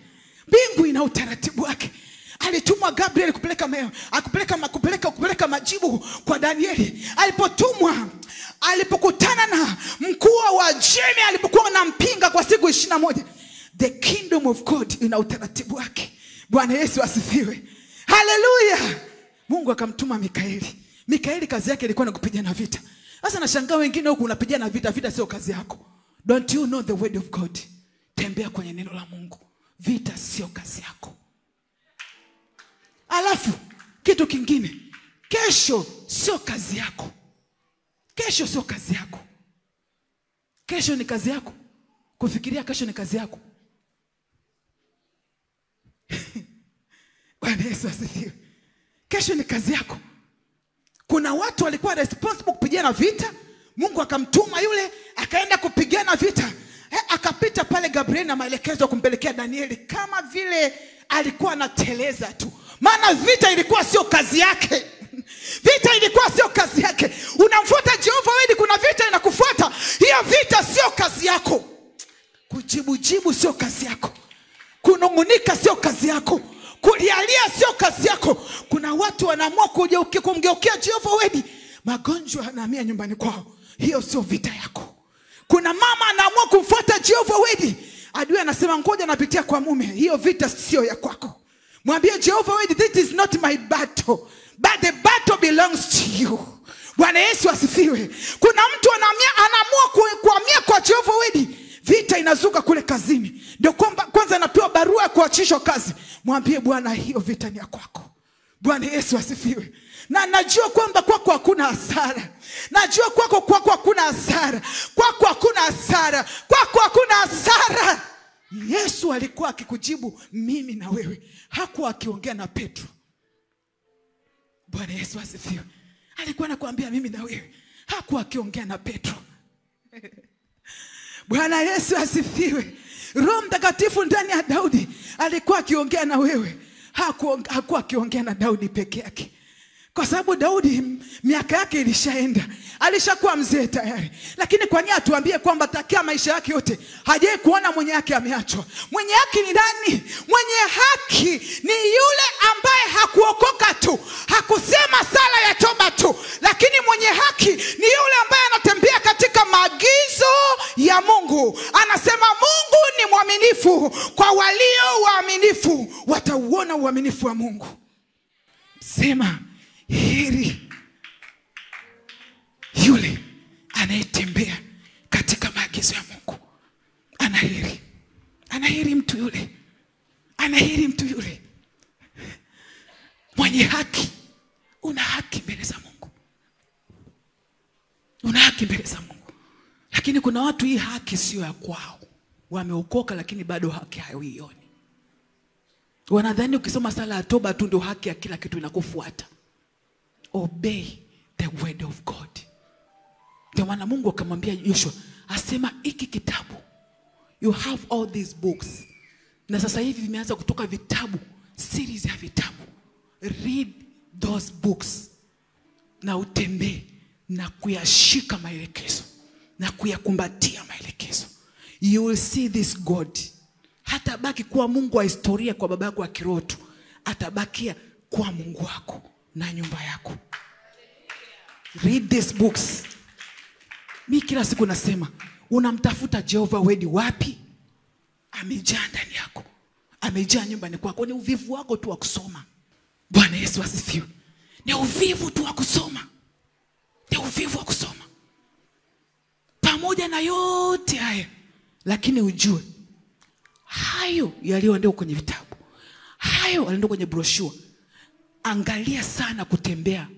Mbingu ina utaratibu wake. Alitumwa Gabriel kupeleka majibu kwa Danieli. Alipokutana na mkuu wa Jemi, alipokuwa anampinga kwa siku 21. The kingdom of God ina utaratibu wake. Bwana Yesu asifiwe. Haleluya. Mungu akamtuma Mikaeli kazi yake ilikuwa ni kupigana vita. Sasa nashangaa wengine huku unapigana vita sio kazi yako. Don't you know the word of God? Tembea kwenye neno la Mungu. Vita sio kazi yako. Alafu kitu kingine, kesho sio kazi yako. Kesho sio kazi yako. Kesho ni kazi yako. Kufikiria kesho ni kazi yako. Bwana Yesu asifiwe. Kesho ni kazi yako. Kuna watu walikuwa responsible kupigana vita, Mungu akamtuma yule akaenda kupigana vita. Akapita pale Gabriel na maelekezo kumpelekea Danieli kama vile alikuwa anateleza tu. Maana vita ilikuwa sio kazi yake. Vita ilikuwa sio kazi yake. Unamfuata Jehovah Wait, kuna vita inakufuata. Hiyo vita sio kazi yako. Kujibu sio kazi yako. Kunungunika sio kazi yako. Kulialia sio kazi yako. Kuna watu wanaamua kumgeukia Jehovah Wait, magonjwa yanahamia nyumbani kwao. Hiyo sio vita yako. Kuna mama anaamua kumfuata Jehovah Wait, adui anasema ngoja napitia kwa mume. Hiyo vita sio ya kwako. Mwambie Jehovah Wait, this is not my battle, but the battle belongs to you. Bwana Yesu asifiwe. Kuna mtu anaamua kuhamia kwa Jehovah Wait, vita inazuka kule kazini. Ndio kwanza anapewa barua ya kuachishwa kazi. Mwambie Bwana, hiyo vita ni ya kwako. Bwana Yesu asifiwe. Na najua kwamba kwako hakuna hasara. Najua kwako hakuna hasara. Kwako hakuna hasara. Kwako hakuna hasara. Yesu alikuwa akikujibu mimi na wewe. Hakuwa akiongea na Petro. Bwana Yesu asifiwe. Alikuwa anakuambia mimi na wewe. Hakuwa akiongea na Petro. Bwana Yesu asifiwe. Roho Mtakatifu ndani ya Daudi alikuwa akiongea na wewe. Hakuwa akiongea na Daudi peke yake. Kwa sababu Daudi miaka yake ilishaenda. Alishakuwa mzee tayari. Lakini kwa nini atuambie kwamba takia maisha yake yote hajawahi kuona mwenye yake ameachwa? Mwenye haki ni nani? Mwenye haki ni yule ambaye hakuokoka tu, hakusema sala ya toba tu, lakini mwenye haki ni yule ambaye anatembea katika maagizo ya Mungu. Anasema Mungu ni mwaminifu, kwa walio waaminifu watauona uaminifu wa Mungu. Sema heri yule anayetembea katika maagizo ya Mungu. Anaheri mtu yule. mwenye haki. Una haki mbele za Mungu. Una haki mbele za Mungu. Lakini kuna watu hii haki sio ya kwao. Wameokoka lakini bado haki hawaioni. Wanadhani ukisoma sala ya toba tu ndio haki ya kila kitu inakufuata. Obey the word of God. Ndio maana Mungu akamwambia Joshua, asema hiki kitabu, you have all these books. Na sasa hivi vimeanza kutoka vitabu, series ya vitabu. Read those books. Na utembee na kuyashika maelekezo na kuyakumbatia maelekezo. You will see this God. Hata baki kuwa Mungu wa historia kwa baba yako wa kiroho tu, atabakia kuwa Mungu wako na nyumba yako. Read these books. Mimi kila siku nasema, unamtafuta Jehovah Word wapi? Amejaa ndani yako. Amejaa nyumbani kwako. Ni uvivu wako tu wa kusoma. Bwana Yesu asifiwe. Ni uvivu tu wa kusoma. Ni uvivu wa kusoma. Pamoja na yote haya, lakini ujue hayo yaliyoandikwa kwenye vitabu, hayo yaliyoandikwa kwenye brochure, angalia sana kutembea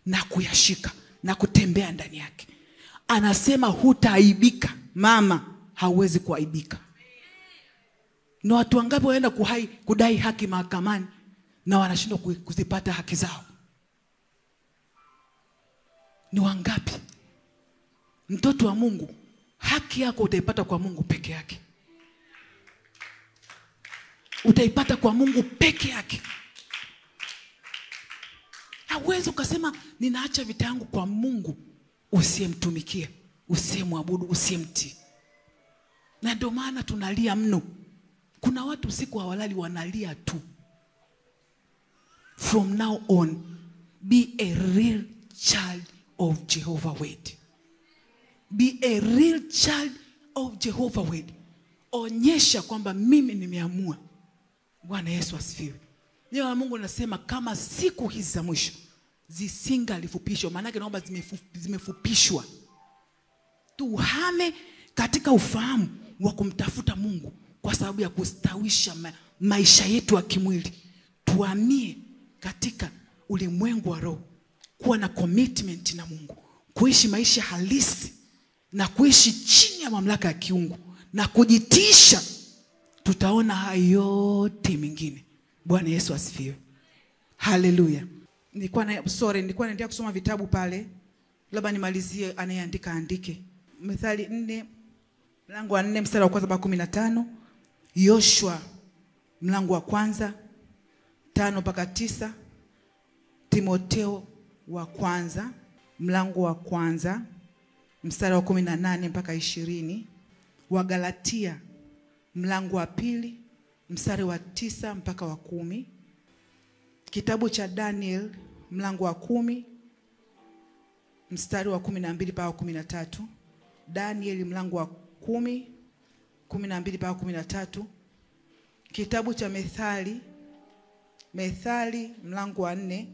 na kuyashika na kutembea ndani yake. Anasema hutaaibika. Mama, hauwezi kuaibika. Na watu wangapi waenda kudai haki mahakamani na wanashindwa kuzipata haki zao? Ni wangapi? Mtoto wa Mungu, haki yako utaipata kwa Mungu peke yake. Utaipata kwa Mungu peke yake. Hauwezi ukasema ninaacha vita yangu kwa Mungu usiyemtumikia, usiyemwabudu, usiyemtii. Na ndio maana tunalia mno. Kuna watu usiku hawalali wanalia tu. From now on, be a real child of Jehovah Word. Be a real child of Jehovah Word. Onyesha kwamba mimi nimeamua. Bwana Yesu asifiwe. Neno la Mungu linasema kama siku hizi za mwisho zisingalifupishwa, maana yake naomba zimefupishwa. Tuhame katika ufahamu wa kumtafuta Mungu kwa sababu ya kustawisha maisha yetu ya kimwili. Tuhamie katika ulimwengu wa roho, kuwa na commitment na Mungu, kuishi maisha halisi na kuishi chini ya mamlaka ya kiungu na kujitisha. Tutaona hayo yote mengine. Bwana Yesu asifiwe. Haleluya. Nilikuwa naendelea kusoma vitabu pale. Labda nimalizie, anayeandika andike. Mithali 4 mlango wa 4 mstari wa 1-15. Yoshua mlango wa 1 5-9. Timotheo wa 1 mlango wa 1 mstari wa 18-20. Wagalatia mlango wa 2 mstari wa 9-10. Kitabu cha Daniel mlango wa 10 mstari wa 12-13. Daniel mlango wa 10 12-13. Kitabu cha Methali mlango wa 4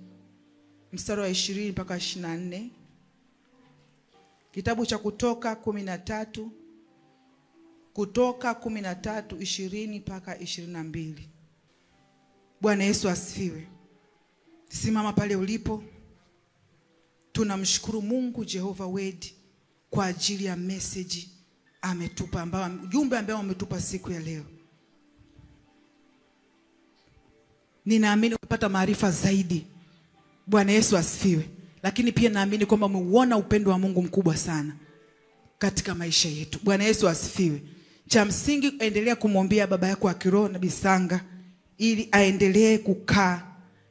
mstari wa 20-24. Kitabu cha Kutoka 13 20-22. Bwana Yesu asifiwe. Simama pale ulipo. Tunamshukuru Mungu Jehovah Word kwa ajili ya message ametupa, ujumbe ambao ametupa siku ya leo. Ninaamini umepata maarifa zaidi. Bwana Yesu asifiwe. Lakini pia naamini kwamba umeuona upendo wa Mungu mkubwa sana katika maisha yetu. Bwana Yesu asifiwe. Cha msingi endelea kumwombea baba yako wa kiroho Nabii Sanga ili aendelee kukaa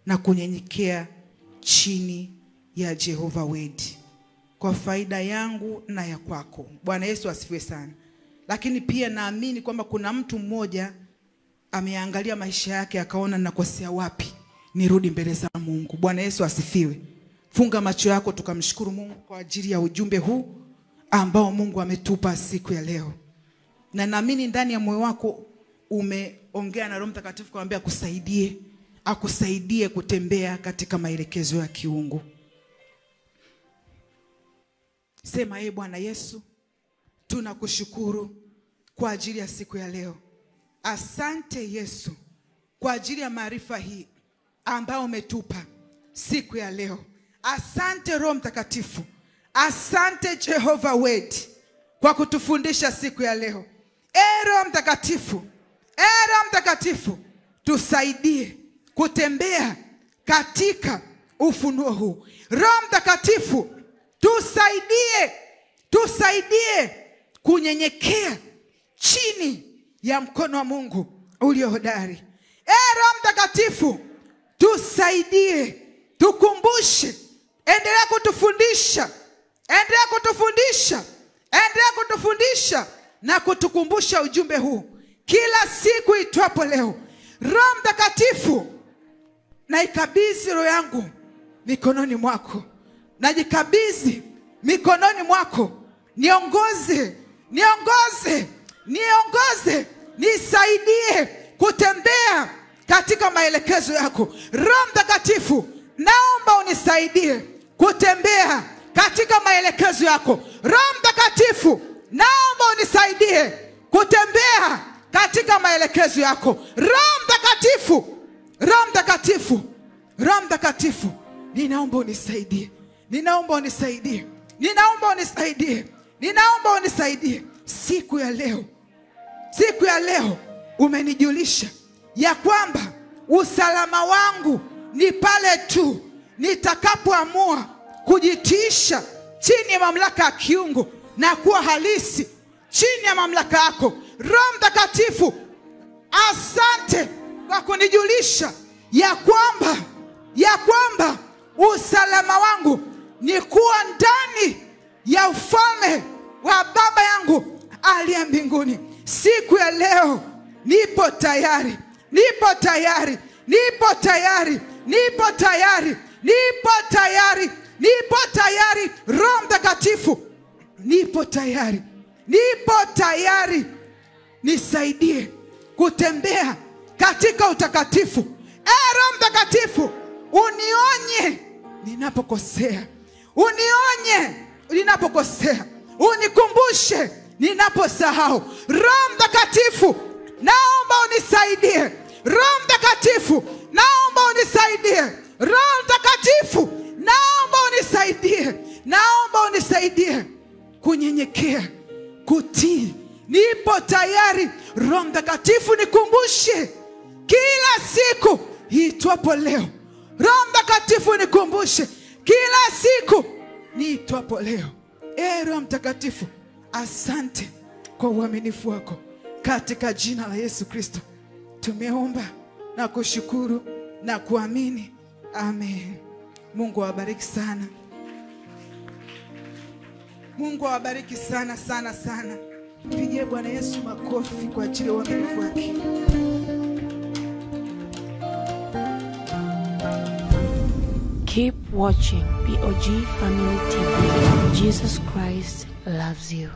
na kunyenyekea chini ya Jehovah Word kwa faida yangu na ya kwako. Bwana Yesu asifiwe sana. Lakini pia naamini kwamba kuna mtu mmoja ameangalia maisha yake akaona nakosea wapi, nirudi mbele za Mungu. Bwana Yesu asifiwe. Funga macho yako tukamshukuru Mungu kwa ajili ya ujumbe huu ambao Mungu ametupa siku ya leo. Na naamini ndani ya moyo wako umeongea na Roho Mtakatifu kumwambia akusaidie kutembea katika maelekezo ya kiungu. Sema, Bwana Yesu, tunakushukuru kwa ajili ya siku ya leo. Asante Yesu kwa ajili ya maarifa hii ambayo umetupa siku ya leo. Asante Roho Mtakatifu. Asante Jehova Word kwa kutufundisha siku ya leo. Roho Mtakatifu, Roho Mtakatifu, tusaidie kutembea katika ufunuo huu. Roho Mtakatifu, tusaidie kunyenyekea chini ya mkono wa Mungu ulio hodari. Roho Mtakatifu, tusaidie, tukumbushe, endelea kutufundisha na kutukumbusha ujumbe huu kila siku itwapo leo. Roho Mtakatifu, naikabidhi roho yangu mikononi mwako. Najikabidhi mikononi mwako. Niongoze. Nisaidie kutembea katika maelekezo yako. Roho Mtakatifu, naomba unisaidie kutembea katika maelekezo yako. Roho Mtakatifu, naomba unisaidie kutembea katika maelekezo yako. Roho Mtakatifu, ninaomba unisaidie. Siku ya leo umenijulisha ya kwamba usalama wangu ni pale tu nitakapoamua kujitiisha chini ya mamlaka ya kiungu na kuwa halisi chini ya mamlaka yako. Roho Mtakatifu, asante kwa kunijulisha ya kwamba usalama wangu ni kuwa ndani ya ufalme wa Baba yangu aliye mbinguni. Siku ya leo nipo tayari. Roho Mtakatifu, nipo tayari. Nisaidie kutembea katika utakatifu. Roho Mtakatifu, unionye ninapokosea. Unikumbushe ninaposahau. Roho Mtakatifu, naomba unisaidie. Roho Mtakatifu, naomba unisaidie kunyenyekea, kutii. Nipo tayari. Roho Mtakatifu, nikumbushe kila siku itwapo leo. Roho Mtakatifu, nikumbushe kila siku niitwapo leo. Roho Mtakatifu, asante kwa uaminifu wako. Katika jina la Yesu Kristo tumeomba na kushukuru na kuamini. Amen. Mungu awabariki sana. Sana. Pigie Bwana Yesu makofi kwa ajili ya uaminifu wake. Keep watching POG Family TV. Jesus Christ loves you.